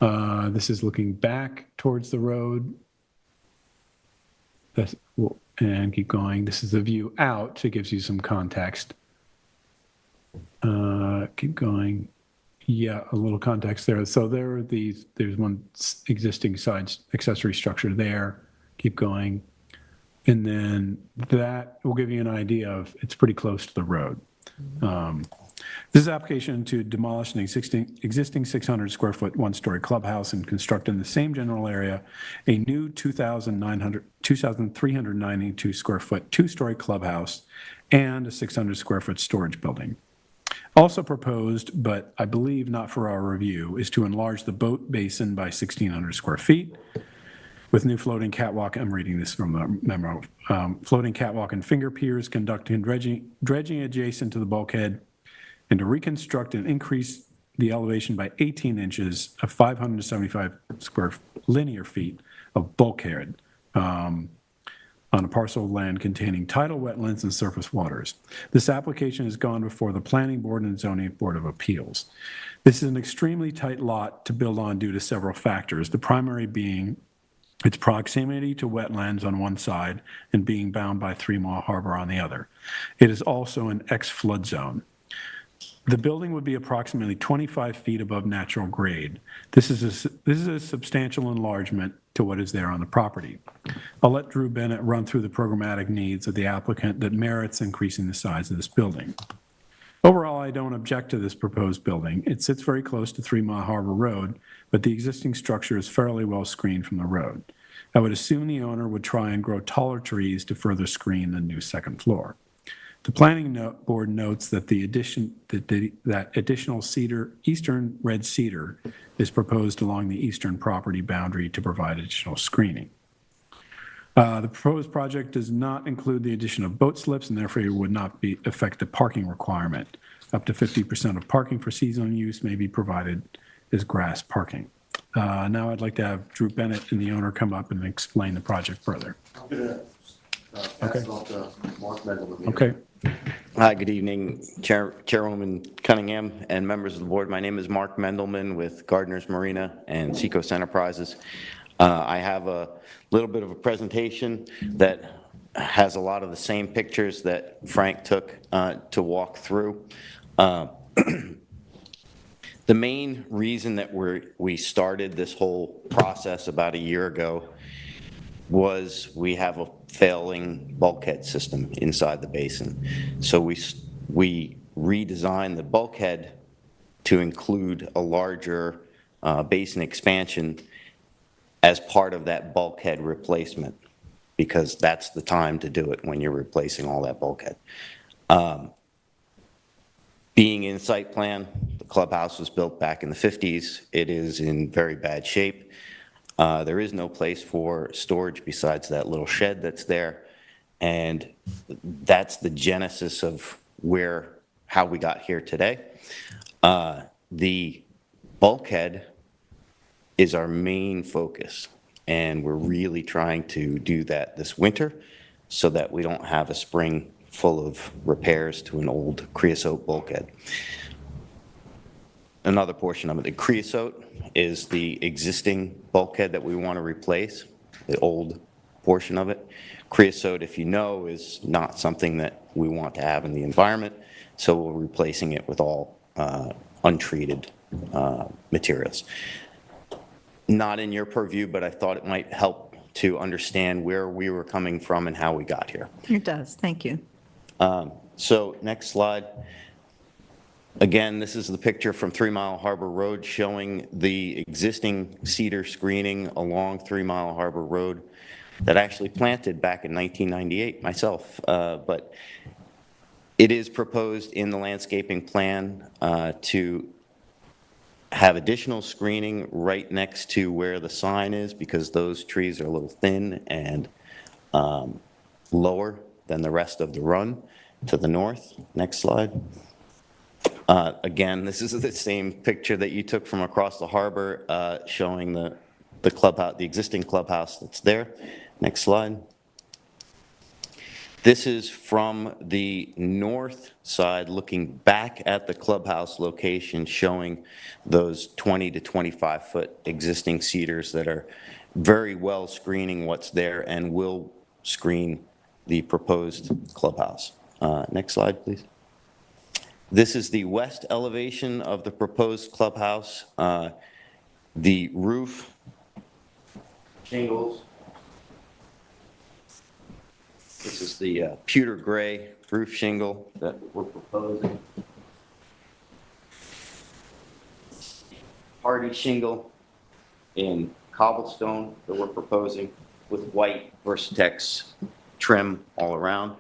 This is looking back towards the road. And keep going. This is the view out, so it gives you some context. Keep going. Yeah, a little context there. So there's one existing side accessory structure there. Keep going. And then that will give you an idea of, it's pretty close to the road. This is an application to demolish an existing 600 square foot, one-story clubhouse and construct in the same general area a new 2,392 square foot, two-story clubhouse and a 600 square foot storage building. Also proposed, but I believe not for our review, is to enlarge the boat basin by 1,600 square feet with new floating catwalk. I'm reading this from the memo. Floating catwalk and finger piers, conducting dredging adjacent to the bulkhead, and to reconstruct and increase the elevation by 18 inches of 575 square linear feet of bulkhead on a parcel of land containing tidal wetlands and surface waters. This application has gone before the Planning Board and Zoning Board of Appeals. This is an extremely tight lot to build on due to several factors, the primary being its proximity to wetlands on one side and being bound by 3 Mile Harbor on the other. It is also an ex-flood zone. The building would be approximately 25 feet above natural grade. This is a substantial enlargement to what is there on the property. I'll let Drew Bennett run through the programmatic needs of the applicant that merits increasing the size of this building. Overall, I don't object to this proposed building. It sits very close to 3 Mile Harbor Road, but the existing structure is fairly well screened from the road. I would assume the owner would try and grow taller trees to further screen the new second floor. The planning board notes that that additional eastern red cedar is proposed along the eastern property boundary to provide additional screening. The proposed project does not include the addition of boat slips and therefore would not affect the parking requirement. Up to 50% of parking for seasonal use may be provided as grass parking. Now I'd like to have Drew Bennett and the owner come up and explain the project further. Okay. Hi, good evening, Chairwoman Cunningham and members of the board. My name is Mark Mendelman with Gardeners Marina and Seacoast Enterprises. I have a little bit of a presentation that has a lot of the same pictures that Frank took to walk through. The main reason that we started this whole process about a year ago was we have a failing bulkhead system inside the basin. So we redesigned the bulkhead to include a larger basin expansion as part of that bulkhead replacement, because that's the time to do it when you're replacing all that bulkhead. Being in site plan, the clubhouse was built back in the 50s. It is in very bad shape. There is no place for storage besides that little shed that's there. And that's the genesis of how we got here today. The bulkhead is our main focus, and we're really trying to do that this winter so that we don't have a spring full of repairs to an old creosote bulkhead. Another portion of it, the creosote, is the existing bulkhead that we want to replace, the old portion of it. Creosote, if you know, is not something that we want to have in the environment, so we're replacing it with all untreated materials. Not in your purview, but I thought it might help to understand where we were coming from and how we got here. It does, thank you. So next slide. Again, this is the picture from 3 Mile Harbor Road showing the existing cedar screening along 3 Mile Harbor Road that I actually planted back in 1998 myself. But it is proposed in the landscaping plan to have additional screening right next to where the sign is, because those trees are a little thin and lower than the rest of the run to the north. Next slide. Again, this is the same picture that you took from across the harbor, showing the clubhouse, the existing clubhouse that's there. Next slide. This is from the north side, looking back at the clubhouse location, showing those 20 to 25-foot existing cedars that are very well screening what's there and will screen the proposed clubhouse. Next slide, please. This is the west elevation of the proposed clubhouse. The roof shingles. This is the pewter gray roof shingle that we're proposing. Hardy shingle in cobblestone that we're proposing with white Versatex trim all around.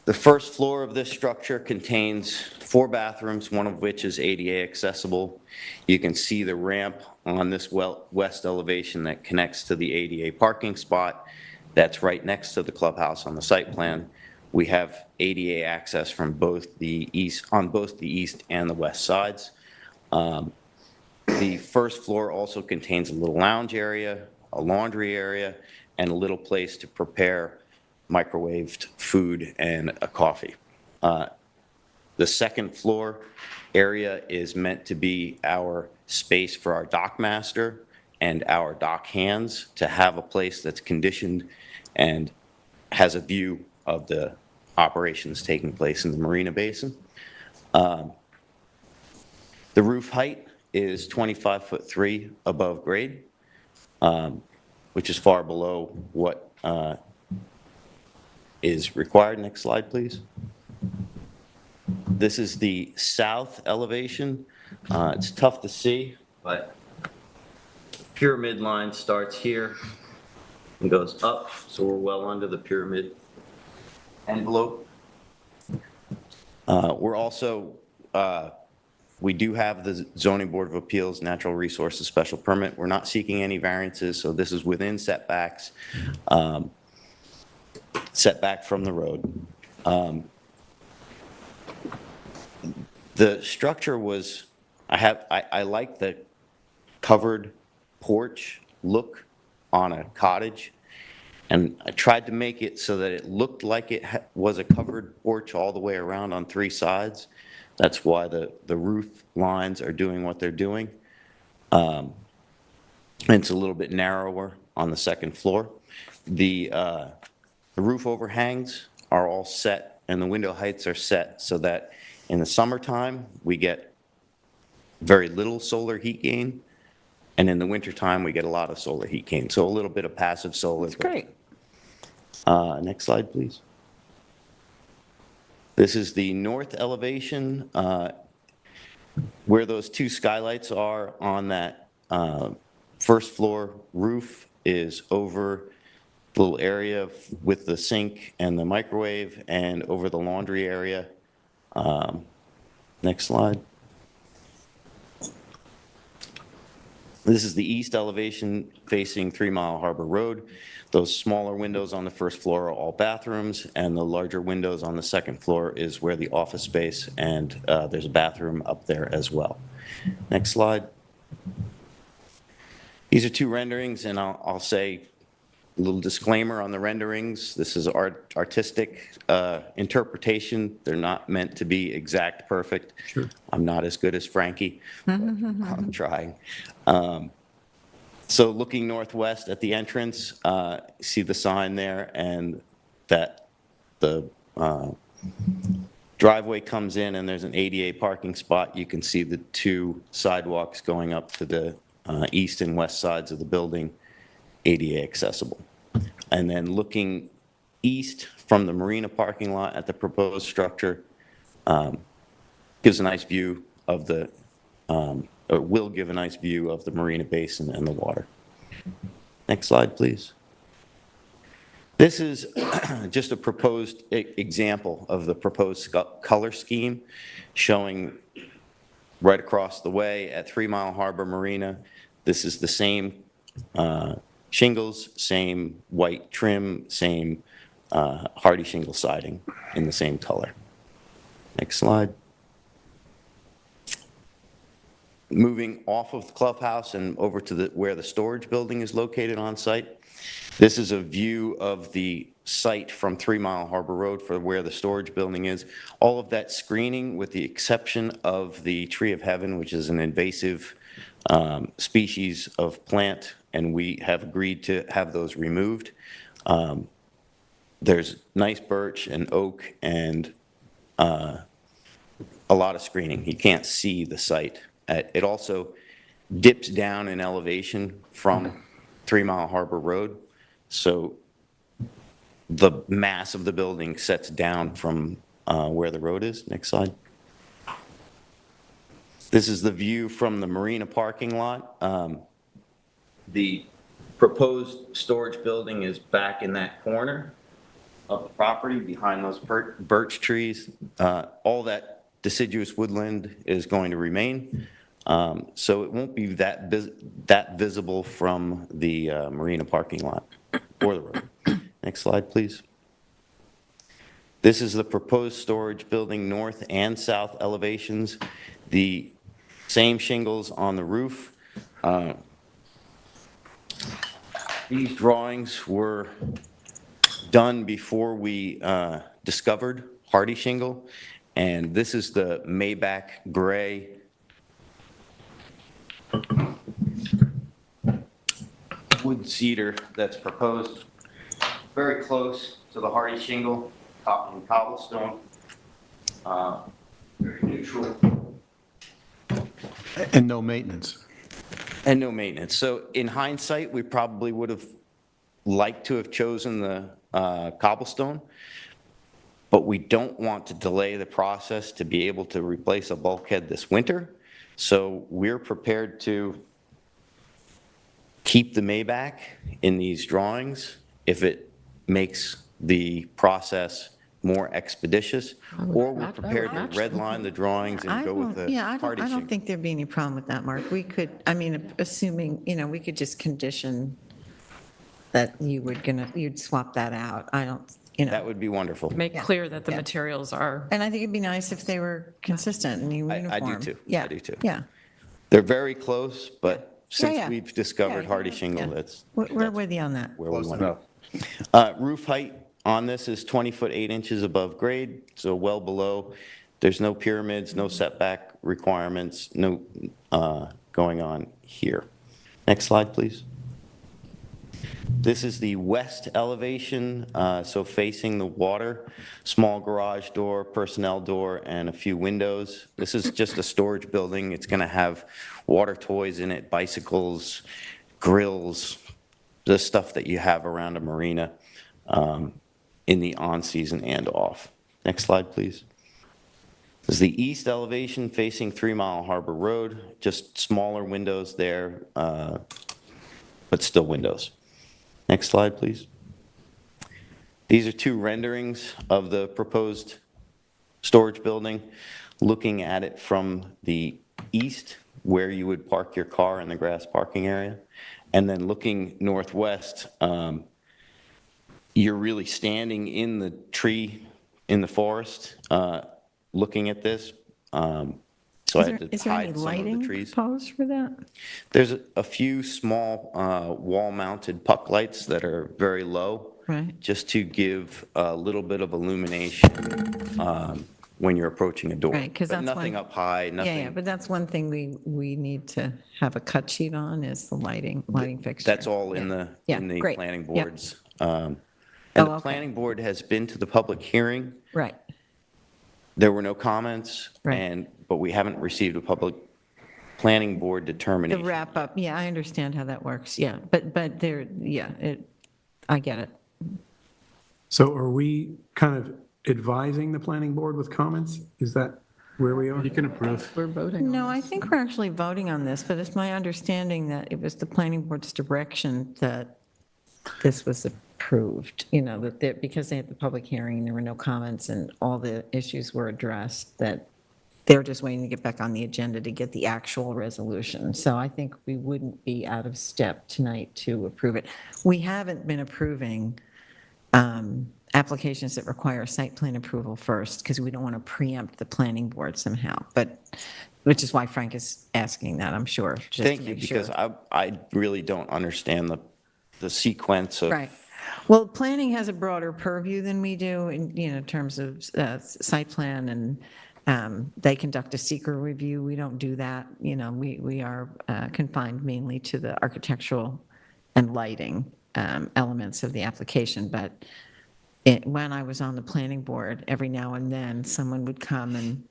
The first floor of this structure contains 4 bathrooms, one of which is ADA accessible. You can see the ramp on this west elevation that connects to the ADA parking spot. That's right next to the clubhouse on the site plan. We have ADA access from both the east, on both the east and the west sides. The first floor also contains a little lounge area, a laundry area, and a little place to prepare microwaved food and a coffee. The second floor area is meant to be our space for our dock master and our dock hands to have a place that's conditioned and has a view of the operations taking place in the Marina Basin. The roof height is 25'3" above grade, which is far below what is required. Next slide, please. This is the south elevation. It's tough to see, but pyramid line starts here and goes up, so we're well under the pyramid envelope. We're also, we do have the Zoning Board of Appeals Natural Resources Special Permit. We're not seeking any variances, so this is within setbacks, setback from the road. The structure was, I like the covered porch look on a cottage, and I tried to make it so that it looked like it was a covered porch all the way around on 3 sides. That's why the roof lines are doing what they're doing. It's a little bit narrower on the second floor. The roof overhangs are all set, and the window heights are set so that in the summertime, we get very little solar heat gain, and in the wintertime, we get a lot of solar heat gain. So a little bit of passive solar. That's great. Next slide, please. This is the north elevation, where those 2 skylights are on that first floor roof is over the little area with the sink and the microwave and over the laundry area. Next slide. This is the east elevation facing 3 Mile Harbor Road. Those smaller windows on the first floor are all bathrooms, and the larger windows on the second floor is where the office space, and there's a bathroom up there as well. Next slide. These are 2 renderings, and I'll say a little disclaimer on the renderings. This is artistic interpretation. They're not meant to be exact, perfect. Sure. I'm not as good as Frankie. I'm trying. So looking northwest at the entrance, see the sign there, and that the driveway comes in and there's an ADA parking spot. You can see the 2 sidewalks going up to the east and west sides of the building, ADA accessible. And then looking east from the marina parking lot at the proposed structure gives a nice view of the, or will give a nice view of the marina basin and the water. Next slide, please. This is just a proposed example of the proposed color scheme showing right across the way at 3 Mile Harbor Marina. This is the same shingles, same white trim, same hardy shingle siding in the same color. Next slide. Moving off of the clubhouse and over to where the storage building is located on site. This is a view of the site from 3 Mile Harbor Road for where the storage building is. All of that screening, with the exception of the tree of heaven, which is an invasive species of plant, and we have agreed to have those removed. There's nice birch and oak and a lot of screening. You can't see the site. It also dips down in elevation from 3 Mile Harbor Road, so the mass of the building sets down from where the road is. Next slide. This is the view from the marina parking lot. The proposed storage building is back in that corner of the property behind those birch trees. All that deciduous woodland is going to remain. So it won't be that visible from the marina parking lot or the road. Next slide, please. This is the proposed storage building north and south elevations. The same shingles on the roof. These drawings were done before we discovered hardy shingle, and this is the Maybach gray wood cedar that's proposed, very close to the hardy shingle, and cobblestone, very neutral. And no maintenance. And no maintenance. So in hindsight, we probably would have liked to have chosen the cobblestone, but we don't want to delay the process to be able to replace a bulkhead this winter. So we're prepared to keep the Maybach in these drawings if it makes the process more expeditious, or we're prepared to redline the drawings and go with the hardy I shingle. don't think there'd be any problem with that, Mark. We could, I mean, assuming, we could just condition that you'd swap that out. I don't, That would be wonderful. Make clear that the materials are. And I think it'd be nice if they were consistent and uniform. I do too. Yeah. I do too. Yeah. They're very close, but since yeah. we've discovered Yeah, hardy shingle, yeah. that's We're with you on that. where we Close want enough. to. Roof height on this is 20 foot 8 inches above grade, so well below. There's no pyramids, no setback requirements, no going on here. Next slide, please. This is the west elevation, so facing the water, small garage door, personnel door, and a few windows. This is just a storage building. It's going to have water toys in it, bicycles, grills, the stuff that you have around a marina in the on-season and off. Next slide, please. This is the east elevation facing 3 Mile Harbor Road, just smaller windows there, but still windows. Next slide, please. These are two renderings of the proposed storage building, looking at it from the east, where you would park your car in the grass parking area, and then looking northwest, you're really standing in the tree, in the forest, looking at this. So I had to Is there any hide some of the lighting trees. proposed for that? There's a few small wall-mounted puck lights that are very low, Right. just to give a little bit of illumination when you're approaching a door. Right, 'cause But that's nothing one- up high, Yeah, nothing. but that's one thing we need to have a cut sheet on is the lighting fixture. That's all in the, Yeah, in the great. planning Yep. boards. And Oh, the okay. planning board has been to the public hearing. Right. There were no comments, Right. but we haven't received a public planning board The determination. wrap up, yeah, I understand how that works, yeah, but there, yeah, I get it. So are we kind of advising the planning board with comments? Is that where we are? You can approve. We're voting on No, I this. think we're actually voting on this, but it's my understanding that it was the planning board's direction that this was approved, because they had the public hearing, there were no comments, and all the issues were addressed, that they're just waiting to get back on the agenda to get the actual resolution. So I think we wouldn't be out of step tonight to approve it. We haven't been approving applications that require site plan approval first, because we don't want to preempt the planning board somehow, but, which is why Frank is asking that, I'm sure, just to Thank you, make sure. because I really don't understand the sequence of. Right. Well, planning has a broader purview than we do in terms of site plan, and they conduct a secret review. We don't do that. We are confined mainly to the architectural and lighting elements of the application. But when I was on the planning board, every now and then, someone would come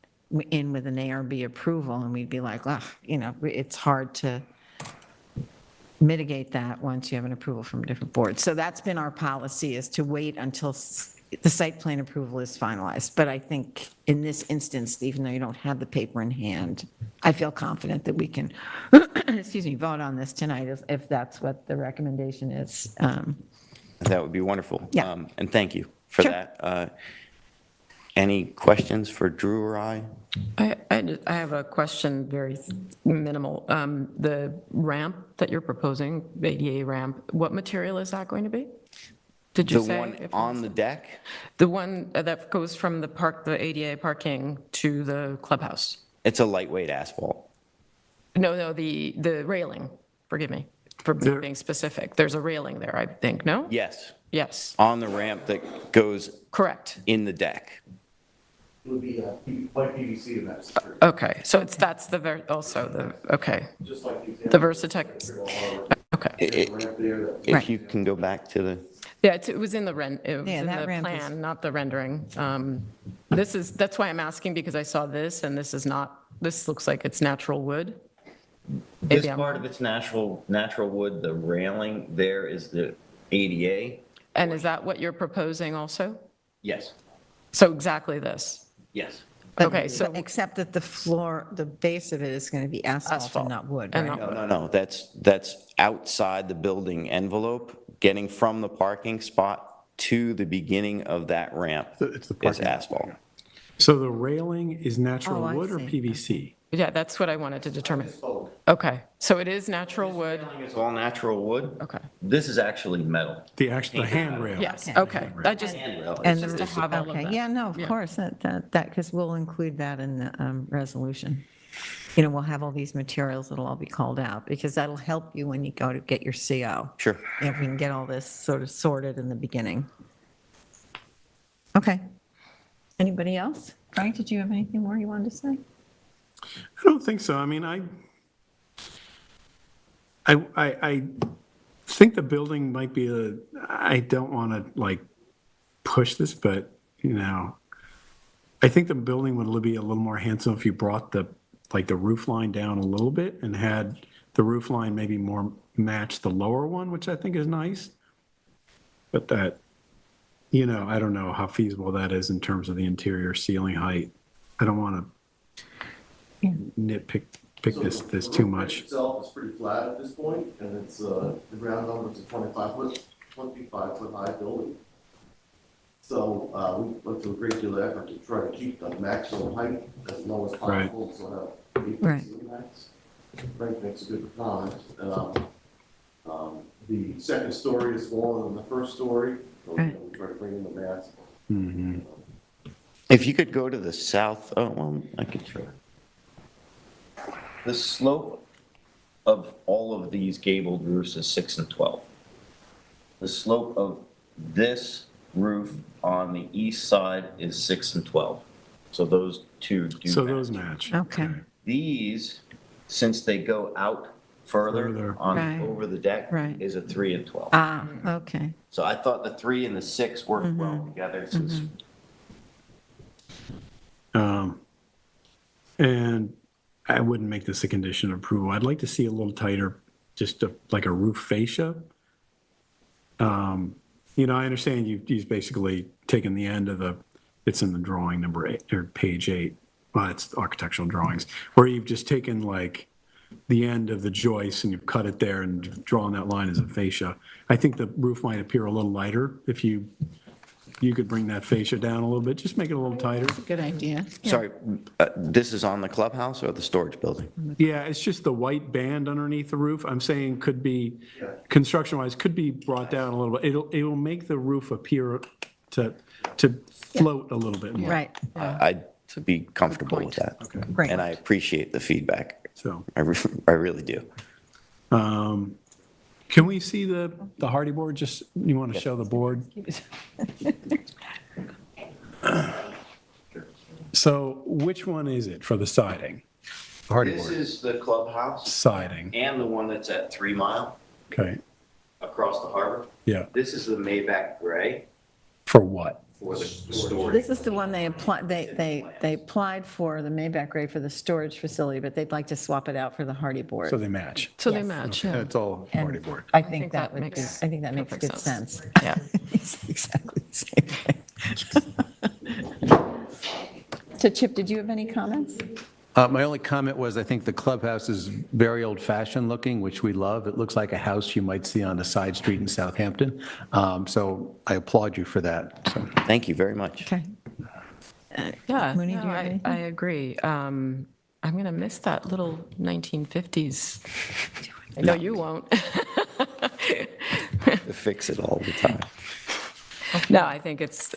in with an ARB approval, and we'd be like, it's hard to mitigate that once you have an approval from a different board. So that's been our policy, is to wait until the site plan approval is finalized. But I think in this instance, even though you don't have the paper in hand, I feel confident that we can, vote on this tonight if that's what the recommendation is. That would be wonderful. Yeah. And thank you for Sure. that. Any questions for Drew or I? I have a question, very minimal. The ramp that you're proposing, the ADA ramp, what material is that going to be? Did you The say? one on the deck? The one that goes from the ADA parking to the clubhouse? It's a lightweight asphalt. No, the railing, forgive me for being specific. There's a railing there, I think, no? Yes, Yes, on the ramp that goes correct. in the deck. It would be like PVC and that's true. Okay, so that's okay. Just like The Versatech, okay. If you can go back to the, Yeah, it was in the it was in that the ramp is- plan, not the rendering. That's why I'm asking, because I saw this, and this looks like it's natural wood. this Maybe I'm part wrong. of it's natural wood, the railing there is the ADA. And is that what you're proposing also? Yes, So exactly this? yes. But- Okay, so- but except that the base of it is going to be asphalt Asphalt. and not wood, And right? not- No, that's outside the building envelope, getting from the parking spot to the beginning of that ramp It's the is parking lot. asphalt. So the railing is natural Oh, I wood or see. PVC? Yeah, that's what I wanted to determine. Okay, so it is natural wood? It's all natural wood. Okay, This is actually metal. The handrail? yes, Okay. okay. I just, Handrail. And It's the- just- to have all of okay, that. yeah, no, of Yeah. course, because we'll include that in the resolution. We'll have all these materials that'll all be called out, because that'll help you when you go to get your CO. Sure. If we can get all this sort of sorted in the beginning. Okay. Anybody else? Frank, did you have anything more you wanted to say? I don't think so. I mean, I think the building might be I don't want to push this, but I think the building would be a little more handsome if you brought the roof line down a little bit and had the roof line maybe more match the lower one, which I think is nice. But that, I don't know how feasible that is in terms of the interior ceiling height. I don't want to nitpick this too much. Itself is pretty flat at this point, and it's, the ground number is a 25-foot high building. So, we went to a great deal of effort to try to keep the maximum height as low as possible, so have 8 Right. ceiling heights. Frank makes a good comment. The second story is smaller than the first story, so Right. we try to bring in the mass. If you could go to the south, I could show. The slope of all of these gabled roofs is 6 and 12. The slope of this roof on the east side is 6 and 12. So those two do So match. those match. Okay. These, since they go out further Further. on, Right. over the deck, Right. is a 3 and 12. Ah, okay. So I thought the 3 and the 6 worked well together, since And I wouldn't make this a condition of approval. I'd like to see a little tighter, just like a roof fascia. I understand you've basically taken the end of it's in the drawing number 8, or page 8. Well, it's architectural drawings, where you've just taken the end of the joist and you've cut it there and drawn that line as a fascia. I think the roof might appear a little lighter if you could bring that fascia down a little bit, just make it a little tighter. Good idea. Sorry, this is on the clubhouse or the storage building? Yeah, it's just the white band underneath the roof. I'm saying could be, construction-wise, could be brought down a little bit. It'll make the roof appear to float a little bit more. Right. I'd be comfortable with that. Great. And I appreciate the feedback. So, I really do. can we see the hardy board? Just, you want to show the board? So which one is it for the siding? Hardy This board, is the clubhouse siding, and the one that's at 3 Mile okay, across the harbor. yeah. This is the Maybach gray For what? for the storage. This is the one they applied, they applied for, the Maybach Gray for the storage facility, but they'd like to swap it out for the hardy board. So they match. So they Yes. match, Yeah, yeah. it's all And hardy board. I think that would be, makes I think that makes perfect good sense. sense. Yeah. It's exactly the same thing. So Chip, did you have any comments? My only comment was, I think the clubhouse is very old-fashioned looking, which we love. It looks like a house you might see on a side street in Southampton. So I applaud you for that. So. Thank you very much. Okay. Yeah, Mooney, do no, you have I anything? agree. I'm going to miss that little 1950s. I know you won't. Fix it all the time. No, I think it's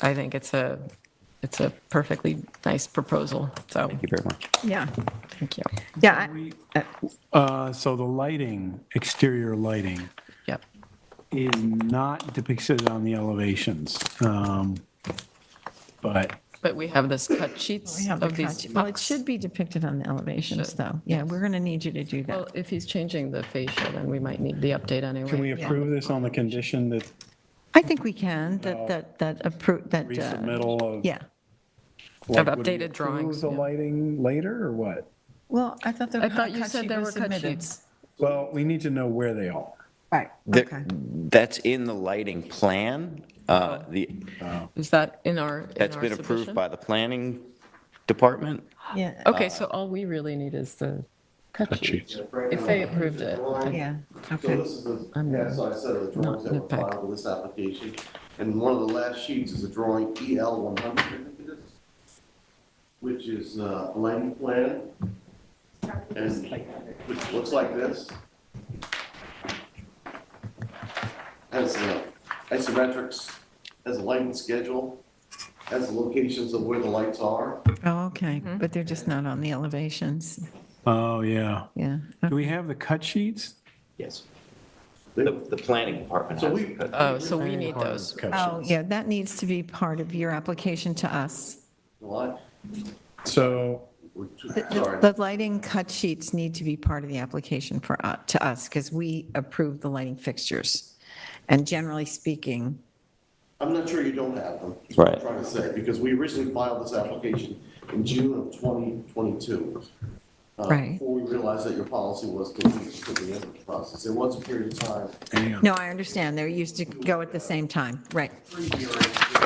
a perfectly nice proposal, so, Thank you very much. Yeah, thank you. yeah, So the lighting, exterior lighting, Yep. is not depicted on the elevations. But But we have this cut sheets we have the of these. cut- well, it should be depicted on the elevations, Should. though. Yeah, we're going to need you to do Well, that. if he's changing the fascia, then we might need the update anyway. can we approve this on the condition that I think we can, approve, that, resubmittal of? yeah. like, Of would we updated drawings, approve the yeah. lighting later, or what? Well, I thought I thought you said there were cut sheets. Well, we need to know where they are. Right, There- okay. That's in the lighting plan. Is that in our That's been approved submission? by the planning department. Yeah, Okay, so all we really need is the cut sheets. If they approved it. yeah, okay. This is the, I'm yeah, so I said the drawings that were nitpick. filed with this application. And one of the last sheets is a drawing EL 100, I think it is, which is a lighting plan. And which looks like this. Has isometrics, has a lighting schedule, has the locations of where the lights are. Oh, okay, but they're just not on the elevations. Oh, yeah. Yeah. Do we have the cut sheets? Yes. The planning department So has we- cut Oh, so we need Part of those. the cut Oh, sheets. yeah, that needs to be part of your application to us. What? So, Sorry. The lighting cut sheets need to be part of the application to us, because we approve the lighting fixtures. And generally speaking, I'm not sure you don't have them, is what I'm Right. trying to say, because we originally filed this application in June of 2022. Right. Before we realized that your policy was to wait until the end of the process. There was a period of time. hang on. no, I understand, they used to go at the same time, right?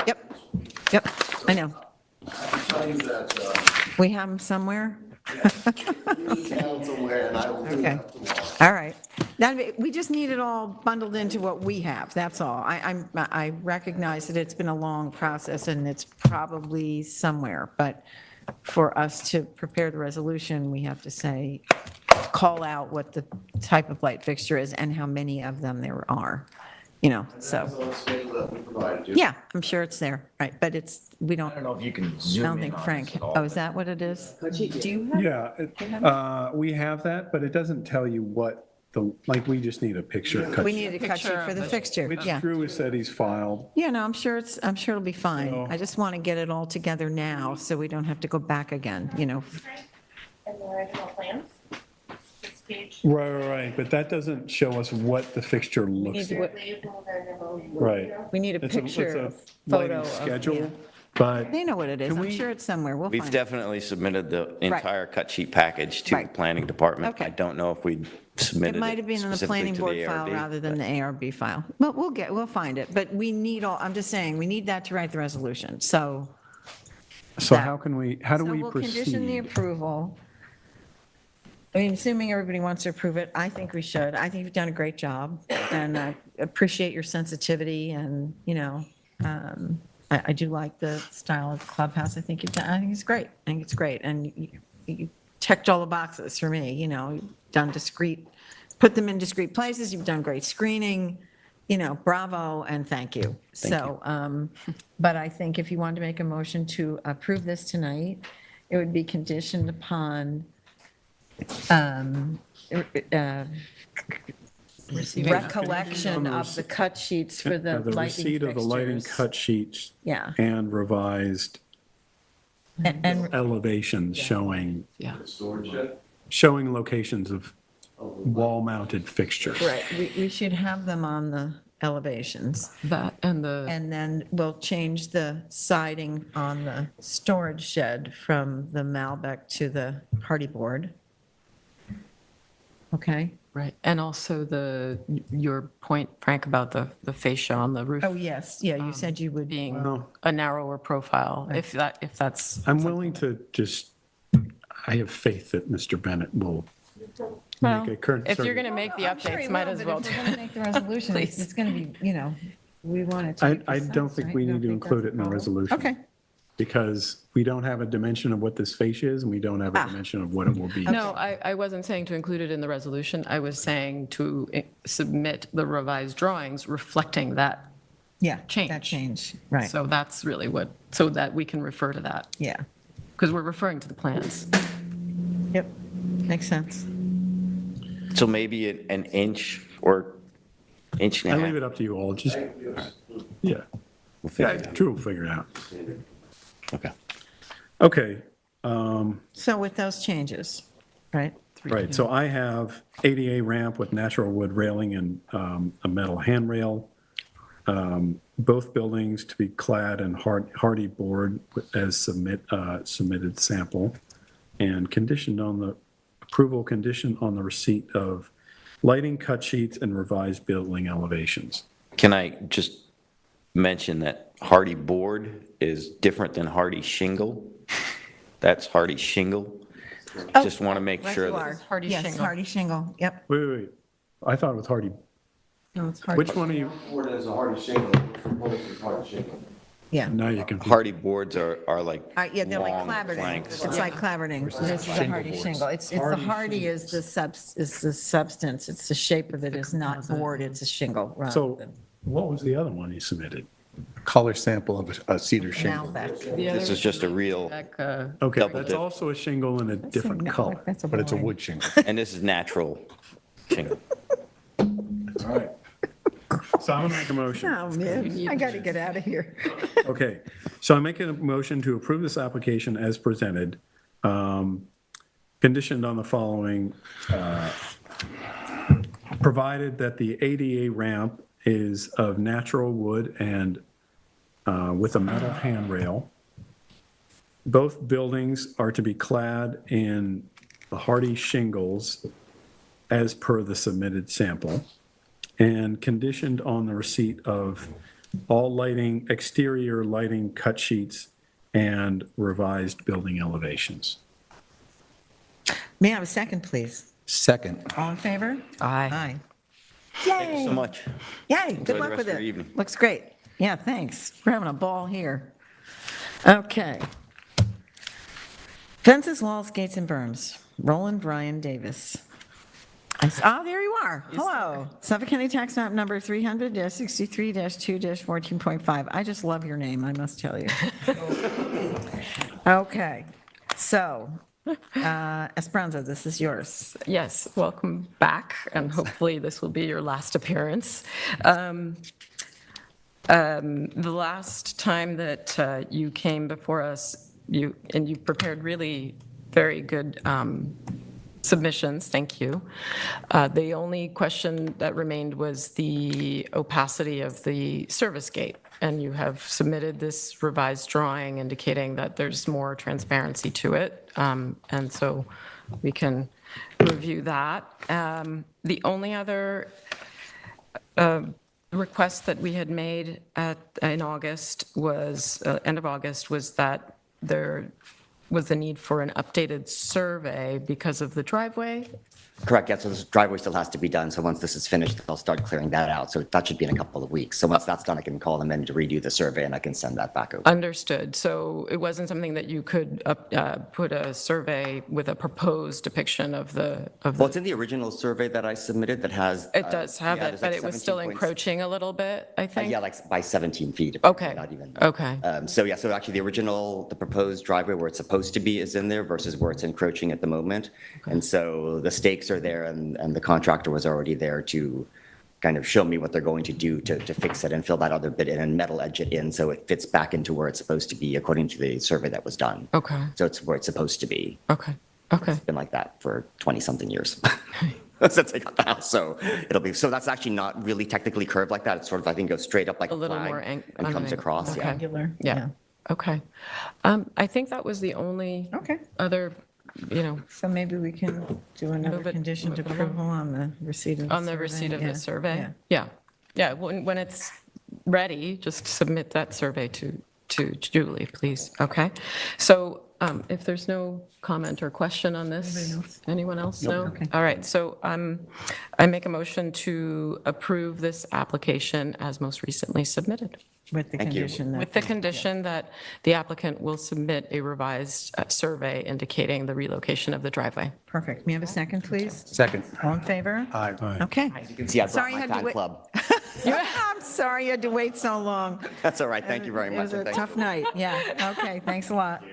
Yep, yep, I know. I can tell you that, We have them somewhere? we found somewhere, and I will do Okay. that tomorrow. All right. We just need it all bundled into what we have, that's all. I recognize that it's been a long process and it's probably somewhere, but for us to prepare the resolution, we have to say, call out what the type of light fixture is and how many of them there are, so. That's on the schedule that we provided you. Yeah, I'm sure it's there, right, but we don't, I don't know if you can I zoom don't in think on Frank, this at all. oh, is that what it is? Do you have? Yeah, we have that, but it doesn't tell you what we just need a picture. cut We sheet. need a cut sheet Picture for of the it. fixture, Which yeah. Drew has said he's filed. Yeah, no, I'm sure it'll be fine. So- I just want to get it all together now, so we don't have to go back again, And the original plans, this page. Right, but that doesn't show us what the fixture looks like. Labeled and then Right. We need a It's a picture, lighting photo of, schedule, yeah. but They know what it is, Can I'm we- sure it's somewhere, we'll We've find it. definitely submitted the entire cut sheet package to the Right. planning department. Okay. I don't know if we It submitted might have been in the specifically planning to board the file ARB, rather than but- the ARB file. But we'll find it, but we need I'm just saying, we need that to write the resolution, so. so that- how do we So we'll condition the proceed? approval. I mean, assuming everybody wants to approve it, I think we should. I think you've done a great job, and I appreciate your sensitivity, and, I do like the style of the clubhouse. I think I think it's great. I think it's great, and you checked all the boxes for me, you've done put them in discrete places, you've done great screening, bravo and thank you. But I think if you wanted to make a motion to approve this tonight, it would be conditioned upon recollection of the cut sheets for the The lighting receipt of the lighting fixtures. cut sheets. Yeah. And revised And elevations showing Storage shed? showing locations of wall-mounted fixtures. right, we should have them on the elevations. That and the, And then we'll change the siding on the storage shed from the Malbec to the hardy board. Okay? right, and also your point, Frank, about the fascia on the roof Oh, yes, yeah, you said you would. being Well- a narrower profile, if that's. I'm willing to I have faith that Mr. Bennett will Well, make a current. if you're going to make the I'm sure he updates, might will, as but well. if we're going to make the resolution, Please. it's going to be, we want it to be I don't precise, think right? we You don't need to think include that's it in a the problem? resolution. Okay. Because we don't have a dimension of what this fascia is, and we don't have a dimension of what it will be. No, I wasn't saying to include it in the resolution. I was saying to submit the revised drawings reflecting that Yeah, change. that change, right, So that's really so that we can refer to that, yeah. because we're referring to the plans. Yep, makes sense. So maybe an inch or inch and I a leave half. it up to you all, just, yeah. Yeah, Drew will figure it out. Okay. Okay, So with those changes, right? right, so I have ADA ramp with natural wood railing and a metal handrail. Both buildings to be clad in hardy board as submitted sample, and conditioned on the receipt of lighting cut sheets and revised building elevations. Can I just mention that hardy board is different than hardy shingle? That's hardy shingle. Just want to make Right, sure you that. are. Hardy Yes, shingle. hardy shingle, yep. Wait, I thought it was hardy. No, it's hardy. Which one are you, Board as a hardy shingle, which proposed is hardy shingle. Yeah. now you can. Hardy boards are like Yeah, they're like long claberding. planks. It's like claberding. This is a hardy shingle. It's the hardy is the substance. It's the shape of it is not board, it's a shingle. rather So than what was the other one you submitted? Color sample of a cedar shingle. Malbec. This is just a real, Okay, Double that's dip. also a shingle in a different color. That's But it's a boring. wood shingle. and this is natural shingle. All right. So I'm gonna make a motion. Oh, man, I got to get out of here. Okay, so I'm making a motion to approve this application as presented, conditioned on the following, provided that the ADA ramp is of natural wood and with a metal handrail. Both buildings are to be clad in the hardy shingles as per the submitted sample, and conditioned on the receipt of all lighting, exterior lighting cut sheets and revised building elevations. May I have a second, please? Second. All in favor? Aye. Aye. Thank you so much. Yay, Enjoy good the luck rest with of your it. evening. Looks great. Yeah, thanks. We're having a ball here. Okay. Fences, walls, gates, and berms. Roland Brian Davis. There you are. Hello. Suffolk County Tax Map Number 300-63-2-14.5. I just love your name, I must tell you. Okay, so Esperanza, this is yours. Yes, welcome back, and hopefully this will be your last appearance. The last time that you came before us, you prepared really very good submissions, thank you. The only question that remained was the opacity of the service gate, and you have submitted this revised drawing indicating that there's more transparency to it, and so we can review that. The only other request that we had made in August was, end of August, was that there was the need for an updated survey because of the driveway? Correct, yeah, so this driveway still has to be done, so once this is finished, they'll start clearing that out, so that should be in a couple of weeks. So once that's done, I can call them in to redo the survey, and I can send that back over. Understood. So it wasn't something that you could put a survey with a proposed depiction of the. Well, it's in the original survey that I submitted that has. It does have yeah, it, there's but like it was 17 still points. encroaching a little bit, I think? Yeah, like by 17 feet. Okay. Not even. Okay. So yeah, so actually the proposed driveway where it's supposed to be is in there versus where it's encroaching at the moment. And so the stakes are there and the contractor was already there to kind of show me what they're going to do to fix it and fill that other bit in and metal edge it in so it fits back into where it's supposed to be according to the survey that was done. Okay. So it's where it's supposed to be. Okay. Okay. It's been like that for 20-something years. Since I got the house, so so that's actually not really technically curved like that. It's sort of, I think, goes straight up like a little flag more and comes across, yeah. Regular. Yeah. Okay. I think that was the only other, So maybe we can do another Move it- conditioned move it approval on the receipt of the on the survey. receipt of Yeah. the survey? Yeah. Yeah. Yeah, when it's ready, just submit that survey to Julie, please, okay? So if there's no comment or question on this? Anyone else? No? Okay. All right, so I make a motion to approve this application as most recently submitted. With the condition that. With the condition that the applicant will submit a revised survey indicating the relocation of the driveway. Perfect. May I have a second, please? Second. All in favor? Aye. Okay. As you can see, I brought Sorry, my you had to fan wait- club. I'm sorry you had to wait so long. That's all right, thank you very It much. was a and thank tough you. night, yeah. Okay, thanks a lot.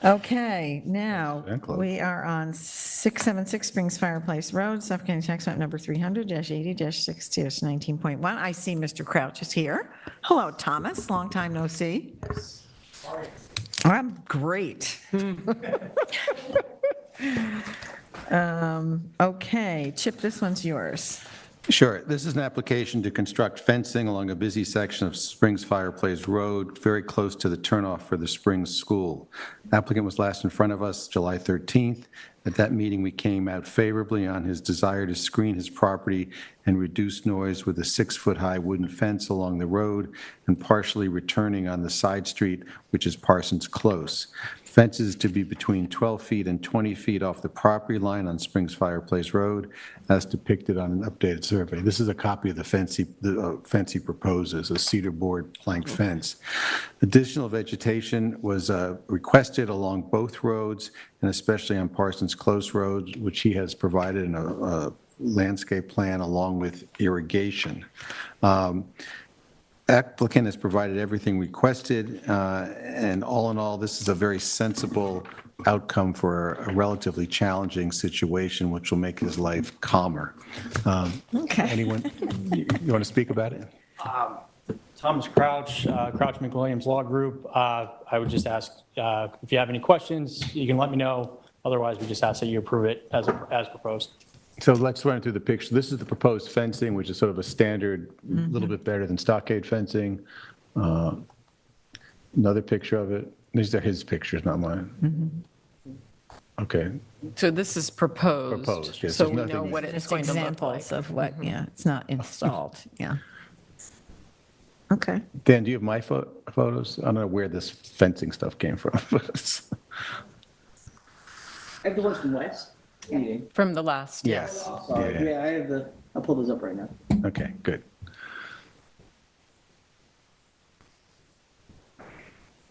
Okay, now, we are on 676 Springs Fireplace Road, Suffolk County Tax Map Number 300-80-6-19.1. I see Mr. Crouch is here. Hello, Thomas, long time no see. I'm great. Okay, Chip, this one's yours. Sure. This is an application to construct fencing along a busy section of Springs Fireplace Road, very close to the turnoff for the Springs School. Applicant was last in front of us July 13th. At that meeting, we came out favorably on his desire to screen his property and reduce noise with a 6-foot-high wooden fence along the road and partially returning on the side street, which is Parsons Close. Fences to be between 12 feet and 20 feet off the property line on Springs Fireplace Road, as depicted on an updated survey. This is a copy of the fence he proposes, a cedar board plank fence. Additional vegetation was requested along both roads, and especially on Parsons Close Road, which he has provided in a landscape plan along with irrigation. Applicant has provided everything requested, and all in all, this is a very sensible outcome for a relatively challenging situation, which will make his life calmer. Okay. Anyone, you want to speak about it? Thomas Crouch, Crouch McWilliams Law Group. I would just ask if you have any questions, you can let me know. Otherwise, we just ask that you approve it as proposed. So let's run through the picture. This is the proposed fencing, which is sort of a standard, little bit better than stockade fencing. Another picture of it. These are his pictures, not mine. Okay. So this is proposed. Proposed, yes. So There's we know nothing- what it's Just going to look examples like. of what, yeah, it's not installed, yeah. Okay. Dan, do you have my photos? I don't know where this fencing stuff came from. I have the ones from last meeting. From the last. Yes. Sorry, Yeah. yeah, I have I'll pull those up right now. Okay, good.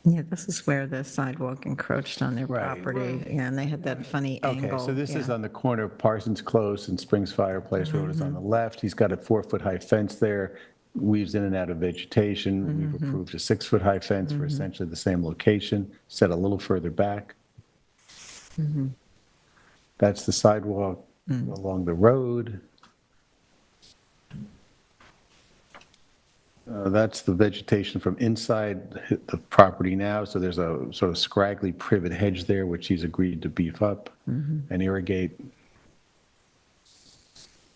Yeah, this is where the sidewalk encroached on their property, yeah, and they had that funny angle. Okay, so this is yeah. on the corner of Parsons Close and Springs Fireplace Road is on the left. He's got a 4-foot-high fence there, weaves in and out of vegetation. We've approved a 6-foot-high fence for essentially the same location, set a little further back. That's the sidewalk along the road. That's the vegetation from inside the property now, so there's a sort of scraggly privet hedge there, which he's agreed to beef up and irrigate.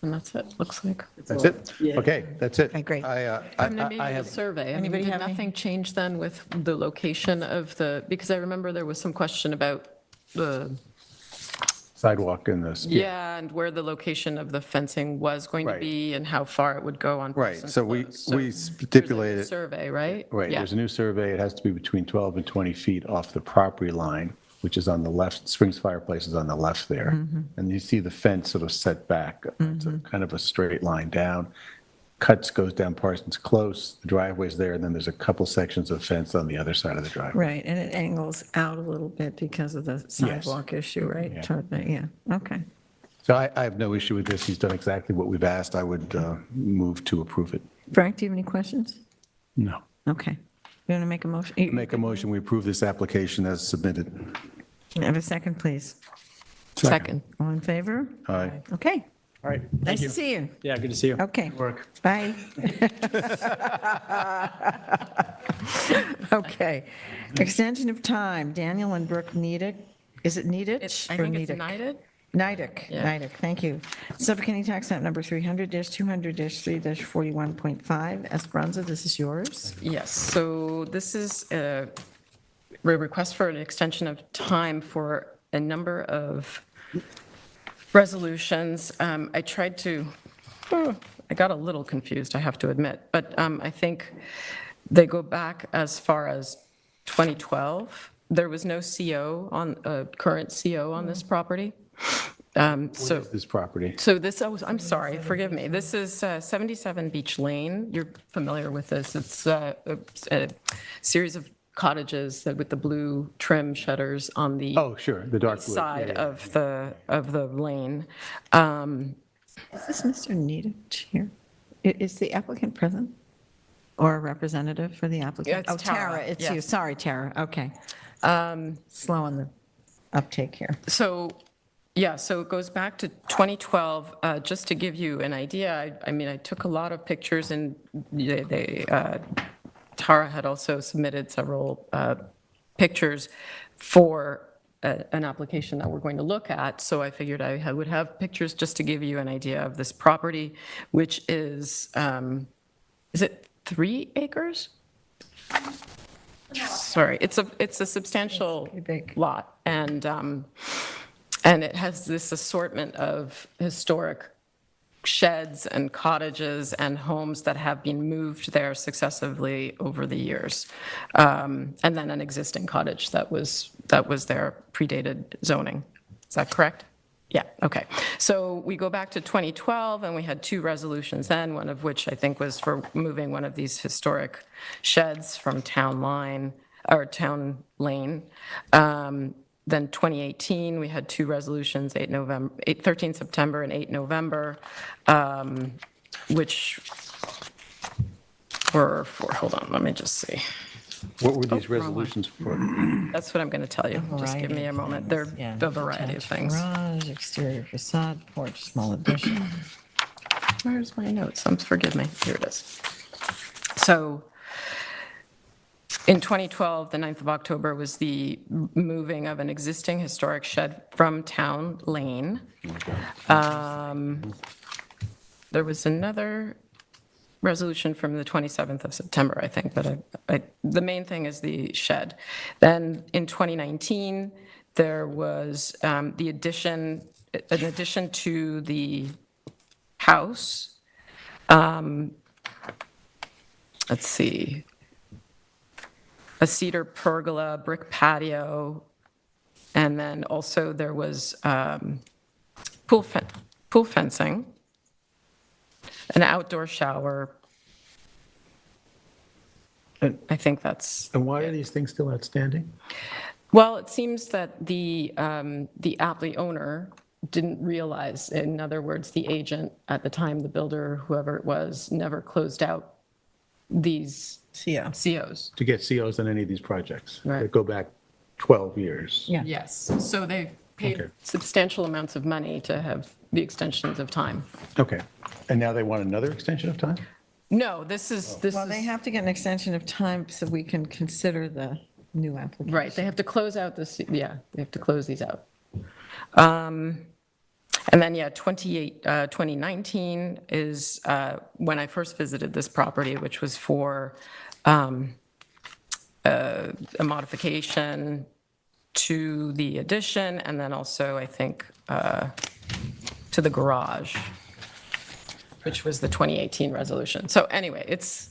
And that's it, looks like. That's it? Okay, that's it. Okay, great. And then maybe I the have, survey. I mean, Anybody did have any? nothing change then with the location of the, because I remember there was some question about the sidewalk and the. Yeah, and where the location of the fencing was going to Right. be and how far it would go on Right, Parsons so we Close. So stipulated. survey, right? Right, Yeah. there's a new survey, it has to be between 12 and 20 feet off the property line, which is on the left, Springs Fireplace is on the left there. And you see the fence sort of set back, it's a kind of a straight line down. Cuts goes down Parsons Close, the driveway's there, and then there's a couple sections of fence on the other side of the driveway. Right, and it angles out a little bit because of the sidewalk issue, right? Yeah. Toward the- Yeah, okay. So I have no issue with this, he's done exactly what we've asked, I would move to approve it. Frank, do you have any questions? No. Okay. You want to make a motion? Make a motion, we approve this application as submitted. Have a second, please. Second. All in favor? Aye. Okay. All right. Nice to see you. Yeah, good to see you. Okay. Work. Bye. Okay. Extension of time, Daniel and Brooke Nedick. Is it Nedick? I or think it's Nedick? United. Nedick, Yeah. Nedick, thank you. Suffolk County Tax Map Number 300-200-3-41.5. Esperanza, this is yours. Yes, so this is a request for an extension of time for a number of resolutions. I tried to, I got a little confused, I have to admit, but I think they go back as far as 2012. There was no CO on, current CO on this property. So This property. So this, I'm sorry, forgive me. This is 77 Beach Lane. You're familiar with this. It's a series of cottages with the blue trim shutters on the Oh, sure, the dark blue. side Yeah, yeah. of the lane. Is this Mr. Nedick here? Is the applicant present? Or a representative for the applicant? Yeah, it's Oh, Tara, Tara, it's you. yes. Sorry, Tara, okay. Slow on the uptake here. So, yeah, so it goes back to 2012. Just to give you an idea, I mean, I took a lot of pictures, and Tara had also submitted several pictures for an application that we're going to look at. So I figured I would have pictures just to give you an idea of this property, which is it 3 acres? Sorry, it's a substantial lot, and it has this assortment of historic sheds and cottages and homes that have been moved there successively over the years, and then an existing cottage that was there predated zoning. Is that correct? Yeah, okay. So we go back to 2012, and we had 2 resolutions then, one of which I think was for moving one of these historic sheds from Town Lane. Then 2018, we had 2 resolutions, 13 September and 8 November, which were for, hold on, let me just see. What were these wrong one. resolutions for? That's what I'm going to tell you. Just give me a moment. They're a variety of things. Garage, exterior facade, porch, small addition. Where's my notes? Forgive me. Here it is. So in 2012, the 9th of October was the moving of an existing historic shed from Town Lane. There was another resolution from the 27th of September, I think, but the main thing is the shed. Then in 2019, there was an addition to the house. Let's see. A cedar pergola, brick patio, and then also there was pool fencing, an outdoor shower. And I think that's. And why are these things still outstanding? Well, it seems that the owner didn't realize, in other words, the agent at the time, the builder, whoever it was, never closed out these COs. To get COs on any of these projects? Right. That go back 12 years? Yes, so they paid Okay. substantial amounts of money to have the extensions of time. Okay. And now they want another extension of time? No, this is. Well, they have to get an extension of time so we can consider the new application. Right, they have to close out this, they have to close these out. And then, 2019 is when I first visited this property, which was for a modification to the addition, and then also, I think, to the garage, which was the 2018 resolution. So anyway, it's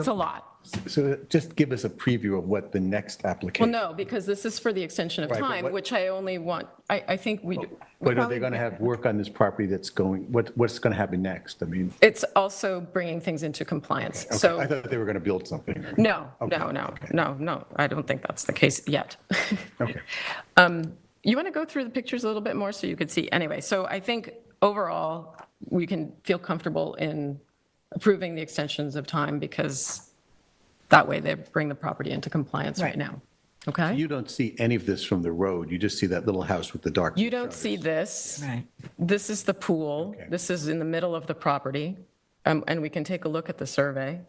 a lot. So just give us a preview of what the next Well, application. no, because this is for the extension of Right, but time, what- which I only want, I think we, But are they going to have work on this property that's going, what's going to happen next? I mean, it's also bringing things into compliance. okay, So I thought they were going to build something. no, Okay, no, I don't think that's the case yet. Okay. You want to go through the pictures a little bit more so you could see? Anyway, so I think overall, we can feel comfortable in approving the extensions of time because that way they bring the property into compliance right now. Okay? You don't see any of this from the road. You just see that little house with the dark. You don't see this. Right. This is the pool. Okay. This is in the middle of the property. And we can take a look at the survey.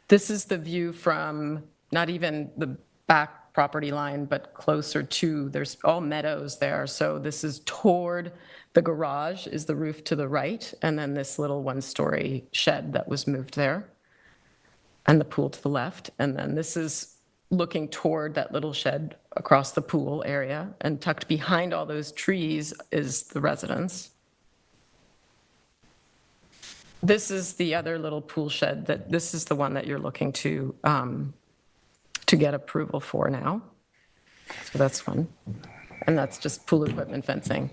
This is the view from not even the back property line, but closer to, there's all meadows there. So this is toward the garage is the roof to the right, and then this little one-story shed that was moved there, and the pool to the left. And then this is looking toward that little shed across the pool area, and tucked behind all those trees is the residence. This is the other little pool shed this is the one that you're looking to get approval for now. So that's one. And that's just pool equipment fencing.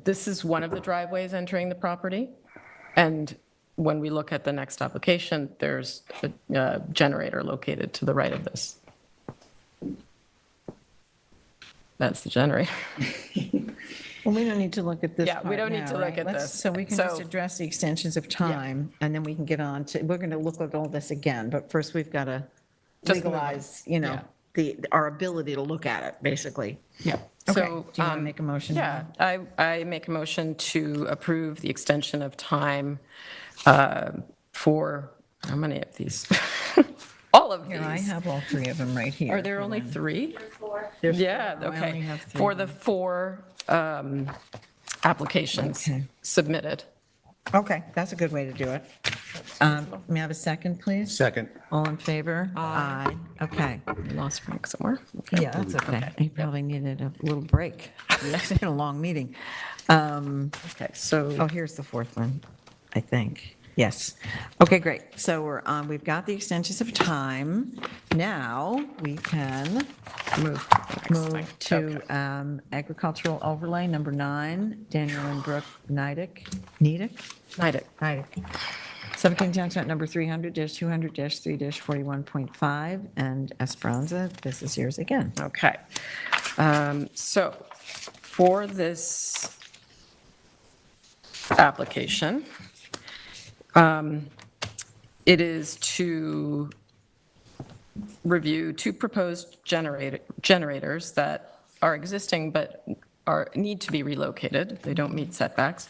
This is one of the driveways entering the property. And when we look at the next application, there's a generator located to the right of this. That's the generator. Well, we don't need to look at this Yeah, we part don't need now, to look right? at Let's- this. So we can So- just address the extensions of time, and then we can get on to, we're going to look at all this again, but first we've got to Just move on. legalize, you know, our ability to look at it, basically. Yeah. Okay, So, do you want to make a motion? Yeah, I make a motion to approve the extension of time for, how many of these? All of these. Here, I have all three of them right here. Are there only three? There's Yeah, four. I only okay. have three. For the four applications Okay. submitted. Okay, that's a good way to do it. May I have a second, please? Second. All in favor? Aye. Okay. Lost Frank somewhere. Okay. Yeah, that's okay. He probably needed a little break. It's been a long meeting. Oh, Okay, so, here's the fourth one, I think. Yes. Okay, great. So we're on, we've got the extensions of time. Now we can move to agricultural overlay, number 9, Daniel and Brooke Neidick. 17 Township number 300-200-3-41.5, and Esperanza, this is yours again. okay. So for this application, it is to review 2 proposed generators that are existing but need to be relocated. They don't meet setbacks.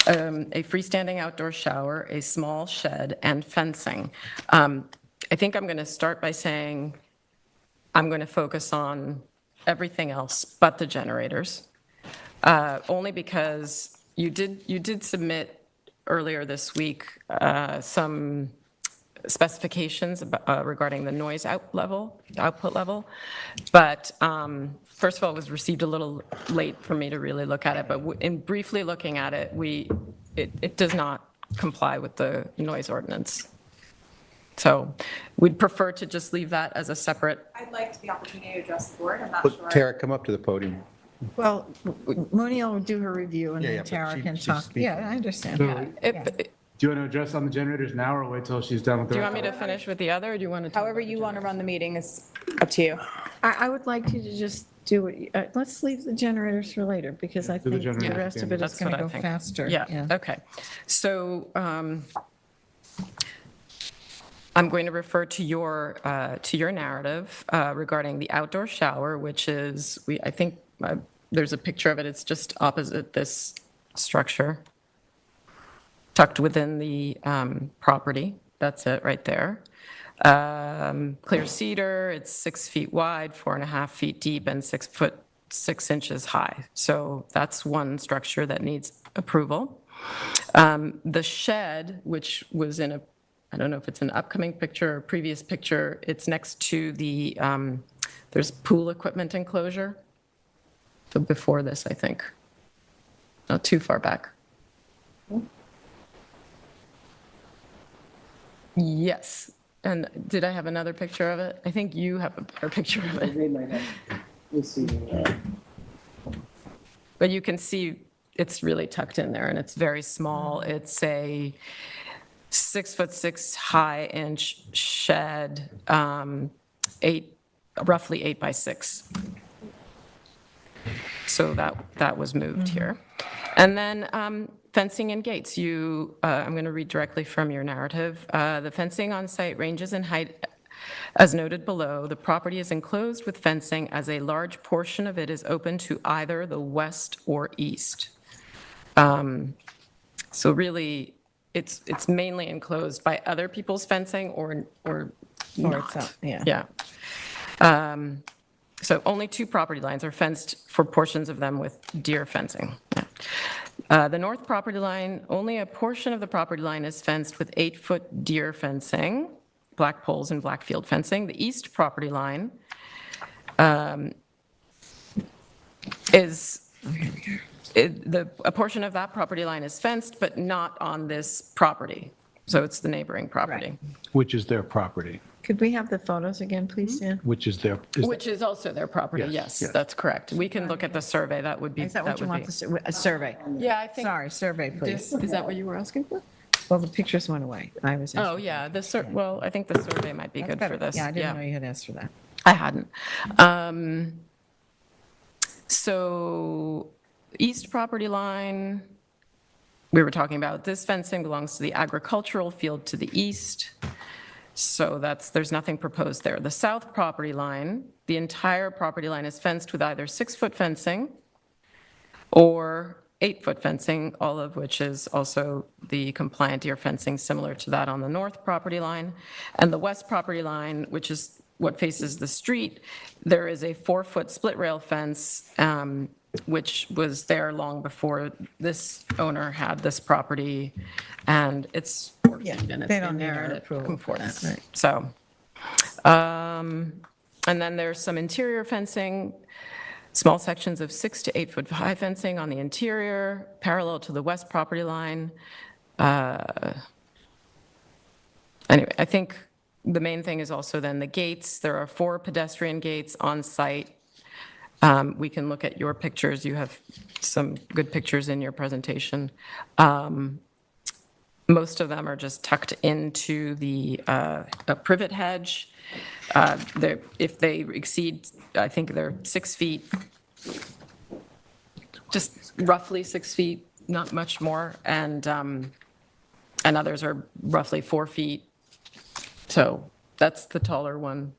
A freestanding outdoor shower, a small shed, and fencing. I think I'm going to start by saying I'm going to focus on everything else but the generators, only because you did submit earlier this week some specifications regarding the noise output level. But first of all, it was received a little late for me to really look at it, but in briefly looking at it, it does not comply with the noise ordinance. So we'd prefer to just leave that as a separate. I'd like the opportunity to address the board. I'm not sure. Tara, come up to the podium. Well, Monique will do her review, and Yeah, then yeah, but Tara can she's talk. speaking. Yeah, I understand. So- Yeah. Do you want to address on the generators now or wait till she's done with the Do you rest want me of to finish with the other, or do you want to? However you want to run the meeting is up to you. I would like you to just do it, let's leave the generators for later, because I do the think the generators rest at of the it end. is going to go That's what I think. faster. Yeah, okay. So I'm going to refer to your narrative regarding the outdoor shower, which is, I think there's a picture of it. It's just opposite this structure, tucked within the property. That's it right there. Clear cedar, it's 6 feet wide, 4.5 feet deep, and 6 foot 6 inches high. So that's one structure that needs approval. The shed, which was I don't know if it's an upcoming picture or previous picture, it's next to the There's pool equipment enclosure. So before this, I think. Not too far back. Yes. And did I have another picture of it? I think you have a better picture of it. But you can see it's really tucked in there and it's very small. It's a 6'6" high inch shed, roughly 8 by 6. So that was moved here. And then fencing and gates. I'm going to read directly from your narrative. The fencing on site ranges in height as noted below. The property is enclosed with fencing as a large portion of it is open to either the west or east. So really, it's mainly enclosed by other people's fencing or not. Yeah. So only 2 property lines are fenced for portions of them with deer fencing. The north property line, only a portion of the property line is fenced with 8-foot deer fencing, black poles and black field fencing. The east property line is, a portion of that property line is fenced, but not on this property. So it's the neighboring property. Which is their property, Could we have the photos again, please, Dan? which is their, Which is also their property, yes, that's correct. We can look at the survey, that would be. Is that what you want, a survey? Yeah, I think. Sorry, survey, please. Is that what you were asking for? Well, the pictures went away. I was. Oh, yeah, well, I think the survey might be good for this. Yeah, I didn't know you had asked for that. I hadn't. So east property line, we were talking about this fencing belongs to the agricultural field to the east. So there's nothing proposed there. The south property line, the entire property line is fenced with either 6-foot fencing or 8-foot fencing, all of which is also the compliant deer fencing similar to that on the north property line. And the west property line, which is what faces the street, there is a 4-foot split rail fence, which was there long before this owner had this property, and it's and they don't need our approval for that, right. So, and then there's some interior fencing, small sections of 6 to 8 foot high fencing on the interior, parallel to the west property line. Anyway, I think the main thing is also then the gates. There are 4 pedestrian gates on site. We can look at your pictures. You have some good pictures in your presentation. Most of them are just tucked into the a privet hedge. If they exceed, I think they're 6 feet, just roughly 6 feet, not much more, and others are roughly 4 feet. So that's the taller one.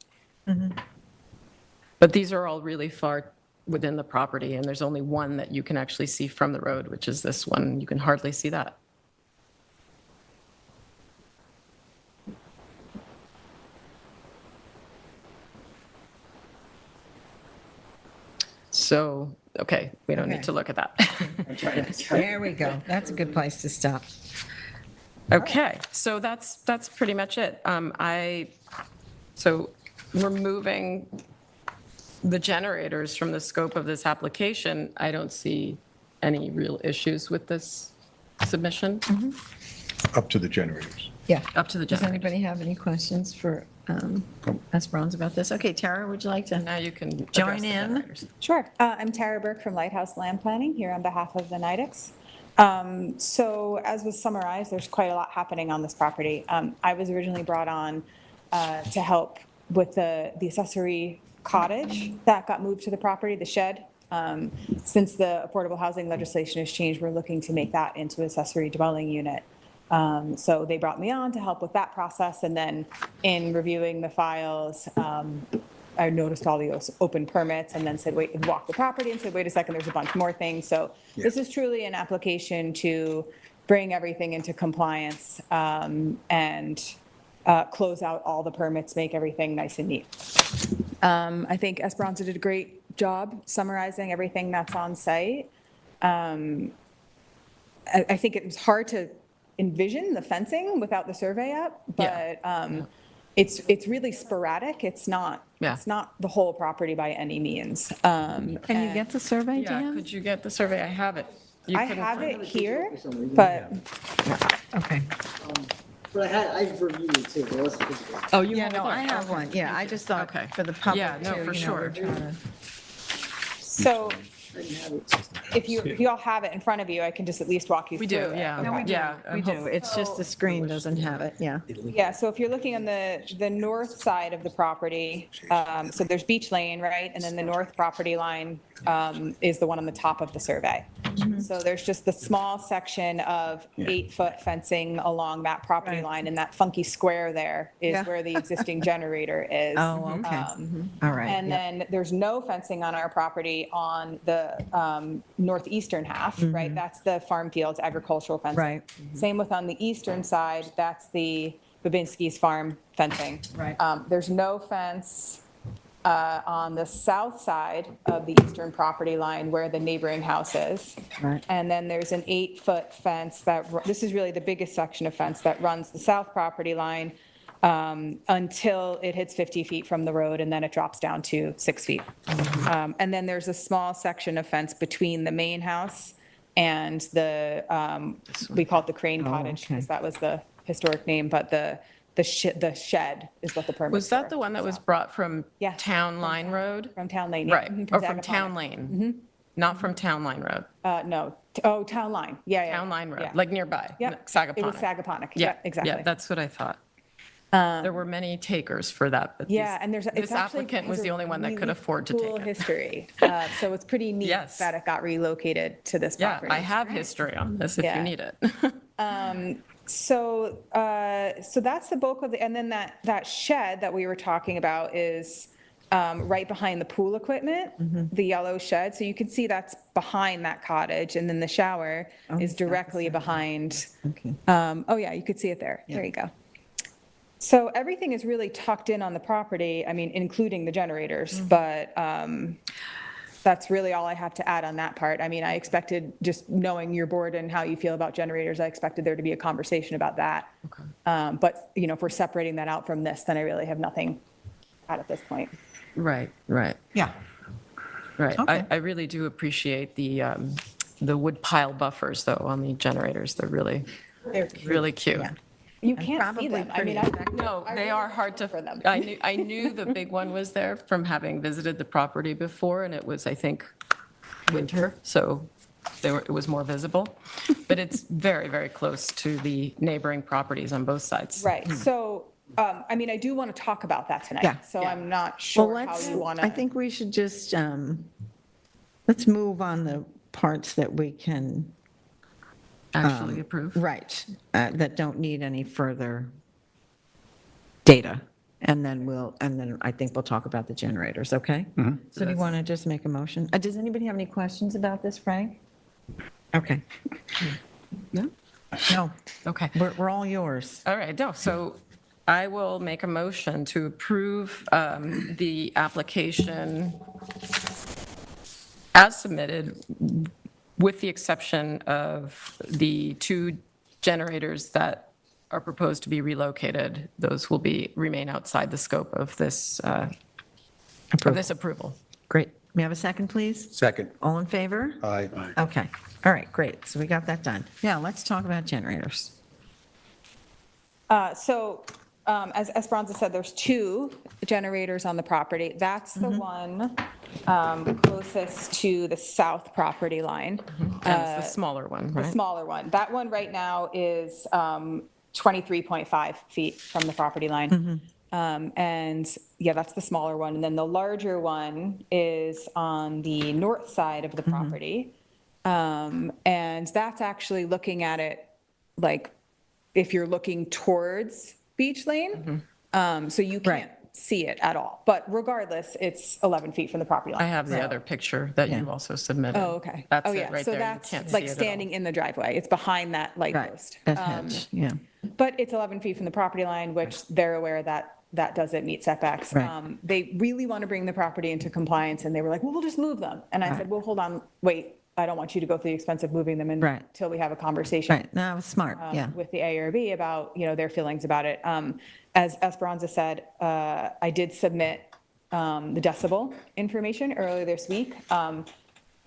But these are all really far within the property, and there's only one that you can actually see from the road, which is this one. You can hardly see that. So, okay, we don't need to look at that. There we go. That's a good place to stop. Okay, so that's pretty much it. So removing the generators from the scope of this application, I don't see any real issues with this submission. up to the generators. Yeah. Up to the Does generators. anybody have any questions for Esperanza about this? Okay, Tara, would you like to Now you can join address the in? generators. Sure. I'm Tara Burke from Lighthouse Land Planning, here on behalf of the NIDEX. So as was summarized, there's quite a lot happening on this property. I was originally brought on to help with the accessory cottage that got moved to the property, the shed. Since the affordable housing legislation has changed, we're looking to make that into accessory dwelling unit. So they brought me on to help with that process, and then in reviewing the files, I noticed all the open permits and then said, wait, and walked the property and said, wait a second, there's a bunch more things. So this is truly an application to bring everything into compliance and close out all the permits, make everything nice and neat. I think Esperanza did a great job summarizing everything that's on site. I think it was hard to envision the fencing without the survey up, but it's really sporadic. It's not the whole property by any means. Can you get the survey, Yeah, Dan? could you get the survey? I have it. You I couldn't have find it here, but Okay. But I reviewed it too, but it wasn't physical. Oh, you Yeah, have no, it? I have one. Yeah, I just thought for the public Yeah, no, too, for you know, sure. we're trying to- so if you all have it in front of you, I can just at least walk you We through do, it. yeah. Okay. No, we do. Yeah, We do. It's just the screen doesn't have it, yeah. Yeah, so if you're looking on the north side of the property, so there's Beach Lane, right? And then the north property line is the one on the top of the survey. So there's just the small section of 8-foot fencing along that property line, and that funky square there is Yeah. where the existing generator is. Oh, okay. All right. And yep. then there's no fencing on our property on the northeastern half, right? That's the farm fields, agricultural fencing. Right. Same with on the eastern side, that's the Babinski's farm fencing. Right. There's no fence on the south side of the eastern property line where the neighboring house is. Right. And then there's an 8-foot fence this is really the biggest section of fence that runs the south property line until it hits 50 feet from the road, and then it drops down to 6 feet. And then there's a small section of fence between the main house and the, we call it the Crane Cottage, because that was the historic name, but the shed is what the permit Was that the one that was brought from Yeah. Town Line Road? From Town Lane. yeah. Right, Mhm, or from Sagaponic. Town Lane? Not from Town Line Road? No, oh, Town Line, yeah, yeah. Town Line Road, yeah. like nearby? Yep. Sagaponic? It was Sagaponic, Yeah, yeah, exactly. Yeah, that's what I thought. There were many takers for that, but Yeah, and this it's actually applicant was has the a only one that could really afford to cool take it. history. So it's pretty neat Yes. that it got relocated to this Yeah, property. I have history on this if you Yeah. need it. So that's the bulk of the, and then that shed that we were talking about is right behind the pool equipment, the yellow shed. So you can see that's behind that cottage, and then the shower is directly behind. Okay. Oh yeah, you could see it there. There you go. So everything is really tucked in on the property, I mean, including the generators, but that's really all I have to add on that part. I mean, I expected, just knowing your board and how you feel about generators, I expected there to be a conversation about that. But, if we're separating that out from this, then I really have nothing at this point. Right. Yeah. Right. Okay. I really do appreciate the wood pile buffers, though, on the generators. They're really cute. Yeah. You And can't see probably them. I mean, No, they are hard to. for them. I knew the big one was there from having visited the property before, and it was, I think, winter, so it was more visible. But it's very, very close to the neighboring properties on both sides. Right, so, I mean, I do want to talk about that tonight. Yeah. So I'm not Well, sure how let's, you want to. I think we should just, let's move on the parts that we can. Actually approve. Right, that don't need any further data. And then I think we'll talk about the generators, okay? So do you want to just make a motion? Does anybody have any questions about this, Frank? Okay. No? No, Okay. we're all yours. All right, no, so I will make a motion to approve the application as submitted, with the exception of the 2 generators that are proposed to be relocated. Those will remain outside the scope of this approval. Great. May I have a second, please? Second. All in favor? Aye. Okay. All right, great. So we got that done. Yeah, let's talk about generators. So, as Esperanza said, there's 2 generators on the property. That's the one closest to the south property line. And it's the smaller one, The right? smaller one. That one right now is 23.5 feet from the property line. And yeah, that's the smaller one. And then the larger one is on the north side of the property. And that's actually looking at it like if you're looking towards Beach Lane. So you can't see it at all. But regardless, it's 11 feet from the property line. I have the other picture that you also submitted. Oh, okay. That's Oh, it yeah. right So there. You that's can't see like it at all. standing in the driveway. It's behind that light Right, post. that hedge, yeah. But it's 11 feet from the property line, which they're aware that that doesn't meet setbacks. Right. They really want to bring the property into compliance, and they were like, well, we'll just move them. And I said, well, hold on, wait, I don't want you to go through the expense of moving them in Right. until we have a conversation. Right, no, it was smart, yeah. With the ARB about, their feelings about it. As Esperanza said, I did submit the decibel information earlier this week.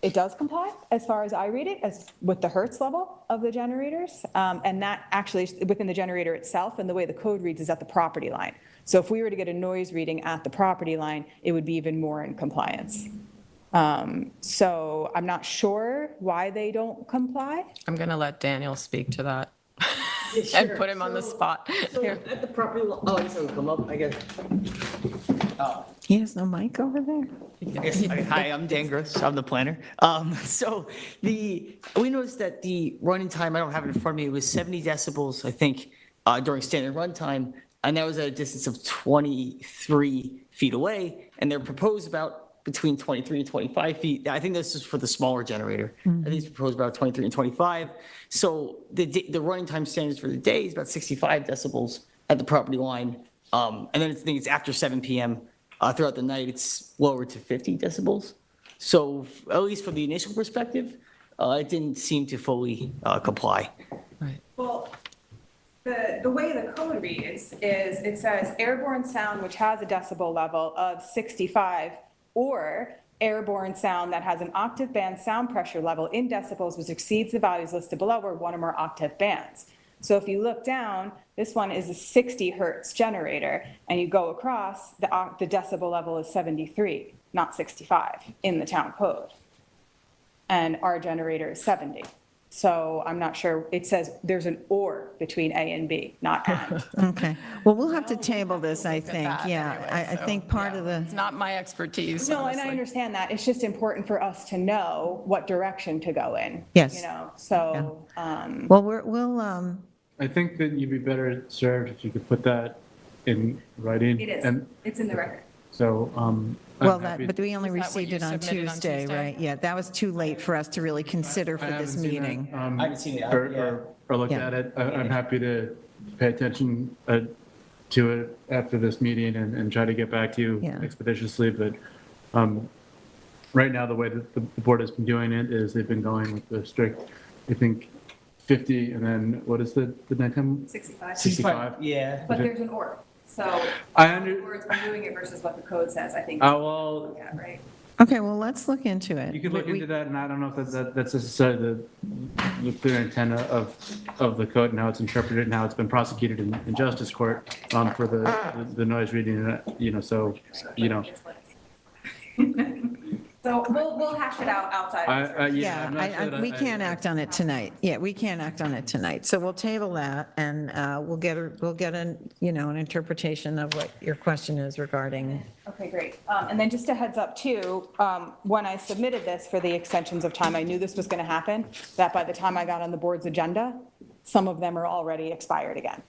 It does comply, as far as I read it, as with the hertz level of the generators. And that actually, within the generator itself, and the way the code reads is at the property line. So if we were to get a noise reading at the property line, it would be even more in compliance. So I'm not sure why they don't comply. I'm going to let Daniel speak to that and put him on the spot. So at the property, oh, this will come up, I guess. He has no mic over there? Yes, hi, I'm Dan Gross, I'm the planner. So we noticed that the running time, I don't have it in front of me, it was 70 decibels, I think, during standard run time, and that was at a distance of 23 feet away, and they're proposed about between 23 and 25 feet. I think this is for the smaller generator. I think it's proposed about 23 and 25. So the running time standards for the day is about 65 decibels at the property line. And then I think it's after 7 p.m. Throughout the night, it's lowered to 50 decibels. So at least from the initial perspective, it didn't seem to fully comply. Well, the way the code reads is it says airborne sound which has a decibel level of 65 or airborne sound that has an octave band sound pressure level in decibels which exceeds the values listed below or one or more octave bands. So if you look down, this one is a 60 hertz generator, and you go across, the decibel level is 73, not 65 in the town code. And our generator is 70. So I'm not sure, it says there's an or between A and B, not and. Okay, well, we'll have to table this, I think, yeah. I think part of the, It's not my expertise, No, and I honestly. understand that. It's just important for us to know what direction to go in. Yes. So, well, we'll, I think that you'd be better served if you could put that in writing. it is. And It's in the record. so, well, I'm happy- but we only Is that what received you it on submitted on Tuesday, Tuesday? right? Yeah, that was too late for us to really consider for I this haven't seen that, meeting. I haven't seen it, or looked Yeah. at it. I'm happy to pay attention to it after this meeting and try to get back to you Yeah. expeditiously. But right now, the way that the board has been doing it is they've been going with the strict, I think, 50, and then what is the nighttime? 65. 65? Yeah. But there's an or. So I under, words are doing it versus what the code says, I think. well, Yeah, right. Okay, well, let's look into it. you could look into that, and I don't know if that's necessarily the clear intent of the code and how it's interpreted and how it's been prosecuted in justice court for the noise reading, so, So we'll hash it out outside. of this. Yeah, we can't act on it tonight. Yeah, we can't act on it tonight. So we'll table that, and we'll get an interpretation of what your question is regarding. Okay, great. And then just a heads up too, when I submitted this for the extensions of time, I knew this was going to happen, that by the time I got on the board's agenda, some of them are already expired again.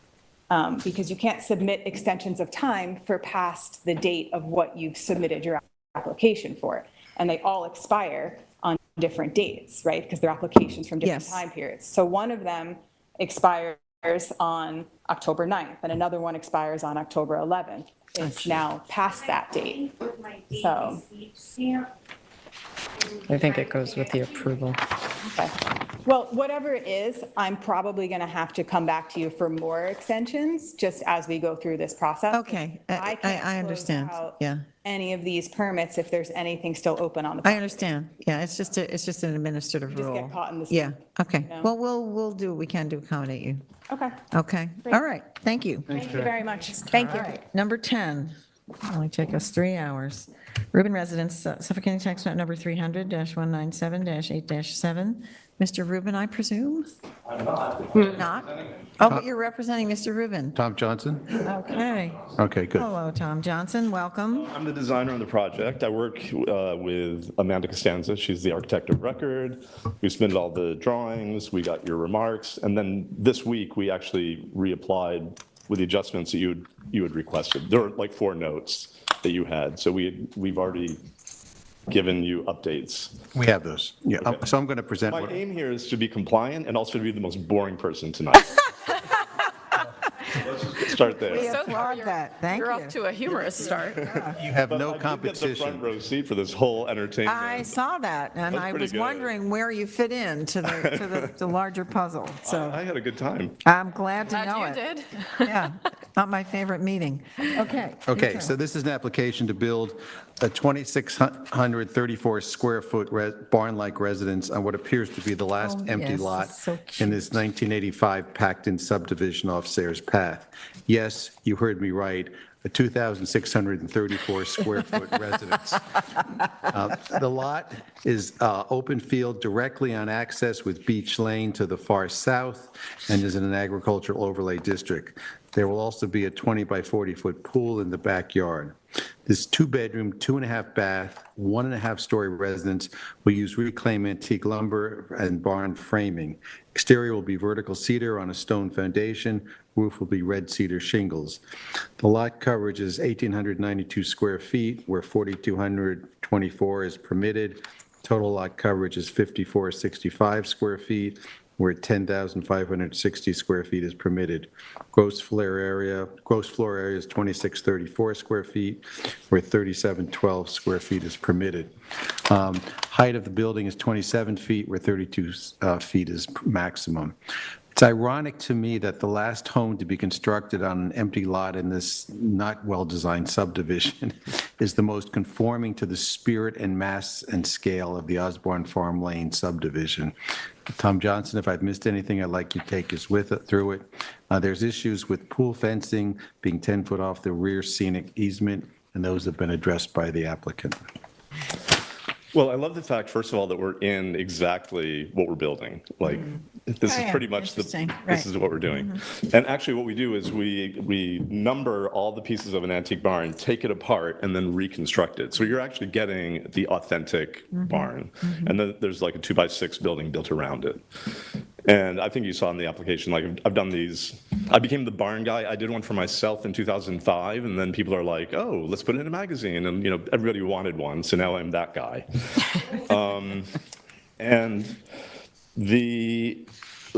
Because you can't submit extensions of time for past the date of what you've submitted your application for. And they all expire on different dates, right? Because they're applications from different Yes. time periods. So one of them expires on October 9th, and another one expires on October 11th. It's now past that date. So, I think it goes with the approval. okay. Well, whatever it is, I'm probably going to have to come back to you for more extensions, just as we go through this process. Okay, can't I close understand, out yeah. Any of these permits if there's anything still open on the. I understand. Yeah, it's just an administrative Just rule. get caught in the. Yeah, okay. know? Well, we'll do what we can to accommodate you. Okay. Okay, Great. all right, thank you. Thank you very much. Thank you. All right, number 10, only take us 3 hours. Reuben Residence, Suffolk County Tax Map number 300-197-8-7. Mr. Reuben, I presume? I'm not. Not? Oh, but you're representing Mr. Reuben. Tom Johnson? Okay. Okay, good. Hello, Tom Johnson, welcome. I'm the designer on the project. I work with Amanda Costanza. She's the architect of record. We submitted all the drawings. We got your remarks. And then this week, we actually reapplied with the adjustments that you had requested. There were like 4 notes that you had. So we've already given you updates. We have those. Yeah, Okay. so I'm going to present. My what- aim here is to be compliant and also to be the most boring person tonight. start there. We applaud that. Thank you. You're off to a humorous start. You have no I did get the competition. front row seat for this whole entertainment. I saw that, and That's I pretty was good. wondering where you fit in to the larger puzzle, so I had a good time. I'm glad to know Glad you it. did. Yeah, not my favorite meeting. Okay. your Okay, turn. so this is an application to build a 2,634 square foot barn-like residence on what appears to be the last Oh, empty yes, lot it's so in this 1985 packed-in subdivision off Sayers Path. Yes, you heard me right, a 2,634 square foot residence. The lot is open field directly on access with Beach Lane to the far south and is in an agricultural overlay district. There will also be a 20 by 40 foot pool in the backyard. This 2-bedroom, 2.5 bath, 1.5-story residence will use reclaimed antique lumber and barn framing. Exterior will be vertical cedar on a stone foundation. Roof will be red cedar shingles. The lot coverage is 1,892 square feet, where 4,224 is permitted. Total lot coverage is 5,465 square feet, where 10,560 square feet is permitted. Gross floor area is 2,634 square feet, where 3,712 square feet is permitted. Height of the building is 27 feet, where 32 feet is maximum. It's ironic to me that the last home to be constructed on an empty lot in this not well-designed subdivision is the most conforming to the spirit and mass and scale of the Osborne Farm Lane subdivision. Tom Johnson, if I've missed anything, I'd like you to take us through it. There's issues with pool fencing being 10 foot off the rear scenic easement, and those have been addressed by the applicant. Well, I love the fact, first of all, that we're in exactly what we're building. Like, this Oh, is yeah, pretty much interesting. this Right. is what we're doing. And actually, what we do is we number all the pieces of an antique barn, take it apart, and then reconstruct it. So you're actually getting the authentic barn. And then there's like a 2x6 building built around it. And I think you saw in the application, like I've done these, I became the barn guy. I did one for myself in 2005, and then people are like, oh, let's put it in a magazine. And, you know, everybody wanted one, so now I'm that guy. And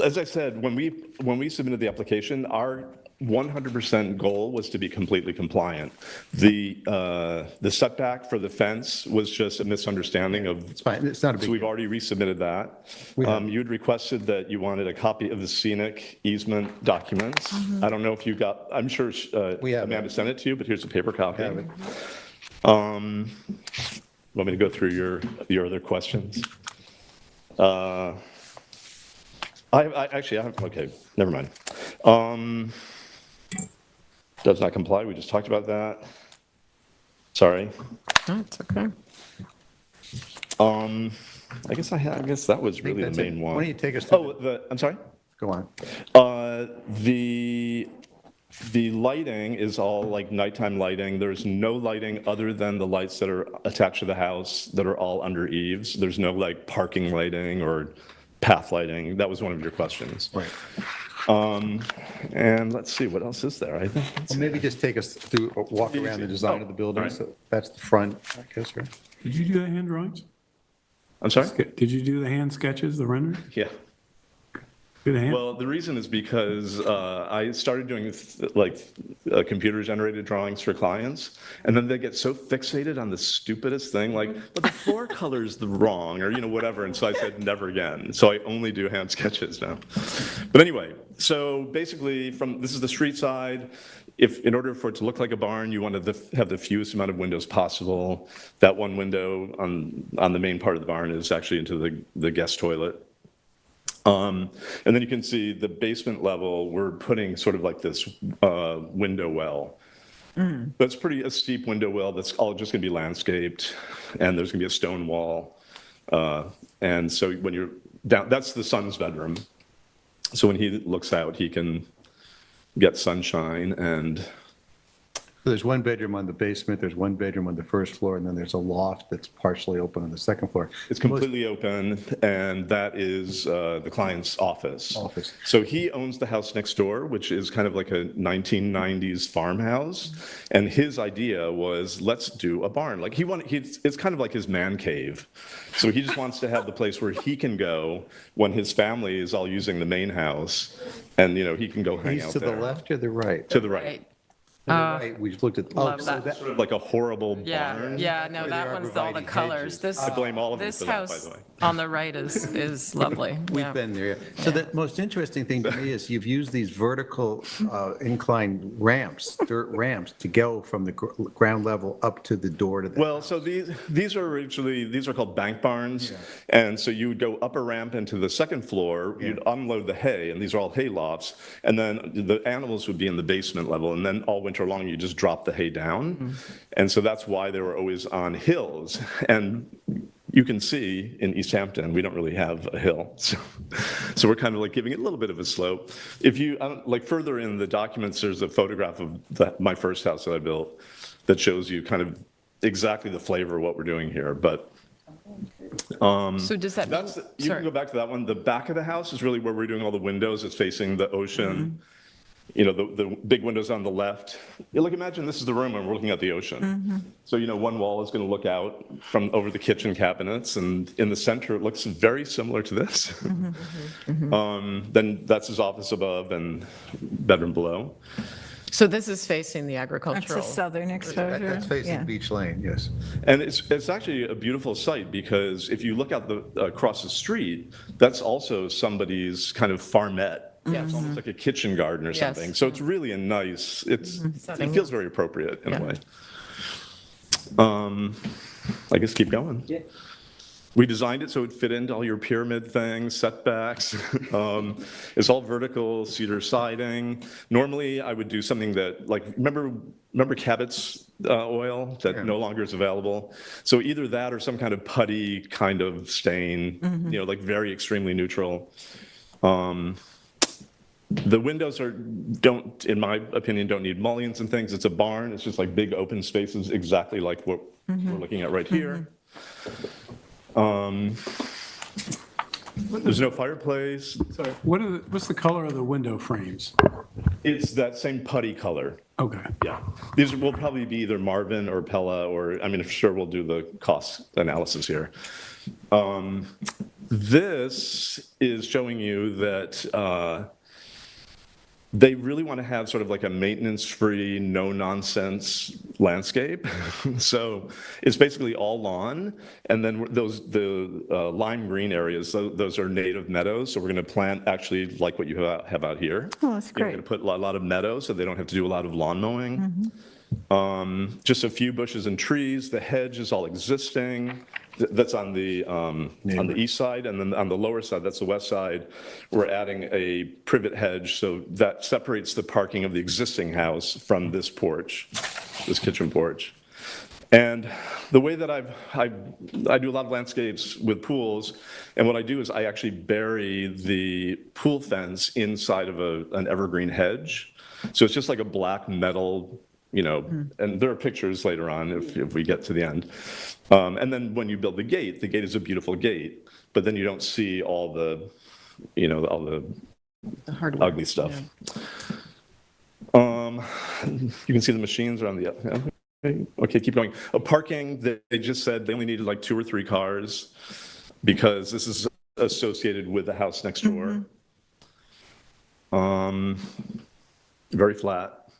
as I said, when we submitted the application, our 100% goal was to be completely compliant. The setback for the fence was just a misunderstanding of. It's fine, it's not a big So we've deal. already resubmitted that. You'd requested that you wanted a copy of the scenic easement documents. I don't know if you got, I'm sure Amanda sent it to you, but here's a paper copy. Want me to go through your other questions? I have, okay, never mind. Does not comply, we just talked about that. Sorry. That's okay. I guess that was really the main one. Why don't you take us through? Oh, I'm sorry? Go on. The lighting is all like nighttime lighting. There's no lighting other than the lights that are attached to the house that are all under eaves. There's no like parking lighting or path lighting. That was one of your questions. Right. And let's see, what else is there? I think Well, maybe just take us through, walk around the design of the building. right. So that's the front, I guess, right? Did you do the hand drawings? I'm sorry? Did you do the hand sketches, the rendering? Yeah. Do the hand? Well, the reason is because I started doing computer-generated drawings for clients, and then they get so fixated on the stupidest thing, like, but the floor color's the wrong, or whatever. And so I said, never again. So I only do hand sketches now. But anyway, so basically, this is the street side. If in order for it to look like a barn, you want to have the fewest amount of windows possible. That one window on the main part of the barn is actually into the guest toilet. And then you can see the basement level, we're putting sort of like this window well. That's a steep window well that's all just going to be landscaped, and there's going to be a stone wall. And so when you're down, that's the son's bedroom. So when he looks out, he can get sunshine and There's one bedroom on the basement, there's one bedroom on the first floor, and then there's a loft that's partially open on the second floor. It's completely open, and that is the client's office. So he owns the house next door, which is kind of like a 1990s farmhouse, and his idea was, let's do a barn. Like it's kind of like his man cave. So he just wants to have the place where he can go when his family is all using the main house, and he can go hang out He's to there. the left or the right? To the right. Right, we've looked at. Love that. That's sort of like a horrible Yeah, barn. yeah, no, that one's all the colors. This, I blame all of them this for that, by house the way. on the right is lovely. We've Yeah. been there. So the most interesting thing to me is you've used these vertical inclined ramps, dirt ramps, to go from the ground level up to the door to the. Well, so these are called bank barns, and so you would go up a ramp into the second floor, you'd unload the hay, and these are all hay lofts, and then the animals would be in the basement level, and then all winter long you just drop the hay down, and so that's why they were always on hills. And you can see in East Hampton, we don't really have a hill. So we're kind of like giving it a little bit of a slope. If you, like further in the documents, there's a photograph of my first house that I built that shows you kind of exactly the flavor of what we're doing here. But So does that mean, you can go back to that one. The back of the house is really where we're doing all the windows. It's facing the ocean. The big windows on the left. Like imagine this is the room and we're looking at the ocean. So one wall is going to look out from over the kitchen cabinets, and in the center it looks very similar to this. Then that's his office above and bedroom below. so this is facing the That's agricultural. a southern exposure. That's facing Yeah. Beach Lane, yes. And it's actually a beautiful site because if you look out across the street, that's also somebody's kind of farmette. Yes. It's almost like a kitchen garden or Yes. something. So it's really a nice, it feels very appropriate in a way. I guess keep going. Yeah. We designed it so it fit into all your pyramid things, setbacks. It's all vertical cedar siding. Normally, I would do something that, like, remember Cabot's oil that no longer is available? So either that or some kind of putty kind of stain, like very extremely neutral. The windows in my opinion, don't need mullions and things. It's a barn. It's just like big open spaces, exactly like what we're looking at right here. There's no fireplace. Sorry, what's the color of the window frames? It's that same putty color. Okay. Yeah. These will probably be either Marvin or Pella, or, I mean, sure, we'll do the cost analysis here. This is showing you that they really want to have sort of like a maintenance-free, no-nonsense landscape. So it's basically all lawn, and then the lime green areas, those are native meadows. So we're going to plant actually like what you have out here. Oh, that's We're great. going to put a lot of meadows so they don't have to do a lot of lawn mowing. Just a few bushes and trees. The hedge is all existing. That's on the east side, and then on the lower side, that's the west side, we're adding a privet hedge, so that separates the parking of the existing house from this porch, this kitchen porch. And the way that I do a lot of landscapes with pools, and what I do is I actually bury the pool fence inside of an evergreen hedge. So it's just like a black metal, and there are pictures later on if we get to the end. And then when you build the gate is a beautiful gate, but then you don't see all the ugly stuff. Yeah. You can see the machines around the, okay, keep going. Parking, they just said they only needed like 2 or 3 cars because this is associated with the house next door. Very flat.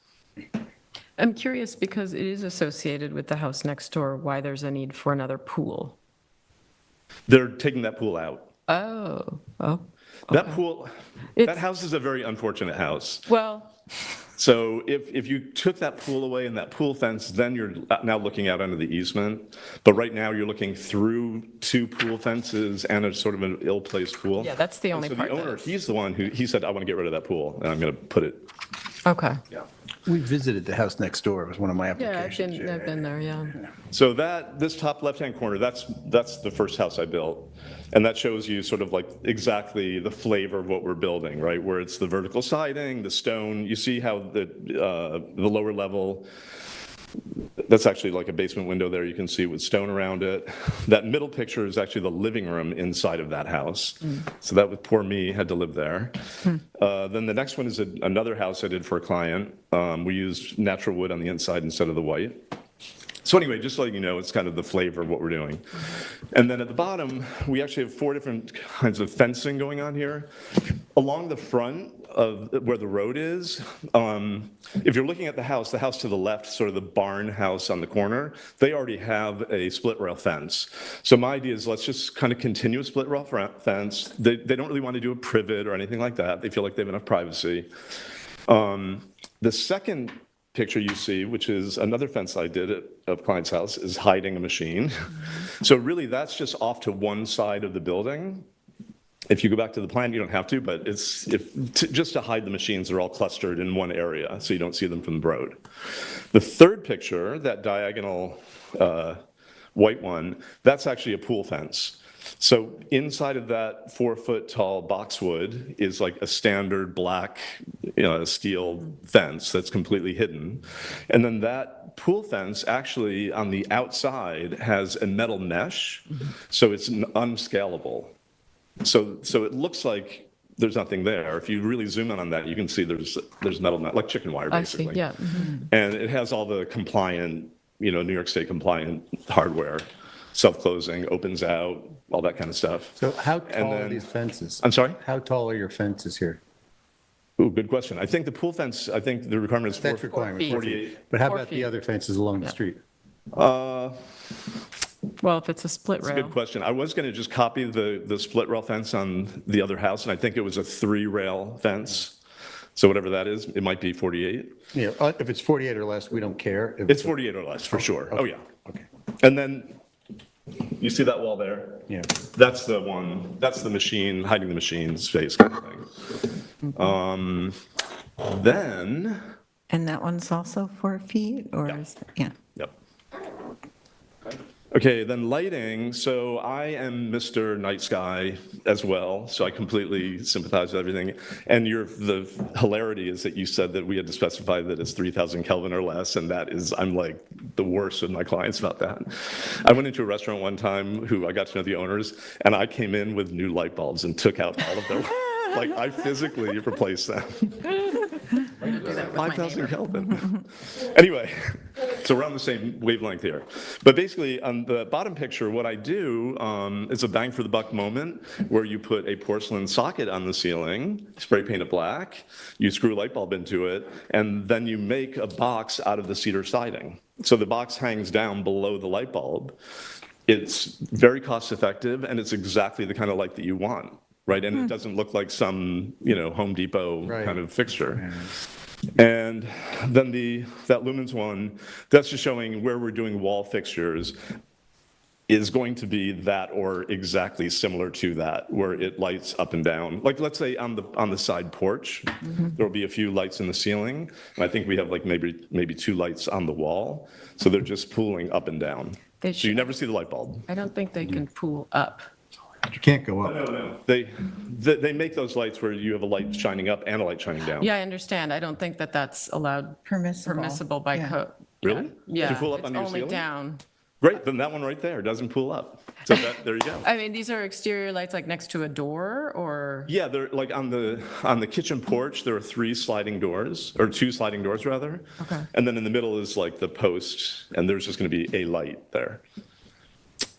I'm curious because it is associated with the house next door, why there's a need for another pool. They're taking that pool out. Oh. That pool, that house is a very unfortunate house. Well. So if you took that pool away and that pool fence, then you're now looking out onto the easement. But right now you're looking through 2 pool fences and a sort of an ill-placed pool. Yeah, that's the only so part. The owner, he's the one he said, I want to get rid of that pool and I'm going to put it Okay. We visited the house next door. It was one of my Yeah, applications. I've been there, yeah. So this top left-hand corner, that's the first house I built. And that shows you sort of like exactly the flavor of what we're building, right? Where it's the vertical siding, the stone. You see how the lower level, that's actually like a basement window there. You can see with stone around it. That middle picture is actually the living room inside of that house. So that was poor me, had to live there. Then the next one is another house I did for a client. We used natural wood on the inside instead of the white. So anyway, just so you know, it's kind of the flavor of what we're doing. And then at the bottom, we actually have 4 different kinds of fencing going on here. Along the front of where the road is, if you're looking at the house to the left, sort of the barn house on the corner, they already have a split rail fence. So my idea is let's just kind of continue a split rail fence. They don't really want to do a privet or anything like that. They feel like they have enough privacy. The second picture you see, which is another fence I did at a client's house, is hiding a machine. So really that's just off to one side of the building. If you go back to the plan, you don't have to, but it's just to hide the machines. They're all clustered in one area, so you don't see them from the road. The third picture, that diagonal white one, that's actually a pool fence. So inside of that 4-foot-tall boxwood is like a standard black steel fence that's completely hidden. And then that pool fence actually on the outside has a metal mesh, so it's unscalable. So it looks like there's nothing there. If you really zoom in on that, you can see there's metal mesh, like chicken wire, basically. I see, yeah. And it has all the compliant, New York State compliant hardware. Self-closing, opens out, all that kind of stuff. So how tall are these fences? I'm sorry? How tall are your fences here? Ooh, good question. I think the pool fence, the requirement is 48. But how about the other fences along the street? Well, if it's a split That's rail. a good question. I was going to just copy the split rail fence on the other house, and I think it was a 3-rail fence. So whatever that is, it might be 48. Yeah, if it's 48 or less, we don't care. It's 48 or less, for sure. Okay. Oh, yeah. Okay. And then, you see that wall there? Yeah. That's the one, that's the machine, hiding the machine space kind of thing. Then. And that one's also 4 feet, or is, yeah. Yep. Okay, then lighting. So I am Mr. Night Sky as well, so I completely sympathize with everything. And the hilarity is that you said that we had to specify that it's 3,000 Kelvin or less, and that is, I'm like the worst with my clients about that. I went into a restaurant one time I got to know the owners, and I came in with new light bulbs and took out all of their, like I physically replaced them. 5,000 Kelvin. Anyway, so we're on the same wavelength here. But basically, on the bottom picture, what I do is a bang for the buck moment where you put a porcelain socket on the ceiling, spray paint it black, you screw a light bulb into it, and then you make a box out of the cedar siding. So the box hangs down below the light bulb. It's very cost effective, and it's exactly the kind of light that you want. Right, and it doesn't look like some, Home Depot kind of fixture. And then that lumens one, that's just showing where we're doing wall fixtures is going to be that or exactly similar to that, where it lights up and down. Like let's say on the side porch, there'll be a few lights in the ceiling. And I think we have like maybe 2 lights on the wall, so they're just pooling up and down. So you never see the light bulb. I don't think they can pool up. You can't go up. No. They make those lights where you have a light shining up and a light shining down. Yeah, I understand. I don't think that that's allowed. Permissible by code. Really? Yeah, To pull up it's on your only ceiling? down. Great, then that one right there doesn't pull up. So there you go. I mean, these are exterior lights like next to a door or? Yeah, they're like on the kitchen porch, there are 3 sliding doors, or 2 sliding doors rather. Okay. And then in the middle is like the post, and there's just going to be a light there.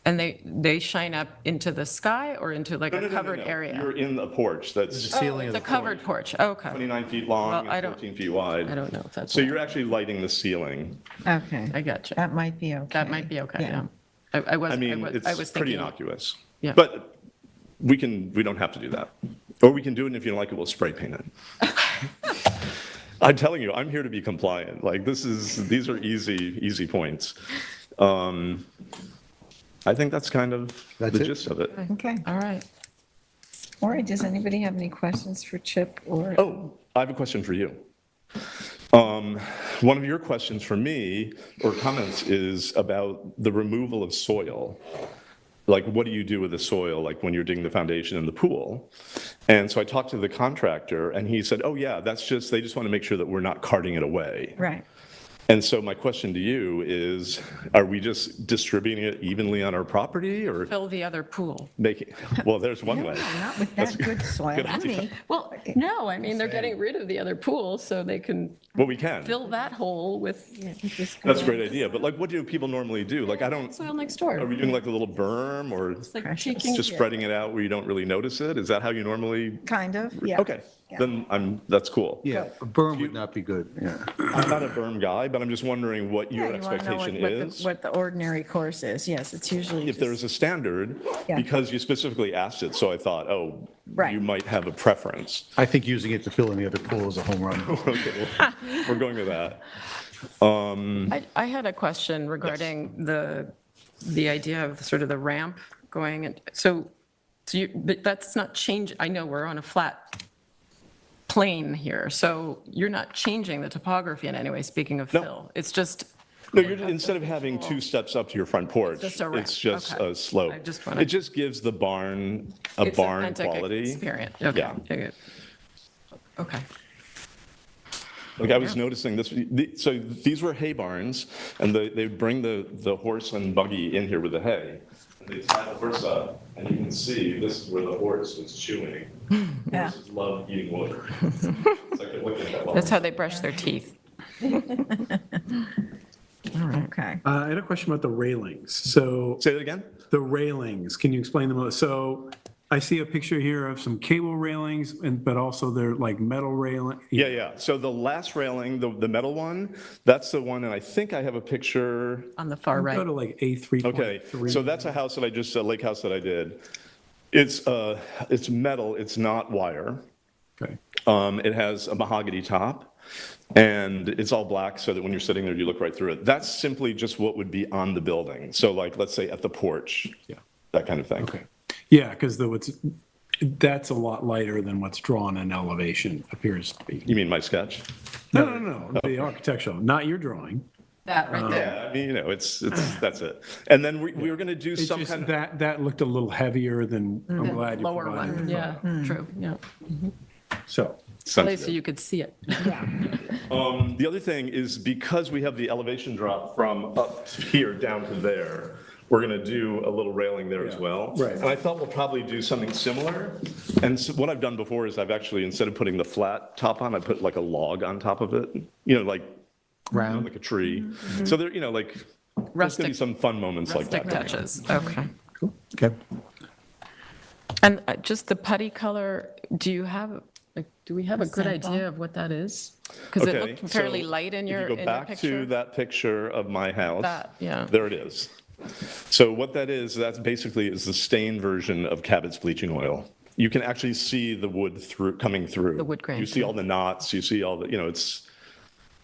And they shine up into the sky or into like a covered area? You're in a porch that's the ceiling It's a covered porch, okay. 29 feet long Well, and 13 feet wide. I don't know if that's. So you're actually lighting the ceiling. Okay. I got you. That might be okay. That might be okay, yeah. I was It's pretty thinking. innocuous. Yeah. But we don't have to do that. Or we can do it, and if you don't like it, we'll spray paint it. I'm telling you, I'm here to be compliant. Like these are easy points. I think that's kind of the gist of it. Okay. All right. All right, does anybody have any questions for Chip or? Oh, I have a question for you. One of your questions for me, or comments, is about the removal of soil. Like, what do you do with the soil, like when you're digging the foundation in the pool? And so I talked to the contractor, and he said, oh, yeah, they just want to make sure that we're not carting it away. Right. And so my question to you is, are we just distributing it evenly on our property, or Fill the other pool. making, well, there's one way. Not with that good soil. good idea. Honey. Well, no, I mean, they're getting rid of the other pool so they can Well, we can. fill that hole with That's a great idea. But like, what do people normally do? Like, I don't, soil next door. are we doing like a little berm, or Like taking- just spreading it out where you don't really notice it? Is that how you normally? Kind of, yeah. Okay, then that's cool. Yeah, a berm would not be good, yeah. I'm not a berm guy, but I'm just wondering what your Yeah, you wanna know expectation what is. what the ordinary course is. Yes, it's usually If there's a standard, Yeah. because you specifically asked it, so I thought, oh, Right. you might have a preference. I think using it to fill in the other pool is a home run. Okay, well, we're going with that. I had a question regarding the idea of sort of the ramp going, and but that's not change, I know we're on a flat plane here, so you're not changing the topography in any way, speaking of fill. It's just, No, instead of having 2 steps up to your front porch, just a ramp. it's just Okay. a slope. I just wanna- It just gives the barn a it's barn authentic quality. experience. Okay. Yeah. Okay. Okay. Like, I was noticing this, so these were hay barns, and they bring the horse and buggy in here with the hay. And they tie the horse up, and you can see this is where the horse was chewing. Yeah. Horses love eating wood. It's like they're looking at that. That's how they brush their teeth. Okay. I had a question about the railings. So Say that again? the railings, can you explain them? So I see a picture here of some cable railings, but also they're like metal railing. Yeah. So the last railing, the metal one, that's the one, and I think I have a picture. On the far right. Go to like A3.3. Okay, so that's a house that I just, a lake house that I did. It's metal, it's not wire. Okay. It has a mahogany top, and it's all black so that when you're sitting there, you look right through it. That's simply just what would be on the building. So like, let's say at the porch, that kind of thing. Okay. Yeah, because that's a lot lighter than what's drawn in elevation appears to be. You mean my sketch? No, the architectural, not your drawing. That right there. Yeah, I mean, it's that's it. And then we were going to do It's some just kind of. that looked a little heavier than, I'm glad you Lower provided one, the yeah, photo. true, yeah. So, Place so you could see it. The other thing is, because we have the elevation drop from up here down to there, we're going to do a little railing there as well. Right. And I thought we'll probably do something similar. And so what I've done before is I've actually, instead of putting the flat top on, I put like a log on top of it, like round, like a tree. So there, like, there's going Rustic- to be some fun moments like Rustic that. touches, okay. Okay. And just the putty color, do we have a good idea of what that is? Because it Okay, looked fairly so light in if your you go picture. back to that picture of my house. That, yeah. There it is. So what that is the stain version of Cabot's bleaching oil. You can actually see the wood coming through. The wood grain. You see all the knots, you see all the, it's,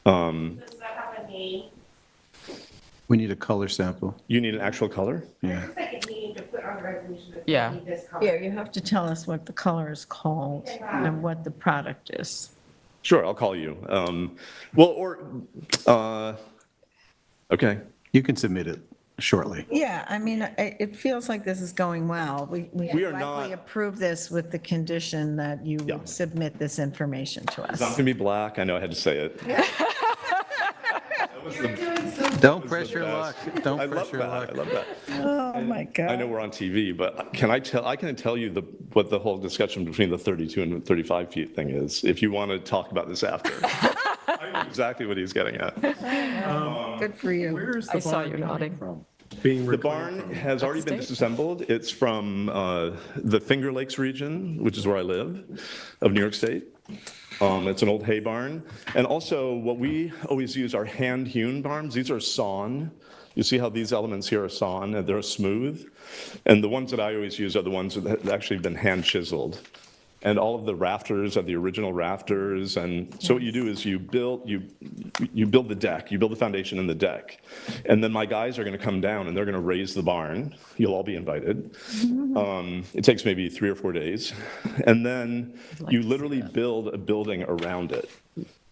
Does that have a name? We need a color sample. you need an actual color? Yeah. Looks like it needed to put on the resolution that Yeah. you need this color. Yeah, you have to tell us what the color is called and what the product is. Sure, I'll call you. Okay. You can submit it shortly. Yeah, I mean, it feels like this is going well. We We are likely not- approve this with the condition that you would submit this information to It's not us. going to be black, I know I had to say it. Don't press your luck. Don't I love press your that, luck. I love that. Oh, my God. I know we're on TV, but I can tell you what the whole discussion between the 32 and 35 feet thing is, if you want to talk about this after. I know exactly what he's getting at. Good for you. where's I the saw barn you coming nodding. from? Being The reclaimed barn from? has already been disassembled. It's from the Finger Lakes region, which is where I live, of New York State. It's an old hay barn. And also, what we always use are hand-hewn barns. These are sawn. You see how these elements here are sawn, and they're smooth? And the ones that I always use are the ones that have actually been hand-chiseled. And all of the rafters are the original rafters. And so what you do is you build the deck, you build the foundation in the deck. And then my guys are going to come down and they're going to raise the barn. You'll all be invited. It takes maybe 3 or 4 days. And then you literally build a building around it.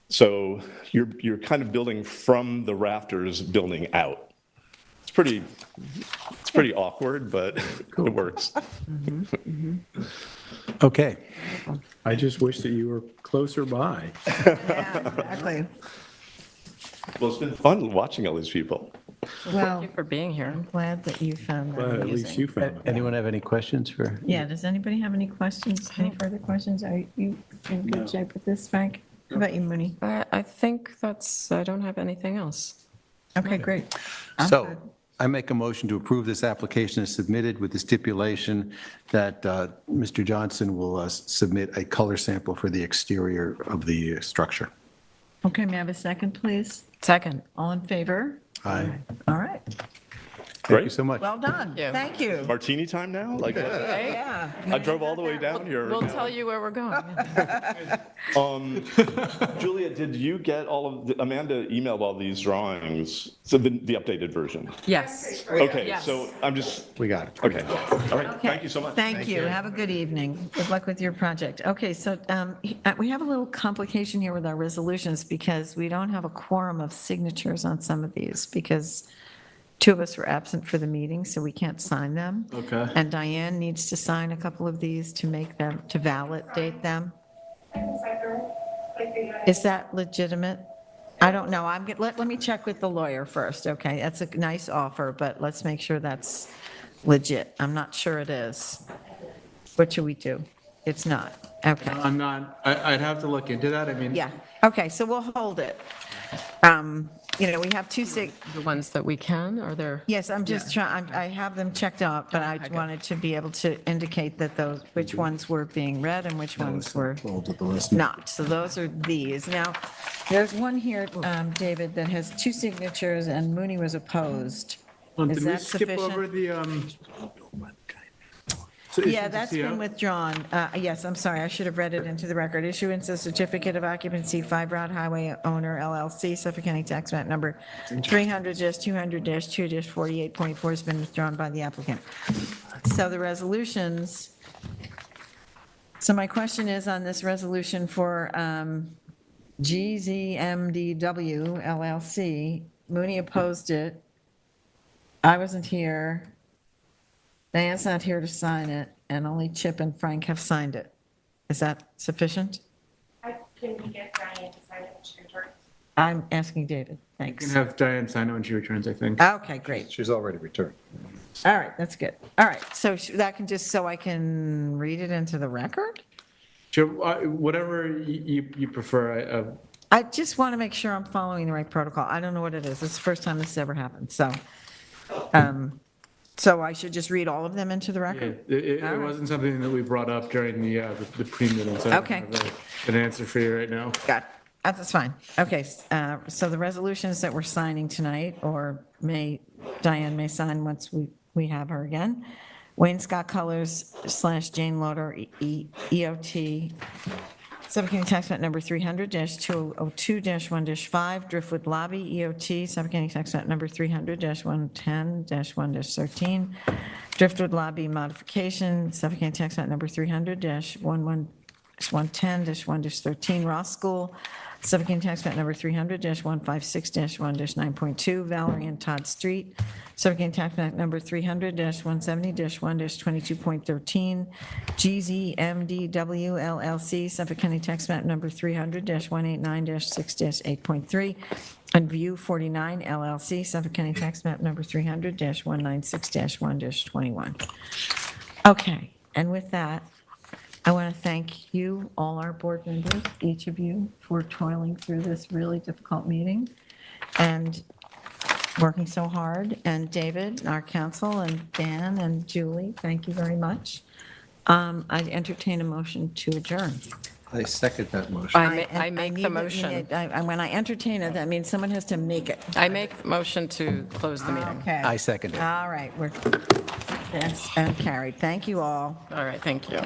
So you're kind of building from the rafters, building out. It's pretty awkward, but it works. Okay. I just wish that you were closer by. Exactly. Well, it's been fun watching all these people. Well, Thank you for being here. I'm glad that you found that Well, at least amusing. you found it. Anyone have any questions for? Yeah, does anybody have any questions, any further questions? Are you in good shape with this, Frank? How about you, Mooney? I think I don't have anything else. Okay, great. I'm So good. I make a motion to approve this application as submitted with the stipulation that Mr. Johnson will submit a color sample for the exterior of the structure. Okay, may I have a second, please? Second. All in favor? Aye. All right, Thank you so much. well done. Thank you. Martini time now? Like, Yeah. I drove all the way down here. We'll tell you where we're going. Julia, did you get Amanda emailed all these drawings, so the updated version? Yes. Okay, Yes. so I'm just, We got it. okay, all right, thank you so much. Thank you. Have a good evening. Good luck with your project. Okay, so we have a little complication here with our resolutions because we don't have a quorum of signatures on some of these because two of us were absent for the meeting, so we can't sign them. Okay. And Diane needs to sign a couple of these to make them, to validate them. Is that legitimate? I don't know. Let me check with the lawyer first, okay? That's a nice offer, but let's make sure that's legit. I'm not sure it is. What should we do? It's not. Okay. I'm not, I'd have to look into that. I mean. Yeah. Okay, so we'll hold it. We have two The ones that we can, are there? Yes, I'm just trying, I have them checked out, but I wanted to be able to indicate that which ones were being read and which ones were not. So those are these. Now, there's one here, David, that has two signatures and Mooney was opposed. Is Did we that skip sufficient? over the, Yeah, that's been withdrawn. Yes, I'm sorry, I should have read it into the record. Issuance of certificate of occupancy, 5 Route Highway Owner LLC, Suffolk County Tax Map Number 300-200-2-48.4 has been withdrawn by the applicant. So the resolutions, so my question is on this resolution for GZMDW LLC, Mooney opposed it. I wasn't here. Diane's not here to sign it, and only Chip and Frank have signed it. Is that sufficient? Can we get Diane to sign it when she returns? I'm asking David, you thanks. can have Diane sign it when she returns, I think. Okay, great. She's already returned. All right, that's good. All right, so that can just, so I can read it into the record? Sure, whatever you prefer. I just want to make sure I'm following the right protocol. I don't know what it is. It's the first time this has ever happened, so. So I should just read all of them into the Yeah, record? it All right. wasn't something that we brought up during the pre-meeting, so I don't Okay. have an answer for you right now. Got it. That's fine. Okay, so the resolutions that we're signing tonight, or Diane may sign once we have her again. Wayne Scott Colors / Jane Loader, EOT, Suffolk County Tax Map Number 300-202-1-5, Driftwood Lobby, EOT, Suffolk County Tax Map Number 300-110-1-13, Driftwood Lobby Modification, Suffolk County Tax Map Number 300-110-1-13, Ross School, Suffolk County Tax Map Number 300-156-1-9.2, Valerie and Todd Street, Suffolk County Tax Map Number 300-170-1-22.13, GZMDW LLC, Suffolk County Tax Map Number 300-189-6-8.3, and View 49 LLC, Suffolk County Tax Map Number 300-196-1-21. Okay, and with that, I want to thank you, all our board members, each of you, for toiling through this really difficult meeting and working so hard. And David, our counsel, and Dan and Julie, thank you very much. I entertain a motion to adjourn. I second that motion. I make the motion. When I entertain it, that means someone has to make it. I make the motion to close the meeting. Okay. I second it. All right, that's carried. Thank you all. All right, thank you.